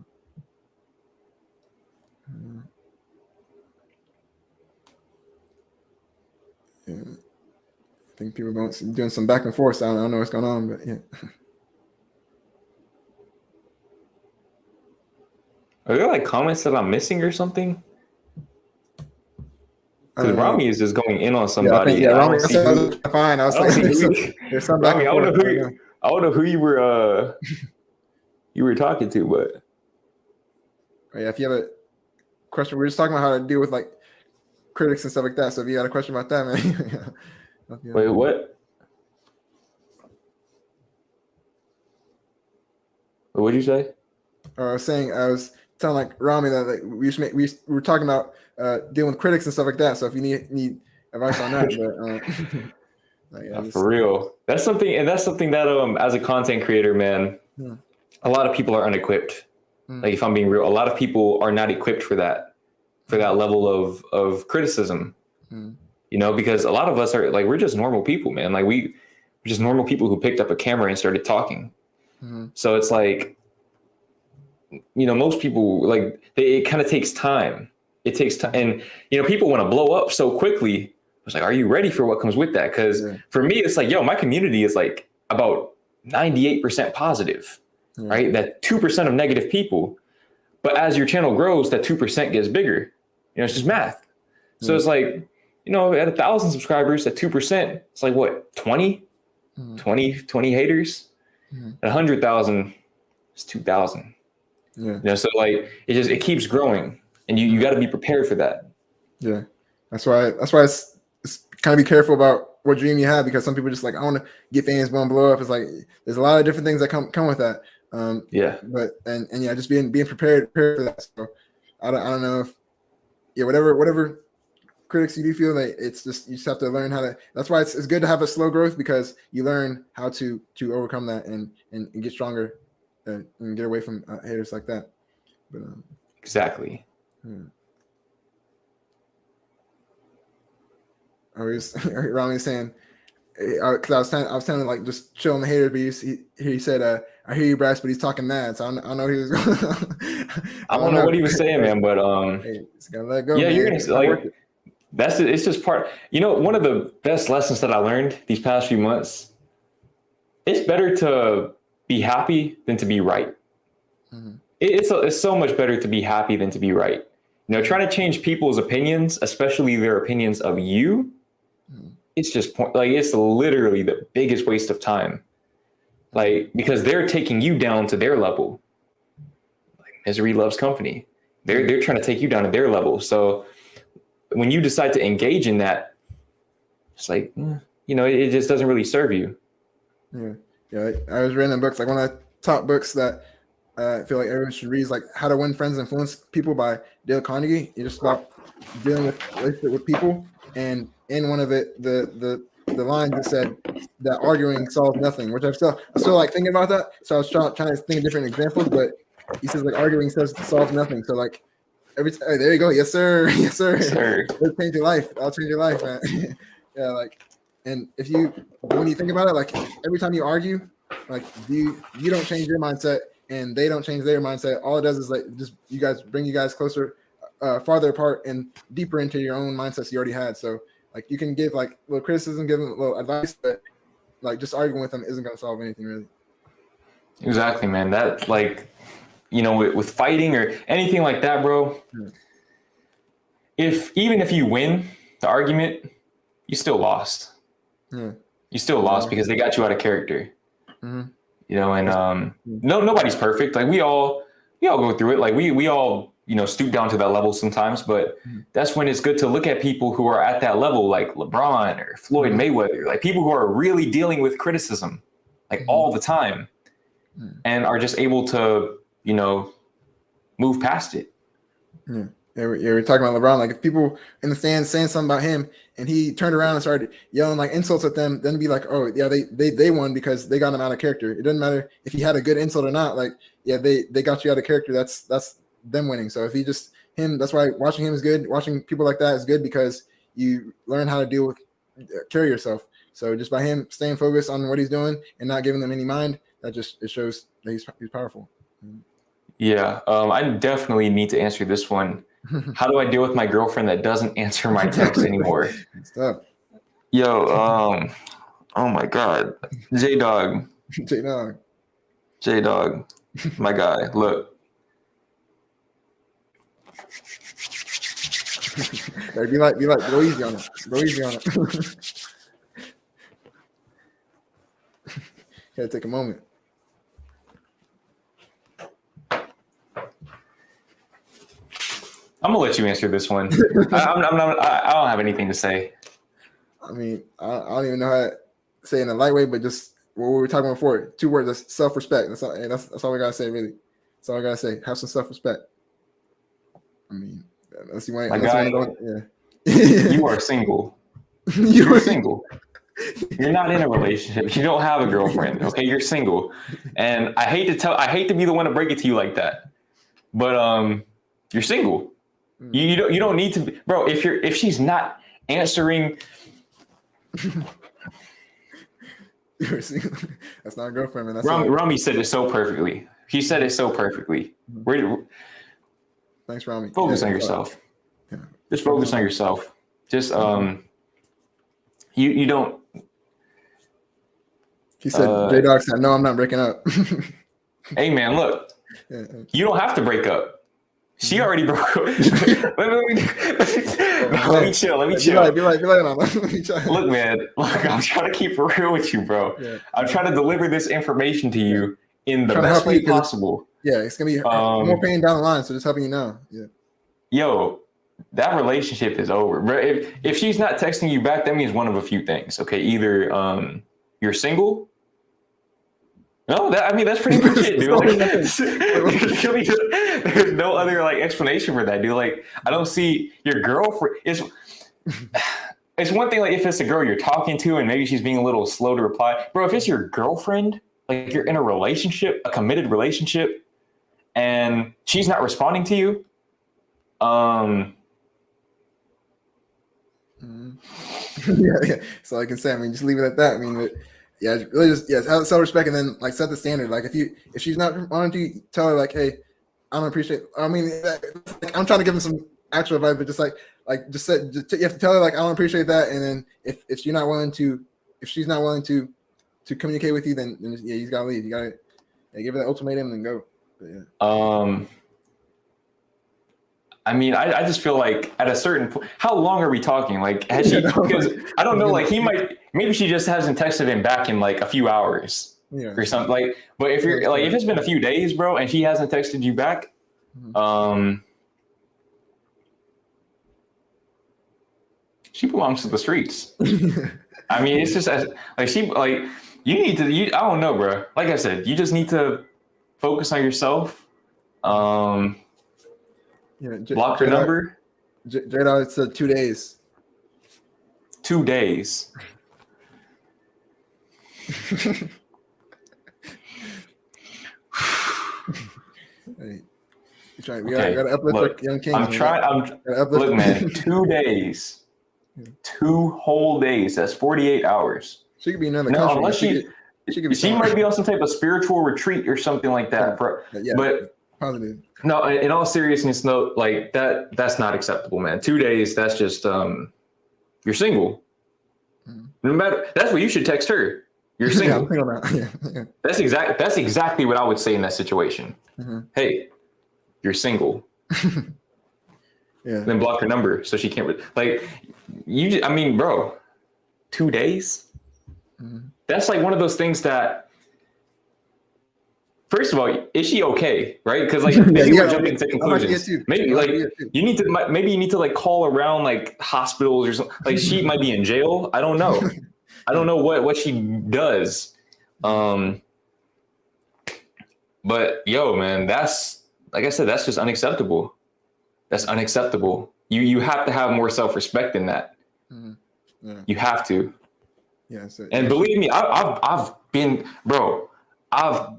I think people doing some back and forth. So I don't know what's going on, but yeah. Are there like comments that I'm missing or something? Because Rami is just going in on Yeah, somebody. I think, yeah, I Rami. don't see who. Fine. I was I don't like, see who. there's some back Rami, and I don't know forth. who. I don't know who you were talking to, but Yeah, if you have a question, we were just talking about how to deal with like critics and stuff like that. So if you got a question about that, man. wait, what? What did you say? Or I was telling like Rami that like we were talking about dealing with critics and stuff like that. So if you need advice on that, but yeah, For real, that's something that as a content creator, man, a lot of people are unequipped. Like if I'm being real, a lot of people are not equipped for that level of criticism. You know, because a lot of us are like, we're just normal people, man. Like we're just normal people who picked up a camera and started talking. So it's like, you know, most people like it kind of takes time. It takes time, and you know, people want to blow up so quickly. It's like, are you ready for what comes with that? Because for me, it's like, yo, my community is like about 98% positive, right? That 2% of negative people. But as your channel grows, that 2% gets bigger. You know, it's just math. So it's like, you know, at 1,000 subscribers, at 2%, it's like what, 20 haters? At 100,000, it's 2,000. You know, so like it keeps growing, and you got to be prepared for that. Yeah, that's why it's kind of be careful about what dream you have, because some people just like, I want to get famous, want to blow up. It's like there's a lot of different things that come with that. But yeah, just being prepared for that. So I don't know if whatever critics you do feel like, it's just, you just have to learn how to. That's why it's good to have a slow growth, because you learn how to overcome that and get stronger and get away from haters like that. But exactly. Rami was saying, because I was telling like just chilling the haters, but he said, I hear you, Bryce, but he's talking mad, so I don't know he was. I don't know what he was saying, man, but just gotta let go. Yeah, man. you're gonna like it's just part. You know, one of the best lessons that I learned these past few months. It's better to be happy than to be right. It's so much better to be happy than to be right. You know, trying to change people's opinions, especially their opinions of you, it's just like it's literally the biggest waste of time. Like, because they're taking you down to their level. Like, misery loves company. They're trying to take you down to their level. So when you decide to engage in that, it's like, you know, it just doesn't really serve you. Yeah. I was reading books, like one of the top books that I feel like everyone should read is like How to Win Friends and Influence People by Dale Carnegie. It's just about dealing with people. And in one of it, the lines that said that arguing solves nothing, which I'm still like thinking about that. So I was trying to think of different examples, but he says like arguing solves nothing. So like there you go. Yes, sir. Yes, sir. Yes, sir. It'll change your life. I'll change your life, man. Yeah, like, and when you think about it, like every time you argue, like you don't change your mindset and they don't change their mindset. All it does is like just bring you guys closer, farther apart and deeper into your own mindsets you already had. So like you can give like little criticism, give them a little advice, but like just arguing with them isn't going to solve anything really. Exactly, man. That, like, you know, with fighting or anything like that, bro, even if you win the argument, you still lost. You still lost because they got you out of character. You know, and nobody's perfect. Like we all go through it. Like we all, you know, stoop down to that level sometimes, but that's when it's good to look at people who are at that level, like LeBron or Floyd Mayweather, like people who are really dealing with criticism like all the time and are just able to, you know, move past it. We're talking about LeBron. Like if people in the stands saying something about him and he turned around and started yelling like insults at them, then be like, oh yeah, they won because they got him out of character. It doesn't matter if he had a good insult or not. Like, yeah, they got you out of character. That's them winning. So if he just that's why watching him is good. Watching people like that is good because you learn how to carry yourself. So just by him staying focused on what he's doing and not giving them any mind, it shows that he's powerful. Yeah, I definitely need to answer this one. How do I deal with my girlfriend that doesn't answer my text anymore? Stop. Yo, oh my God, J-Dog, my guy. Look, Like, be like, go easy on it. Go easy on it. Gotta take a moment. I'm gonna let you answer this one. I don't have anything to say. I mean, I don't even know how to say it in a light way, but just what we were talking about before. 2 words: that's self-respect. That's all. And that's all we gotta say, really. That's all I gotta say. Have some self-respect. I mean, unless you want to go. Yeah. You are single. You're single. You're not in a relationship. You don't have a girlfriend. Okay, you're single. And I hate to be the one to break it to you like that, but you're single. You don't need to be, bro. If she's not answering. You're single. That's not a girlfriend, man. That's Rami said it so perfectly. He said it so perfectly. Thanks, Rami. Focus on yourself. Yeah. Just focus on yourself. Just you don't. He said, J-Dog said, no, I'm not breaking up. Hey, man, look. You don't have to break up. She already broke up. Let me chill. Let me chill. Be like, Look, man. Look, I'm trying to keep it real with you, bro. Yeah. I'm trying to deliver this information to you in the best way possible. Yeah, it's going to be more pain down the line, so just helping you now. Yeah. Yo, that relationship is over. Bro, if she's not texting you back, that means one of a few things. Okay, either you're single. No, that's pretty much it, dude. Like, there's no other like explanation for that, dude. Like, I don't see your girlfriend. It's one thing like if it's a girl you're talking to and maybe she's being a little slow to reply, bro. If it's your girlfriend, like you're in a relationship, a committed relationship, and she's not responding to you, yeah. So I can say, I mean, just leave it at that. I mean, yeah, really just have self-respect and then like set the standard. Like if she's not wanting to, tell her like, hey, I don't appreciate. I mean, like, I'm trying to give him some actual advice, but just you have to tell her like I don't appreciate that. And then if she's not willing to communicate with you, then yeah, he's gotta leave. You gotta give her the ultimatum and go. But, yeah. I mean, I just feel like at a certain point, how long are we talking? Like, has she, because I don't know, like maybe she just hasn't texted him back in like a few hours or something. Like, but if you're like, if it's been a few days, bro, and she hasn't texted you back, she belongs to the streets. I mean, it's just you need to, I don't know, bro. Like I said, you just need to focus on yourself. Block her number. J-Dog, it's 2 days. 2 days. Hey, we gotta uplift our young kings. Look, man, 2 days. 2 whole days. That's 48 hours. She could be in another country. Unless she might be on some type of spiritual retreat or something like that. Yeah, but positive. No, in all seriousness, no, like that's not acceptable, man. 2 days, that's just you're single. No matter, that's what you should text her. You're single. Yeah. That's exactly what I would say in that situation. Hey, you're single. Yeah. Then block her number so she can't I mean, bro, 2 days? That's like one of those things that, first of all, is she okay? Right? Because like maybe we're jumping to conclusions. Maybe you need to like call around like hospitals or something. Like she might be in jail. I don't know. I don't know what she does. But yo, man, that's like I said, that's just unacceptable. That's unacceptable. You have to have more self-respect than that. Yeah. You have to. Yeah. And believe me, I've been, bro. I've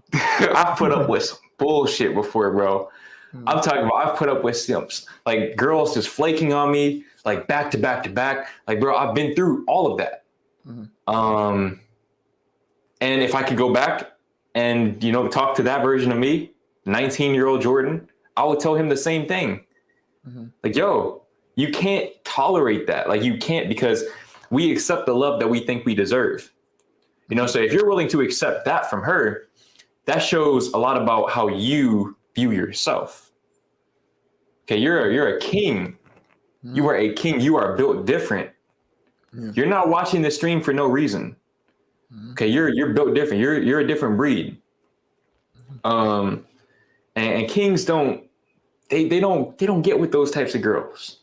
put up with some bullshit before, bro. I'm talking about I've put up with simps, like girls just flaking on me, like back to back to back. Like, bro, I've been through all of that. And if I could go back and talk to that version of me, 19-year-old Jordan, I would tell him the same thing. Like, yo, you can't tolerate that. Like, you can't, because we accept the love that we think we deserve. So if you're willing to accept that from her, that shows a lot about how you view yourself. Okay, you're a king. You are a king. You are built different. Yeah. You're not watching the stream for no reason. Okay, you're built different. You're a different breed. And kings don't get with those types of girls.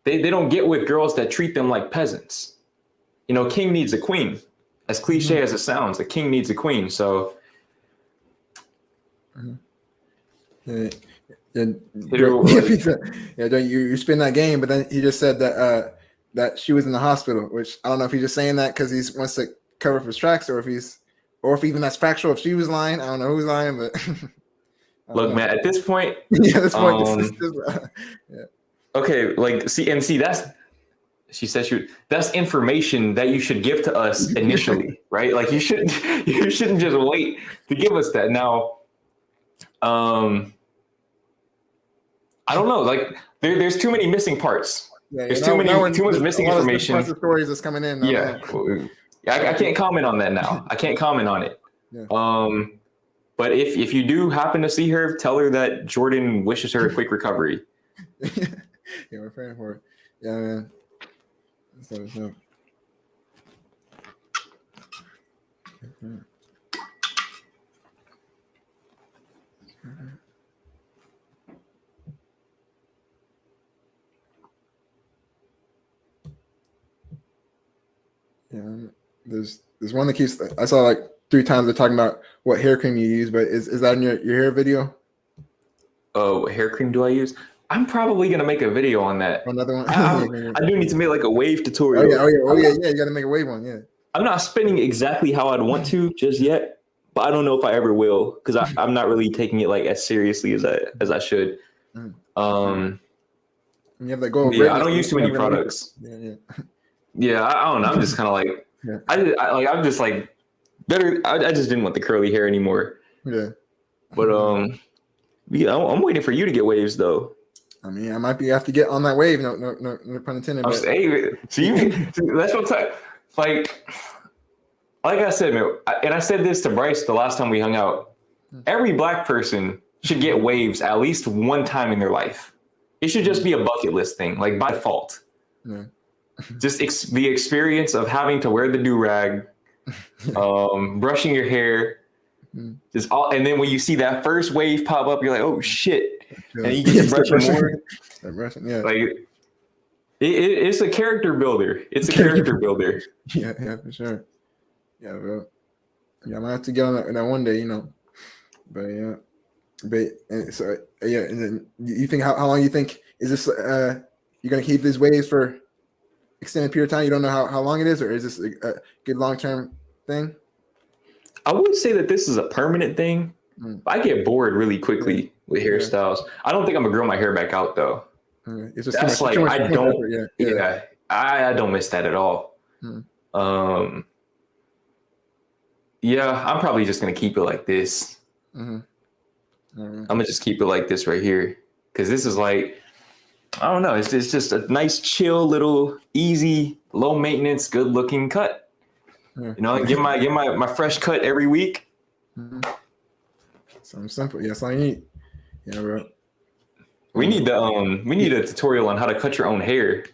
They don't get with girls that treat them like peasants. You know, king needs a queen. As cliche as it sounds, a king needs a queen. So Yeah, you spin that game, but then he just said that that she was in the hospital, which I don't know if he's just saying that because he wants to cover up his tracks, or if even that's factual. If she was lying, I don't know who's lying, but look, man, at this point, yeah. Okay, like see that's she said that's information that you should give to us initially, right? Like you shouldn't just wait to give us that. Now, I don't know, like there's too many missing parts. There's too much missing information. Of stories that's coming in. Yeah, I can't comment on that now. I can't comment on it. Yeah. But if you do happen to see her, tell her that Jordan wishes her a quick recovery. Yeah, we're praying for it. Yeah, man. So. Yeah, there's one that keeps. I saw like 3 times they're talking about what hair cream you use, but is that in your hair video? Oh, what hair cream do I use? I'm probably gonna make a video on that. Another one. I do need to make like a wave tutorial. Oh yeah. You got to make a wave one. Yeah. I'm not spinning exactly how I'd want to just yet, but I don't know if I ever will because I'm not really taking it like as seriously as I should. You have that gold. Yeah, I don't use too many products. Yeah. Yeah, I don't know. I'm just kind of like, I'm just like better. I just didn't want the curly hair anymore. Yeah. But yeah, I'm waiting for you to get waves though. I mean, I might have to get on that wave. No pun intended. But that's what I'm saying. Like I said, man, and I said this to Bryce the last time we hung out. Every Black person should get waves at least one time in their life. It should just be a bucket list thing, like by default. Yeah. Just the experience of having to wear the do-rag, brushing your hair, just all, and then when you see that first wave pop up, you're like, "Oh shit!" Yeah. And you get to brush more. Yeah, like it's a character builder. It's a character builder. Yeah, for sure. Yeah, bro. Yeah, I might have to get on that one day, you know. But yeah, so yeah, and then you think how long you think is this? You're gonna keep these waves for extended period of time? You don't know how long it is, or is this a good long-term thing? I would say that this is a permanent thing. I get bored really quickly with hairstyles. I don't think I'm gonna grow my hair back out though. It's just that's like I don't. I don't miss that at all. Yeah, I'm probably just gonna keep it like this. I'm gonna just keep it like this right here because this is like, I don't know. It's just a nice, chill, little, easy, low maintenance, good looking cut. You know, get my fresh cut every week. Something simple. Yeah, that's all you need. Yeah, bro. We need a tutorial on how to cut your own hair.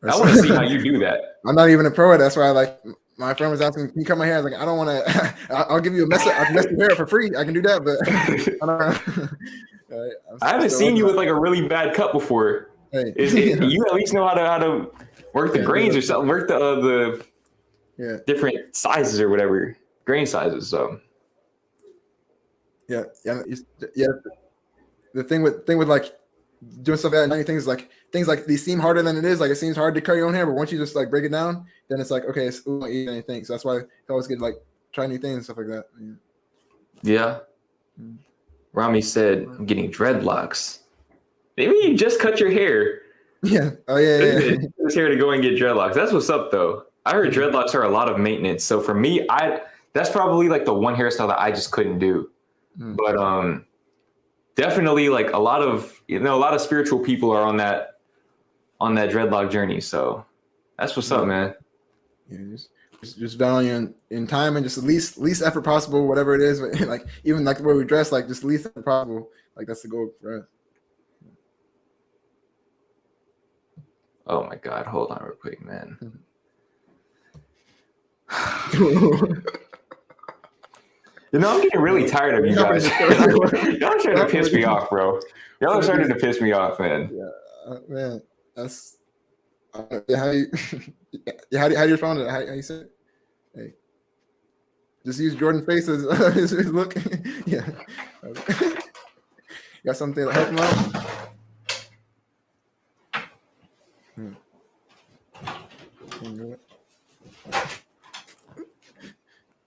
I want to see how you do that. I'm not even a pro at that. That's why my friend was asking, "Can you cut my hair?" I was like, "I don't want to. I'll give you a mess. I can mess your hair up for free. I can do that, but I don't know." I haven't seen you with like a really bad cut before. Hey. You at least know how to work the grains or something. Work the different sizes or whatever grain sizes. So yeah. The thing with like doing stuff at 90 things like these seem harder than it is. Like it seems hard to cut your own hair, but once you just like break it down, then it's like okay, it's not easy anything. So that's why I always get like try new things and stuff like that. Yeah. Rami said, "I'm getting dreadlocks." Maybe you just cut your hair. Yeah. Oh yeah. His hair to go and get dreadlocks. That's what's up though. I heard dreadlocks are a lot of maintenance. So for me, that's probably like the one hairstyle that I just couldn't do. But definitely like a lot of spiritual people are on that dreadlock journey. So that's what's up, man. Yeah, just valuing in time and just least effort possible, whatever it is. Like even like the way we dress, like just least effort possible. Like that's the goal for us. Oh my God, hold on real quick, man. You know, I'm getting really tired of you guys. Y'all are starting to piss me off, bro. Y'all are starting to piss me off, man. Yeah, man, that's how you how do you respond to that? How you say it? Hey, just use Jordan's face as his look. Yeah, got something to help him out.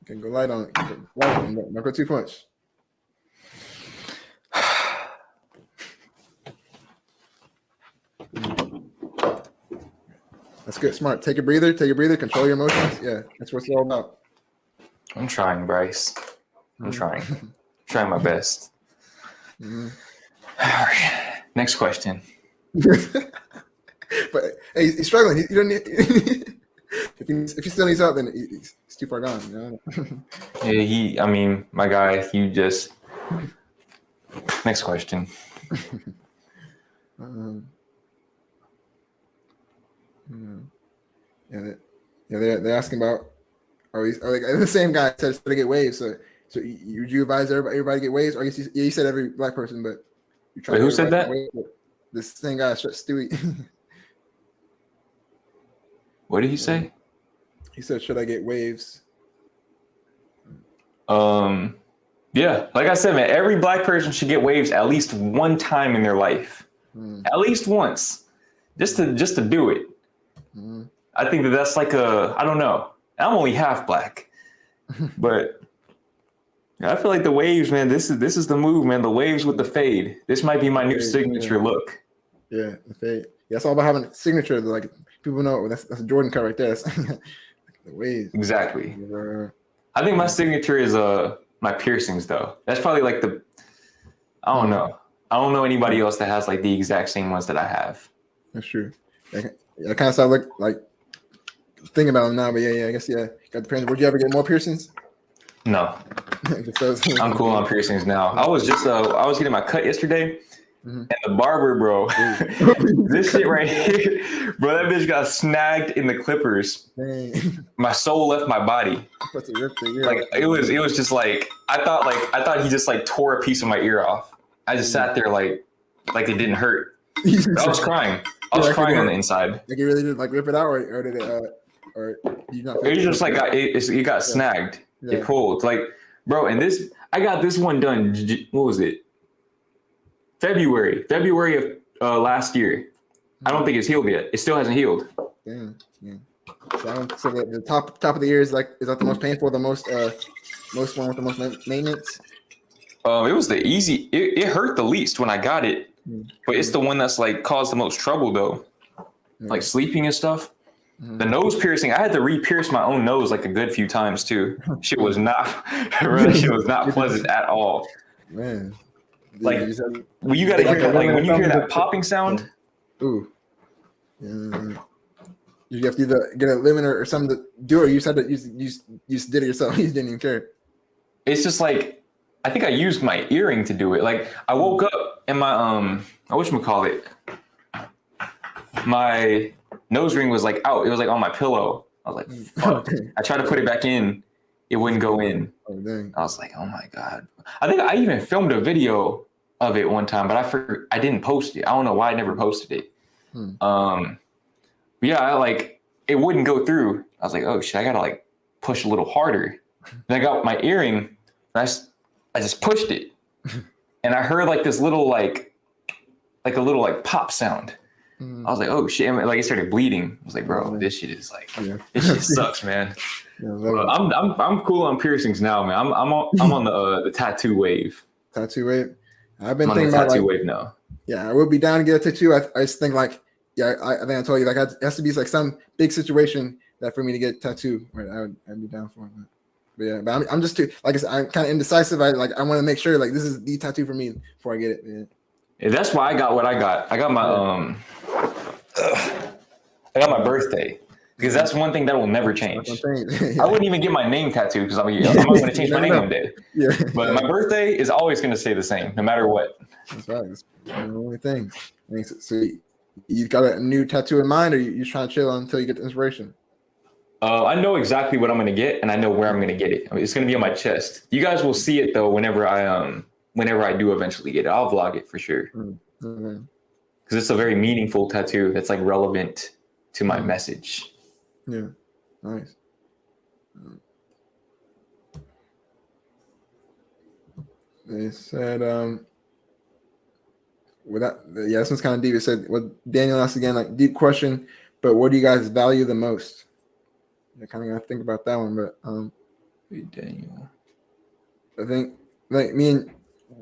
Can go light on it. Don't go too much. That's good. Smart. Take a breather. Control your emotions. Yeah, that's what it's all about. I'm trying, Bryce. I'm trying. Trying my best. Mm-hmm. All right. Next question. But hey, he's struggling. You don't need. If he still needs help, then he's too far gone. You know? Yeah, I mean, my guy, you just. Next question. They're asking about. Are the same guy said to get waves? So would you advise everybody get waves? Or you said every black person, but you try. Wait, who said that? This same guy, Stewie. What did he say? He said, "Should I get waves?" Yeah, like I said, man, every black person should get waves at least one time in their life, at least once, just to do it. I think that's like I don't know. I'm only half black, but I feel like the waves, man. This is the move, man. The waves with the fade. This might be my new signature look. Yeah, the fade. Yeah, it's all about having a signature. Like people know that's a Jordan cut right there. The waves. Exactly. I think my signature is my piercings though. That's probably like I don't know. I don't know anybody else that has like the exact same ones that I have. That's true. I kind of sound like thinking about them now, but I guess got the piercings. Would you ever get more piercings? No. I'm cool on piercings now. I was getting my cut yesterday, and the barber, bro, this shit right here, bro, that bitch got snagged in the clippers. Dang. My soul left my body. Like it was just like I thought he just like tore a piece of my ear off. I just sat there like it didn't hurt. I was crying. I was crying on the inside. Like you really did like rip it out, or did it? Or you not? It just like it got snagged. Yeah. It pulled like, bro. And I got this one done. What was it? February of last year. I don't think it's healed yet. It still hasn't healed. Damn. So the top of the ear is that the most painful? The most one with the most maintenance? It was the easy. It hurt the least when I got it, but it's the one that's like caused the most trouble though, like sleeping and stuff. The nose piercing, I had to re-pierce my own nose like a good few times too. Shit was not pleasant at all. Man, like when you gotta hear that, like when you hear that popping sound. Ooh. Yeah. You have to either get a limiter or something to do it. Or you said that you just did it yourself. You didn't even care. It's just like I think I used my earring to do it. Like I woke up and my whatchamacallit, my nose ring was like out. It was like on my pillow. I was like, fuck. I tried to put it back in. It wouldn't go in. Oh, dang. I was like, oh my God. I think I even filmed a video of it one time, but I didn't post it. I don't know why I never posted it. It wouldn't go through. I was like, oh shit, I gotta like push a little harder. Then I got my earring and I just pushed it. And I heard like this little like a little like pop sound. I was like, oh shit, and like it started bleeding. I was like, bro, this shit is like this shit sucks, man. I'm cool on piercings now, man. I'm on the tattoo wave. Tattoo wave. I've been I'm thinking on the about tattoo wave now. Yeah, I would be down to get a tattoo. I just think like, I think I told you like it has to be like some big situation that for me to get a tattoo, right? I'd be down for it. But I'm just too, like I said, I'm kind of indecisive. I want to make sure like this is the tattoo for me before I get it. Man. Yeah, that's why I got what I got. I got my birthday because that's one thing that will never change. I wouldn't even get my name tattooed because I'm going to change my name one day. Yeah. But my birthday is always going to stay the same no matter what. That's right. That's the only thing. So You got a new tattoo in mind, or you just trying to chill until you get the inspiration? I know exactly what I'm gonna get, and I know where I'm gonna get it. I mean, it's gonna be on my chest. You guys will see it though whenever I do eventually get it. I'll vlog it for sure Mm-hmm. because it's a very meaningful tattoo that's like relevant to my message. Yeah, nice. They said, with that, yeah, this one's kind of deep. It said, what Daniel asked again, like deep question, but what do you guys value the most? I kind of got to think about that one, but Daniel. I think like me and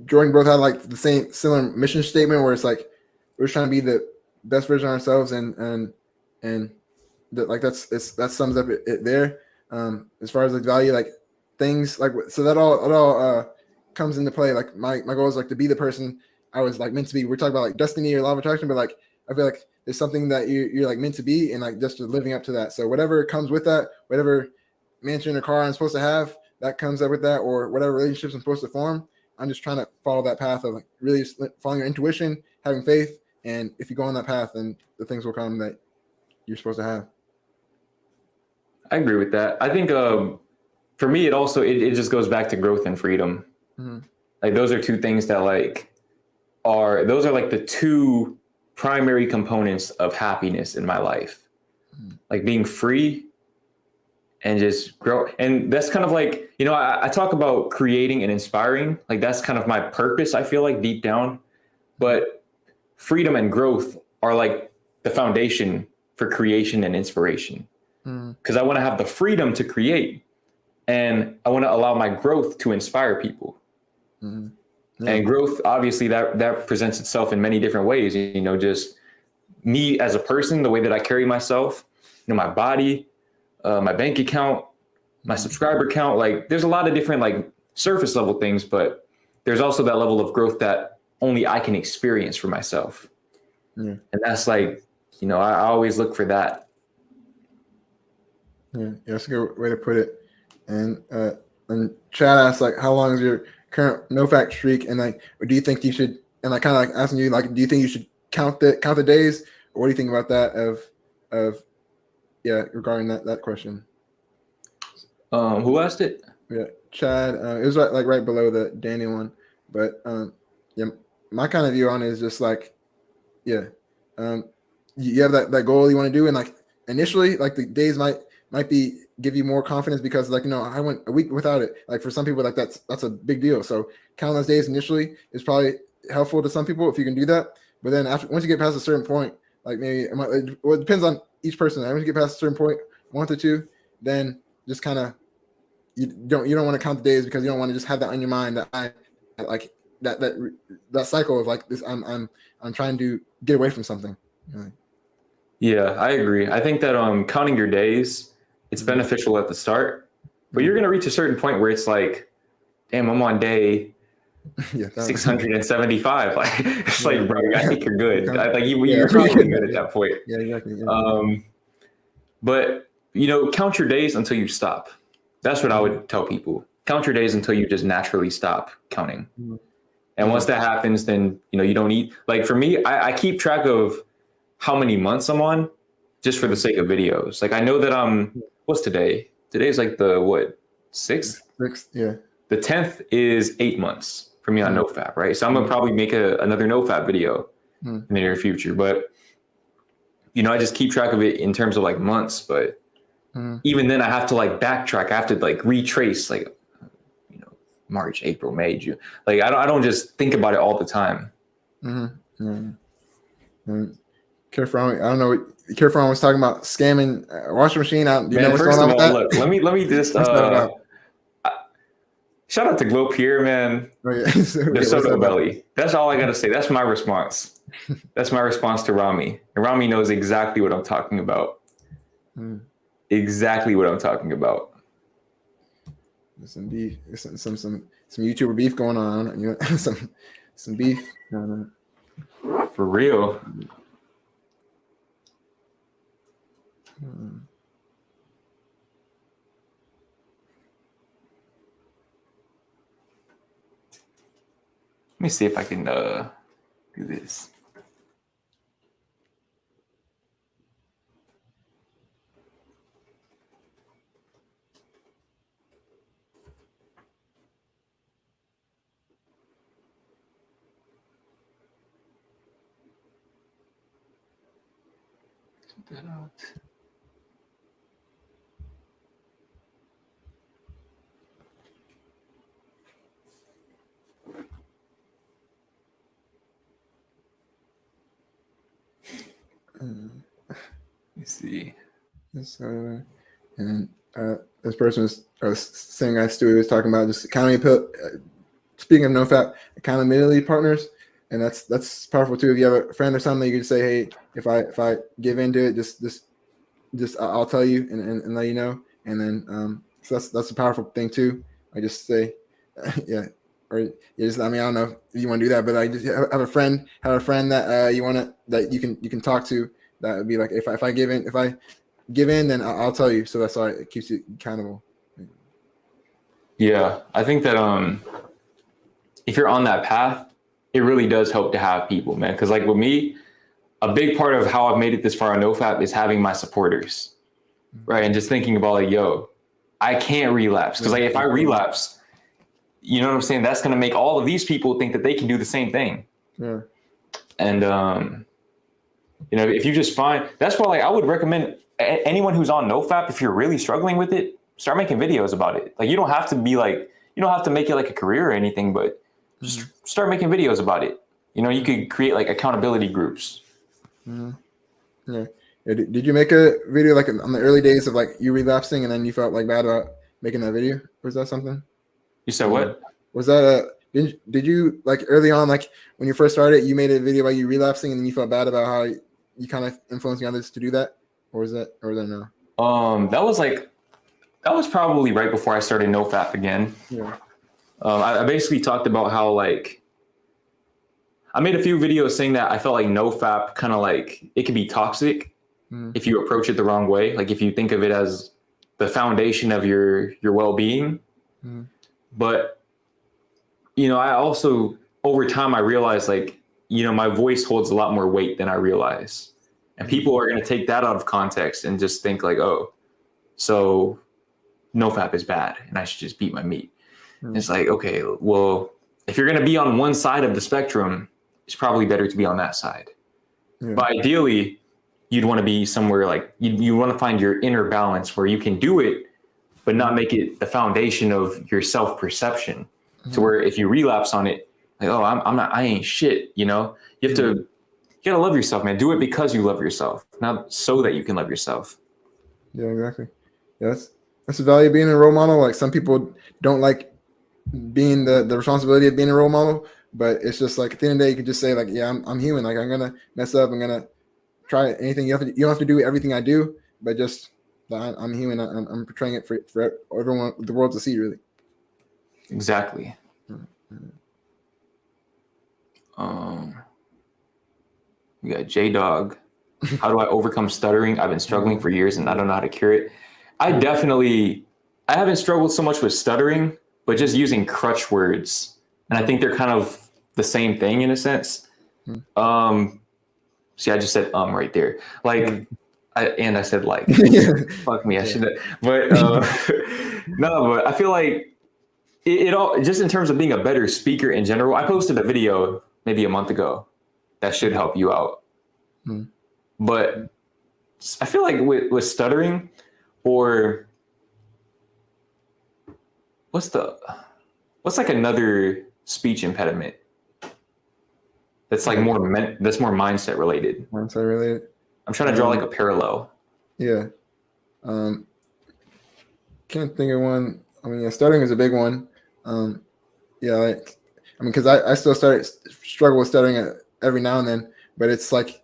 Jordan both had like the same similar mission statement where it's like we're trying to be the best version of ourselves, and that like that sums up it there. As far as like value, like things like so that all comes into play. Like my goal is like to be the person I was like meant to be. We're talking about like destiny or law of attraction, but like I feel like there's something that you're like meant to be, and like just living up to that. So whatever comes with that, whatever mansion or car I'm supposed to have, that comes up with that, or whatever relationships I'm supposed to form. I'm just trying to follow that path of like really following your intuition, having faith, and if you go on that path, then the things will come that you're supposed to have. I agree with that. I think for me, it just goes back to growth and freedom. Mm-hmm. Like those are two things that those are like the two primary components of happiness in my life. Like being free and just grow. And that's kind of like, I talk about creating and inspiring. Like that's kind of my purpose, I feel like deep down. But freedom and growth are like the foundation for creation and inspiration. Because I want to have the freedom to create, and I want to allow my growth to inspire people. Yeah. And growth, obviously, that presents itself in many different ways. Just me as a person, the way that I carry myself, my body, my bank account, my subscriber count. Like, there's a lot of different like surface level things, but there's also that level of growth that only I can experience for myself. Yeah. And that's like, I always look for that. Yeah, that's a good way to put it. And Chad asked like, how long is your current no-fact streak? And like, do you think you should? And I kind of like asking you like, do you think you should count the days, or what do you think about that? Regarding that question. Who asked it? Yeah, Chad. It was like right below the Daniel one, but yeah, my kind of view on it is just like, yeah, you have that goal you want to do, and like initially, like the days might be give you more confidence because like I went a week without it. Like for some people, like that's a big deal. So counting those days initially is probably helpful to some people if you can do that. But then once you get past a certain point, like maybe it depends on each person. Once you get past a certain point, 1 to 2, then just kind of you don't want to count the days because you don't want to just have that on your mind that I like that cycle of like this. I'm trying to get away from something. Yeah, I agree. I think that counting your days, it's beneficial at the start, but you're gonna reach a certain point where it's like, damn, I'm on day 675. Like it's like, bro, I think you're good. You're probably good at that point. Yeah, exactly. Yeah. But count your days until you stop. That's what I would tell people. Count your days until you just naturally stop counting. And once that happens, then you don't eat. Like for me, I keep track of how many months I'm on just for the sake of videos. Like I know that what's today? Today's like the 6th? 6th, yeah. The 10th is 8 months for me on NoFap, right? So I'm gonna probably make another NoFap video in the near future. But I just keep track of it in terms of like months. But even then I have to like backtrack. I have to like retrace like March, April, May, June. Like I don't just think about it all the time. Careful, I don't know what Careful was talking about scamming washing machine. Do you know what's first going on of with all, that? look, let me just shout out to Glow Pierre, man. Oh, yeah. The Soto Belly. That's all I gotta say. That's my response. That's my response to Rami. And Rami knows exactly what I'm talking about. Exactly what I'm talking about. There's some beef, some YouTuber beef going on. Some beef going on. For real. Let me see if I can do this. Put that out. Let me see. Yes, and this person was saying Stewie was talking about just speaking of NoFap, accountability partners, and that's powerful too. If you have a friend or something, you can say, hey, if I give into it, just I'll tell you and let you know, and then so that's a powerful thing too. I just say, yeah, or you just I don't know if you want to do that, but I just have a friend that that you can talk to. That would be like if I give in, then I'll tell you. So that's why it keeps you accountable. Yeah, I think that if you're on that path, it really does help to have people, man. Because like with me, a big part of how I've made it this far on NoFap is having my supporters, right? And just thinking about like, yo, I can't relapse. Because like if I relapse, you know what I'm saying? That's going to make all of these people think that they can do the same thing. Yeah. And, you know, if you just find, that's why like I would recommend anyone who's on NoFap, if you're really struggling with it, start making videos about it. Like you don't have to make it like a career or anything, but just start making videos about it. You know, you could create like accountability groups. Yeah. Did you make a video like on the early days of like you relapsing and then you felt like bad about making that video? Was that something? You said what? Was that did you like early on, like when you first started, you made a video about you relapsing and then you felt bad about how you kind of influencing others to do that? Or was that no? That was probably right before I started NoFap again. Yeah. I basically talked about how like I made a few videos saying that I felt like NoFap kind of like it can be toxic if you approach it the wrong way. Like if you think of it as the foundation of your well-being. But you know, I also over time I realized like, you know, my voice holds a lot more weight than I realize. And people are going to take that out of context and just think like, oh, so NoFap is bad and I should just beat my meat. It's like, okay, well, if you're going to be on one side of the spectrum, it's probably better to be on that side. Yeah. But ideally, you'd want to be somewhere like you want to find your inner balance where you can do it, but not make it the foundation of your self-perception to where if you relapse on it, like, oh, I ain't shit. You know, you gotta love yourself, man. Do it because you love yourself, not so that you can love yourself. Yeah, exactly. Yeah, that's the value of being a role model. Like some people don't like being the responsibility of being a role model, but it's just like at the end of the day, you can just say like, yeah, I'm human. Like I'm gonna mess up. I'm gonna try anything. You don't have to do everything I do, but just I'm human. I'm portraying it for everyone, the world to see, really. Exactly. We got J-Dog. How do I overcome stuttering? I've been struggling for years and I don't know how to cure it. I haven't struggled so much with stuttering, but just using crutch words. And I think they're kind of the same thing in a sense. See, I just said right there. Like, I said like, fuck me, I should have. But no, but I feel like it all, just in terms of being a better speaker in general, I posted a video maybe a month ago that should help you out. But I feel like with stuttering, or what's like another speech impediment that's like that's more mindset related. Mindset related. I'm trying to draw like a parallel. Yeah. Can't think of one. I mean, yeah, stuttering is a big one. Yeah, like because I still struggle with stuttering every now and then, but it's like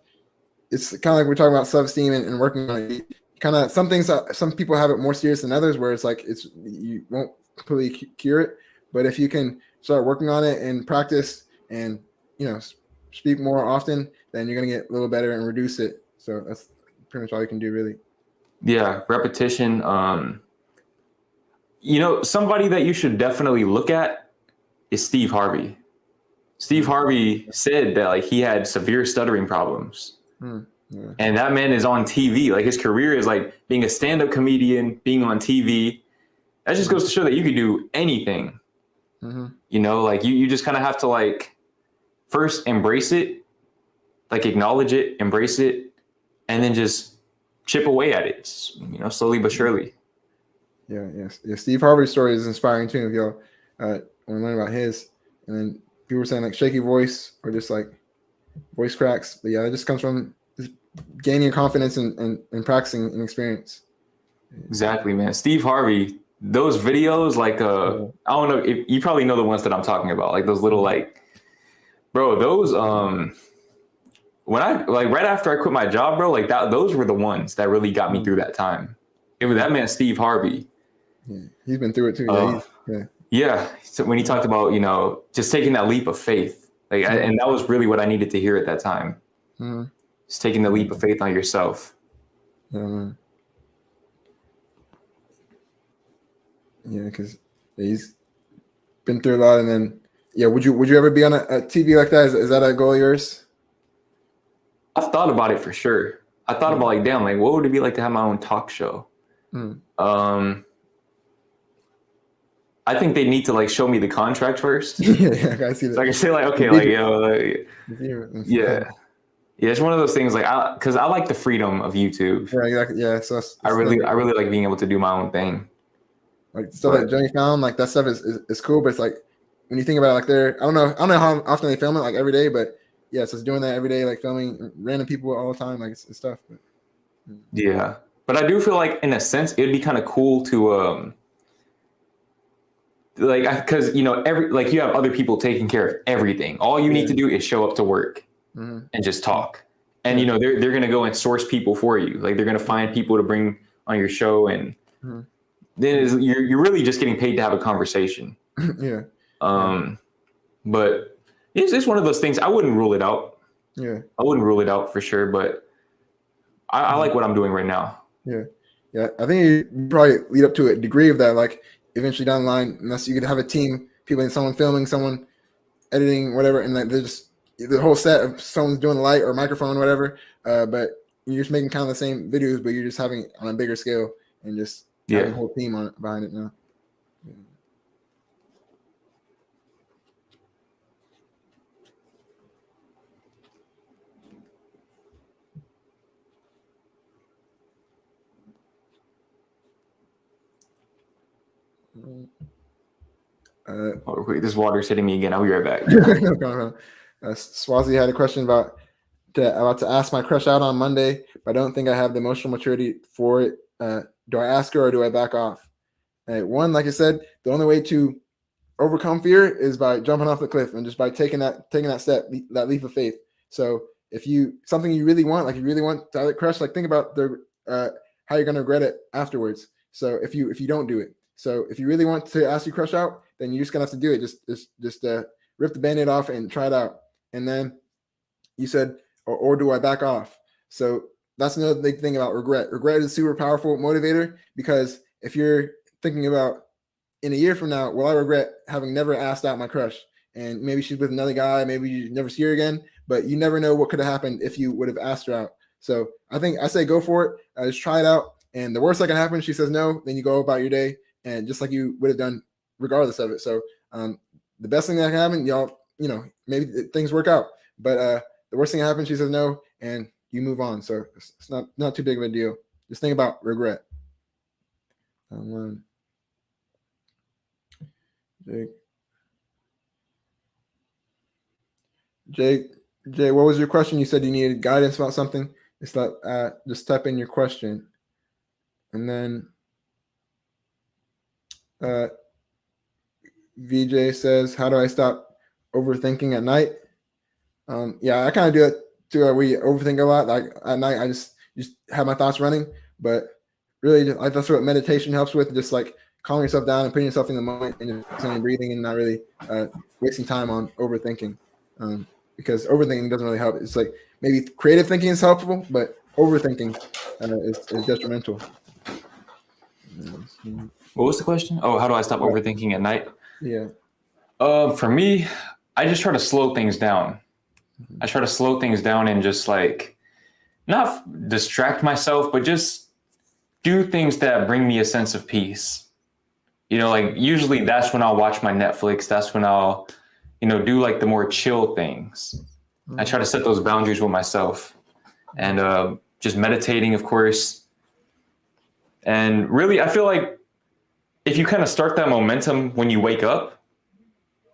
it's kind of like we're talking about self-esteem and working on it. Kind of some things, some people have it more serious than others, where it's like you won't completely cure it, but if you can start working on it and practice and speak more often, then you're gonna get a little better and reduce it. So that's pretty much all you can do, really. Yeah, repetition. Somebody that you should definitely look at is Steve Harvey. Steve Harvey said that like he had severe stuttering problems. Yeah. And that man is on TV. Like his career is like being a stand-up comedian, being on TV. That just goes to show that you can do anything. Like you just kind of have to like first embrace it, like acknowledge it, embrace it, and then just chip away at it, slowly but surely. Yeah, yes. Yeah, Steve Harvey's story is inspiring too. If y'all want to learn about his, and then people were saying like shaky voice or just like voice cracks. But yeah, it just comes from just gaining confidence and practicing and experience. Exactly, man. Steve Harvey, those videos, like I don't know if you probably know the ones that I'm talking about, like those little bro, those when I right after I quit my job, bro, like those were the ones that really got me through that time. It was that man, Steve Harvey. Yeah, he's been through it too. Yeah. So when he talked about, just taking that leap of faith, and that was really what I needed to hear at that time. Mm-hmm. Just taking the leap of faith on yourself. Yeah, man. Yeah, because he's been through a lot. And then, would you ever be on a TV like that? Is that a goal of yours? I've thought about it for sure. I thought about damn, what would it be like to have my own talk show? I think they need to show me the contract first. Yeah, I see that. So I can say yeah. Yeah, it's one of those things because I like the freedom of YouTube. Yeah, exactly. Yeah, so I really like being able to do my own thing. Like stuff like Johnny found, like that stuff is cool, but it's like when you think about it, like I don't know how often they film it, like every day, but yeah, so it's doing that every day, like filming random people all the time, like it's tough. But, yeah, but I do feel like in a sense it'd be kind of cool to because you have other people taking care of everything. All you need to do is show up to work and just talk, and they're gonna go and source people for you. Like they're gonna find people to bring on your show, and then you're really just getting paid to have a conversation. Yeah. But it's one of those things. I wouldn't rule it out. Yeah. I wouldn't rule it out for sure, but I like what I'm doing right now. Yeah. Yeah. I think you probably lead up to a degree of that, like eventually down the line, unless you could have a team, people, someone filming, someone editing, whatever, and like they're just the whole set of someone's doing the light or microphone, whatever. But you're just making kind of the same videos, but you're just having it on a bigger scale and just having a whole team on it behind it now. This water's hitting me again. I'll be right back. Swazi had a question about to ask my crush out on Monday, but I don't think I have the emotional maturity for it. Do I ask her or do I back off? One, like I said, the only way to overcome fear is by jumping off the cliff and just by taking that step, that leap of faith. So if something you really want, like you really want to have a crush, like think about how you're gonna regret it afterwards. So if you don't do it. So if you really want to ask your crush out, then you're just gonna have to do it. Just rip the Band-Aid off and try it out. And then you said, or do I back off? So that's another big thing about regret. Regret is a super powerful motivator, because if you're thinking about in a year from now, will I regret having never asked out my crush? And maybe she's with another guy, maybe you never see her again, but you never know what could have happened if you would have asked her out. So I say go for it. Just try it out. And the worst that can happen, she says no, then you go about your day, and just like you would have done regardless of it. So the best thing that can happen, y'all, maybe things work out, but the worst thing that happens, she says no, and you move on. So it's not too big of a deal. Just think about regret. Jake, what was your question? You said you needed guidance about something. It's like just type in your question, and then VJ says, "How do I stop overthinking at night?" I kind of do it too. We overthink a lot. Like at night, I just have my thoughts running. But really, that's what meditation helps with. Just like calming yourself down and putting yourself in the moment and just breathing and not really wasting time on overthinking. Because overthinking doesn't really help. It's like maybe creative thinking is helpful, but overthinking is detrimental. What was the question? Oh, how do I stop overthinking at night? Yeah. For me, I just try to slow things down. I try to slow things down and just not distract myself, but just do things that bring me a sense of peace. Usually that's when I'll watch my Netflix. That's when I'll, do the more chill things. I try to set those boundaries with myself. And just meditating, of course. And really, I feel like if you kind of start that momentum when you wake up,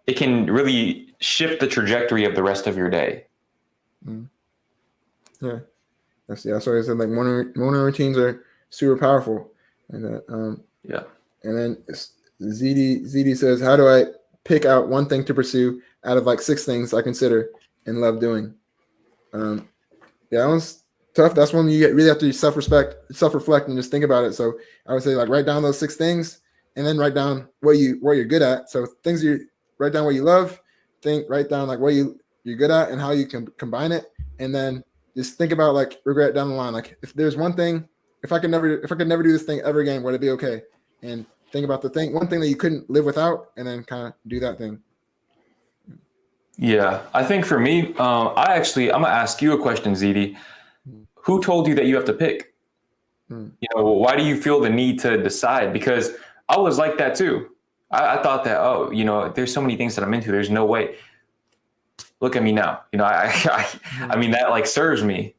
it can really shift the trajectory of the rest of your day. Yeah, that's what I said. Like morning routines are super powerful, and Yeah. And then ZD says, how do I pick out one thing to pursue out of like 6 things I consider and love doing? Yeah, that one's tough. That's when you really have to self-reflect, and just think about it. So I would say like write down those 6 things, and then write down where you're good at. So things write down what you love. Write down like what you're good at and how you can combine it, and then just think about like regret down the line. Like if there's one thing, if I could never do this thing ever again, would it be okay? And think about one thing that you couldn't live without, and then kind of do that thing. Yeah, I think for me, I'm gonna ask you a question, ZD. Who told you that you have to pick? You know, why do you feel the need to decide? Because I was like that too. I thought that, oh, you know, there's so many things that I'm into. There's no way. Look at me now. You know, I mean, that like serves me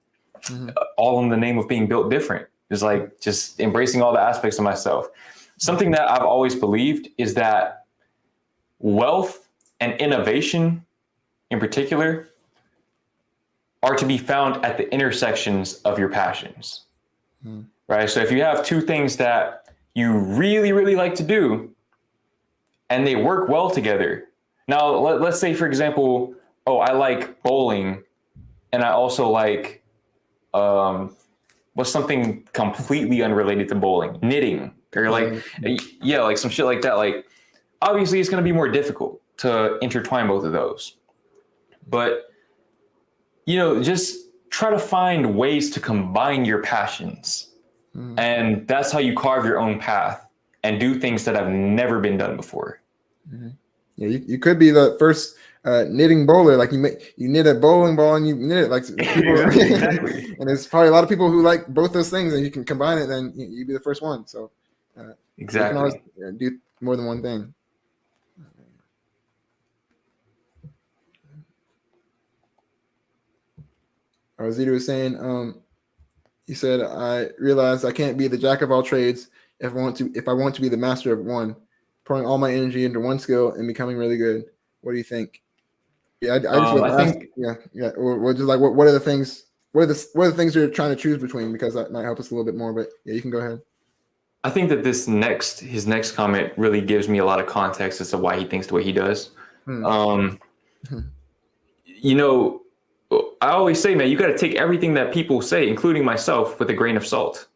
all in the name of being built different. It's like just embracing all the aspects of myself. Something that I've always believed is that wealth and innovation in particular are to be found at the intersections of your passions, right? So if you have 2 things that you really, really like to do and they work well together. Now, let's say, for example, oh, I like bowling and I also like, what's something completely unrelated to bowling? Knitting. Or like, yeah, like some shit like that. Like, obviously, it's going to be more difficult to intertwine both of those. But, you know, just try to find ways to combine your passions. And that's how you carve your own path and do things that have never been done before. Yeah, you could be the first knitting bowler. Like you knit a bowling ball and you knit it like people. Exactly. And there's probably a lot of people who like both those things, and you can combine it. Then you'd be the first one. So Exactly. you can always do more than one thing. Zito was saying, he said, I realized I can't be the jack of all trades if I want to be the master of one, pouring all my energy into one skill and becoming really good. What do you think? Yeah, I just would ask, think, yeah. Or just like, what are the things? What are the things you're trying to choose between? Because that might help us a little bit more. But yeah, you can go ahead. I think that his next comment really gives me a lot of context as to why he thinks the way he does. You know, I always say, man, you got to take everything that people say, including myself, with a grain of salt,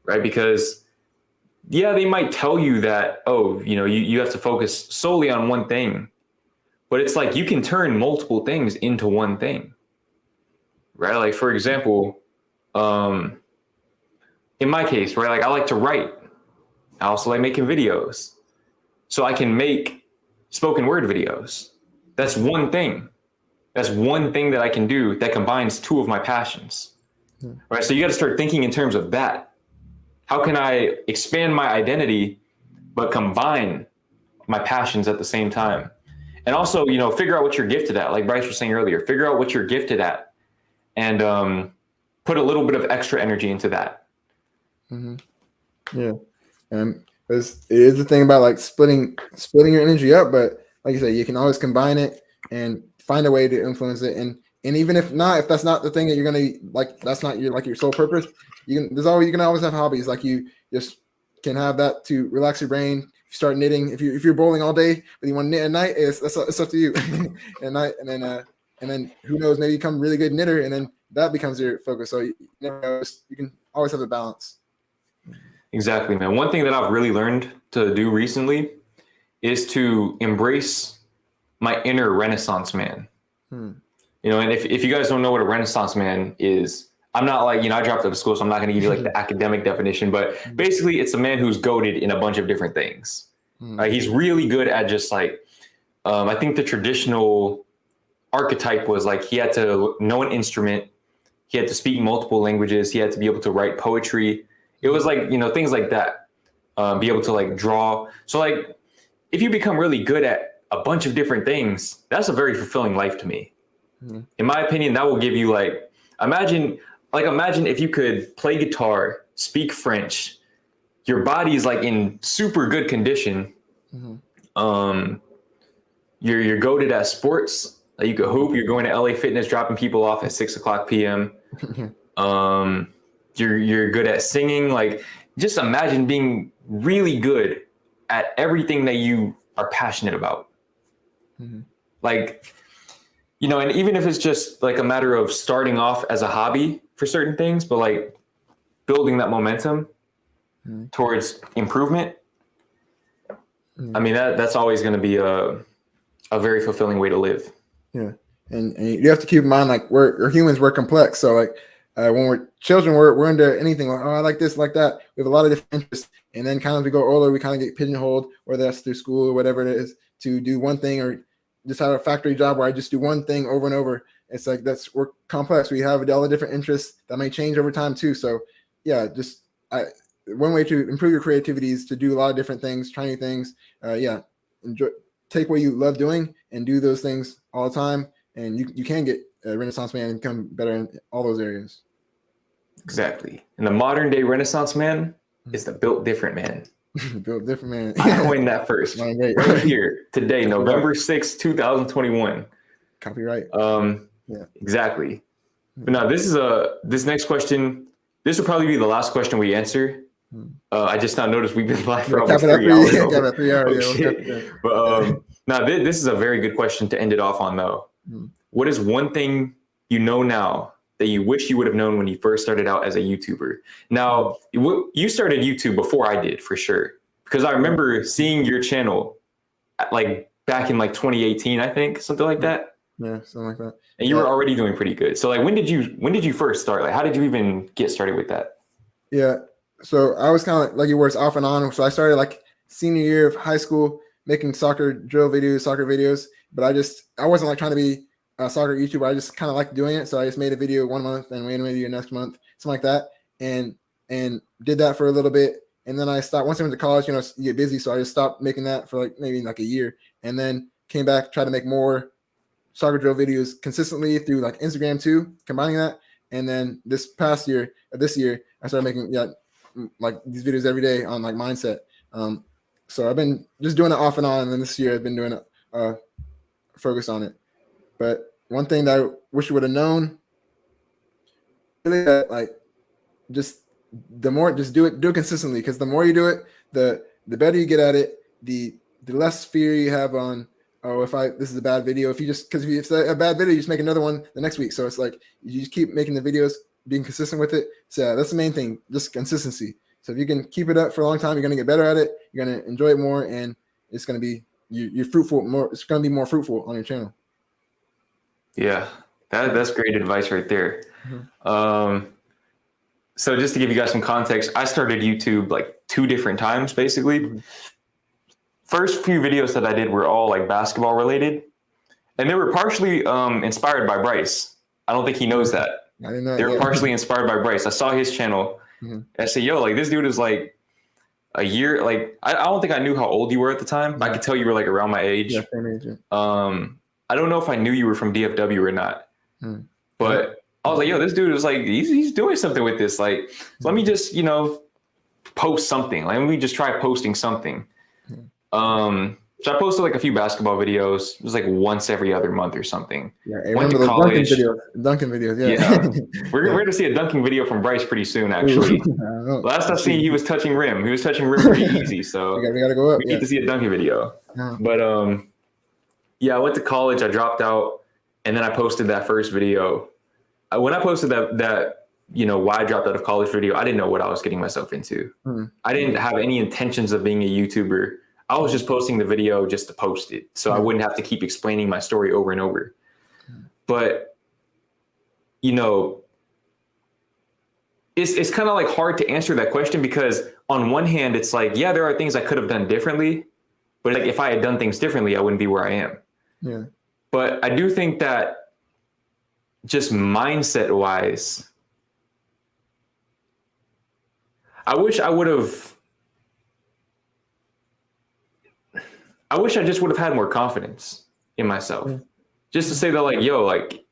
right? Because yeah, they might tell you that, oh, you know, you have to focus solely on one thing, but it's like you can turn multiple things into one thing, right? Like, for example, in my case, right, like I like to write. I also like making videos. So I can make spoken word videos. That's one thing. That's one thing that I can do that combines 2 of my passions, right? So you got to start thinking in terms of that. How can I expand my identity, but combine my passions at the same time? And also, you know, figure out what you're gifted at. Like Bryce was saying earlier, figure out what you're gifted at and put a little bit of extra energy into that. Yeah. And it is the thing about like splitting your energy up, but like you said, you can always combine it and find a way to influence it. And even if that's not the thing that you're gonna like, that's not your sole purpose. You can always have hobbies. Like you just can have that to relax your brain. Start knitting. If you're bowling all day, but you want to knit at night, it's up to you. And then who knows? Maybe you become a really good knitter, and then that becomes your focus. So you can always have a balance. Exactly, man. One thing that I've really learned to do recently is to embrace my inner Renaissance man. You know, and if you guys don't know what a Renaissance man is, I'm not like, you know, I dropped out of school, so I'm not going to give you like the academic definition, but basically it's a man who's goated in a bunch of different things. He's really good at just like, I think the traditional archetype was like, he had to know an instrument. He had to speak multiple languages. He had to be able to write poetry. It was like, you know, things like that, be able to like draw. So like, if you become really good at a bunch of different things, that's a very fulfilling life to me. In my opinion, that will give you like, imagine like imagine if you could play guitar, speak French, your body is like in super good condition. You're goated at sports. Like you could hoop. You're going to LA Fitness, dropping people off at 6:00 p.m. You're good at singing. Like just imagine being really good at everything that you are passionate about. Like, you know, and even if it's just like a matter of starting off as a hobby for certain things, but like building that momentum towards improvement. I mean, that's always going to be a very fulfilling way to live. Yeah. And you have to keep in mind, like we're humans, we're complex. So like when we're children, we're into anything like, oh, I like this, like that. We have a lot of different interests. And then kind of we go older, we kind of get pigeonholed, whether that's through school or whatever it is, to do one thing, or just have a factory job where I just do one thing over and over. It's like we're complex. We have all the different interests that may change over time too. So yeah, one way to improve your creativity is to do a lot of different things, try new things. Take what you love doing and do those things all the time. And you can get a Renaissance man and become better in all those areas. Exactly. And the modern day Renaissance man is the built different man. Built different man. I coined that first. Right here today, November 6th, 2021. Copyright. Exactly. But now this next question, this will probably be the last question we answer. I just now noticed we've been live for almost 3 hours. But now this is a very good question to end it off on though. What is one thing you know now that you wish you would have known when you first started out as a YouTuber? Now, you started YouTube before I did, for sure, because I remember seeing your channel like back in like 2018, I think, something like that. Yeah, something like that. And you were already doing pretty good. So like, when did you first start? Like, how did you even get started with that? Yeah. So I was kind of like you were, it's off and on. So I started like senior year of high school making soccer drill videos, soccer videos, but I wasn't like trying to be a soccer YouTuber. I just kind of liked doing it. So I just made a video one month and made a video next month, something like that. And did that for a little bit. And then I stopped. Once I went to college, you get busy. So I just stopped making that for like maybe like a year, and then came back, tried to make more soccer drill videos consistently through like Instagram too, combining that. And then this year, I started making like these videos every day on like mindset. So I've been just doing it off and on. And then this year I've been doing it, focused on it. But one thing that I wish I would have known, really, like just do it consistently. Because the more you do it, the better you get at it. The less fear you have on, oh, this is a bad video. If it's a bad video, you just make another one the next week. So it's like you just keep making the videos, being consistent with it. So that's the main thing, just consistency. So if you can keep it up for a long time, you're gonna get better at it. You're gonna enjoy it more, and it's gonna be you're fruitful more. It's gonna be more fruitful on your channel. Yeah, that's great advice right there. So just to give you guys some context, I started YouTube like 2 different times, basically. First few videos that I did were all like basketball related, and they were partially inspired by Bryce. I don't think he knows that. I didn't know. They were partially inspired by Bryce. I saw his channel. I said, yo, like this dude is like a year. Like I don't think I knew how old you were at the time. But I could tell you were like around my age. Yeah, same age. Yeah. I don't know if I knew you were from DFW or not, but I was like, yo, this dude is like, he's doing something with this. Like, so let me just, post something. Like, let me just try posting something. So I posted like a few basketball videos. It was like once every other month or something. Yeah, went to college. Dunking videos. Yeah. We're going to see a dunking video from Bryce pretty soon, actually. Last I see, he was touching rim. He was touching rim pretty easy. So we got to go up. We need to see a dunking video. But I went to college. I dropped out, and then I posted that first video. When I posted that why I dropped out of college video, I didn't know what I was getting myself into. I didn't have any intentions of being a YouTuber. I was just posting the video just to post it, so I wouldn't have to keep explaining my story over and over. But it's kind of like hard to answer that question, because on one hand, it's like, yeah, there are things I could have done differently, but like if I had done things differently, I wouldn't be where I am. Yeah. But I do think that just mindset wise, I wish I just would have had more confidence in myself. Just to say that, like, yo, like,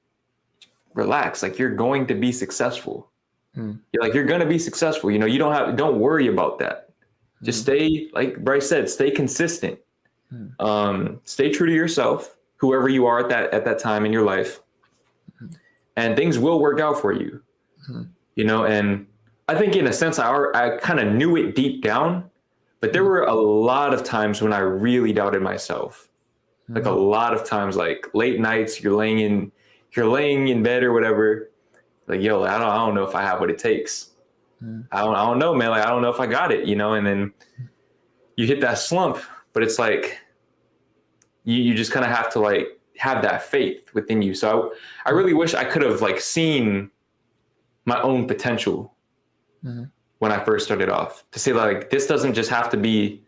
relax, like, you're going to be successful. You're going to be successful. You don't worry about that. Just stay, like Bryce said, stay consistent. Stay true to yourself, whoever you are at that time in your life, and things will work out for you. And I think in a sense, I kind of knew it deep down, but there were a lot of times when I really doubted myself. Like a lot of times, like late nights, you're laying in bed or whatever. Like, yo, I don't know if I have what it takes. I don't know, man. Like, I don't know if I got it, and then you hit that slump, but it's like, you just kind of have to like have that faith within you. So I really wish I could have like seen my own potential when I first started off, to say like, this doesn't just have to be,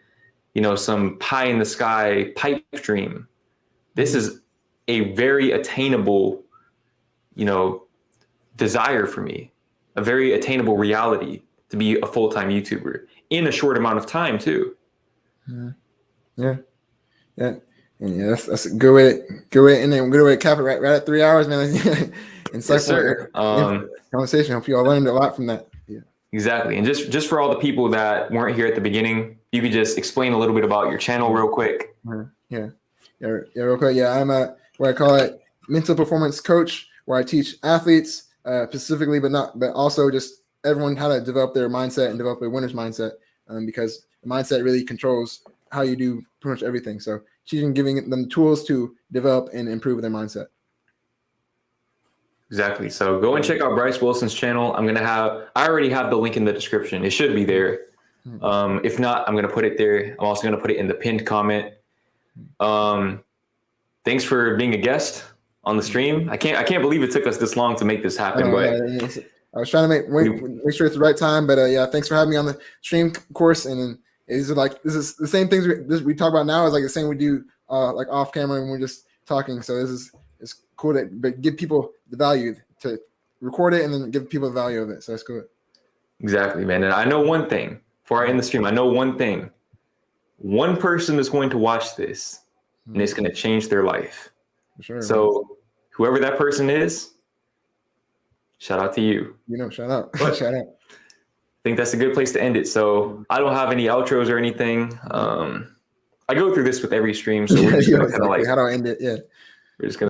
some pie in the sky pipe dream. This is a very attainable, desire for me, a very attainable reality to be a full-time YouTuber in a short amount of time too. Yeah. That's a good way. Good way, and then good way to cap it right at 3 hours, man. Insightful Yes, sir. Conversation. Hope you all learned a lot from that. Yeah. Exactly. And just for all the people that weren't here at the beginning, you could just explain a little bit about your channel real quick. Yeah, real quick. Yeah, I'm what I call it mental performance coach, where I teach athletes specifically, but also just everyone how to develop their mindset and develop a winner's mindset, because the mindset really controls how you do pretty much everything. So giving them tools to develop and improve their mindset. Exactly. So go and check out Bryce Wilson's channel. I already have the link in the description. It should be there. If not, I'm going to put it there. I'm also going to put it in the pinned comment. Thanks for being a guest on the stream. I can't believe it took us this long to make this happen. I was trying to make sure it's the right time, but yeah, thanks for having me on the stream course. And this is the same things we talk about now is like the same we do like off camera when we're just talking. So it's cool but give people the value to record it and then give people the value of it. So that's cool. Exactly, man. And I know one thing before I end the stream. I know one thing. One person is going to watch this and it's going to change their life. For sure. So whoever that person is, shout out to you. Shout out. Shout out. I think that's a good place to end it. So I don't have any outros or anything. I go through this with every stream. So we're just going to kind of like, how do I end it? Yeah. We're just going to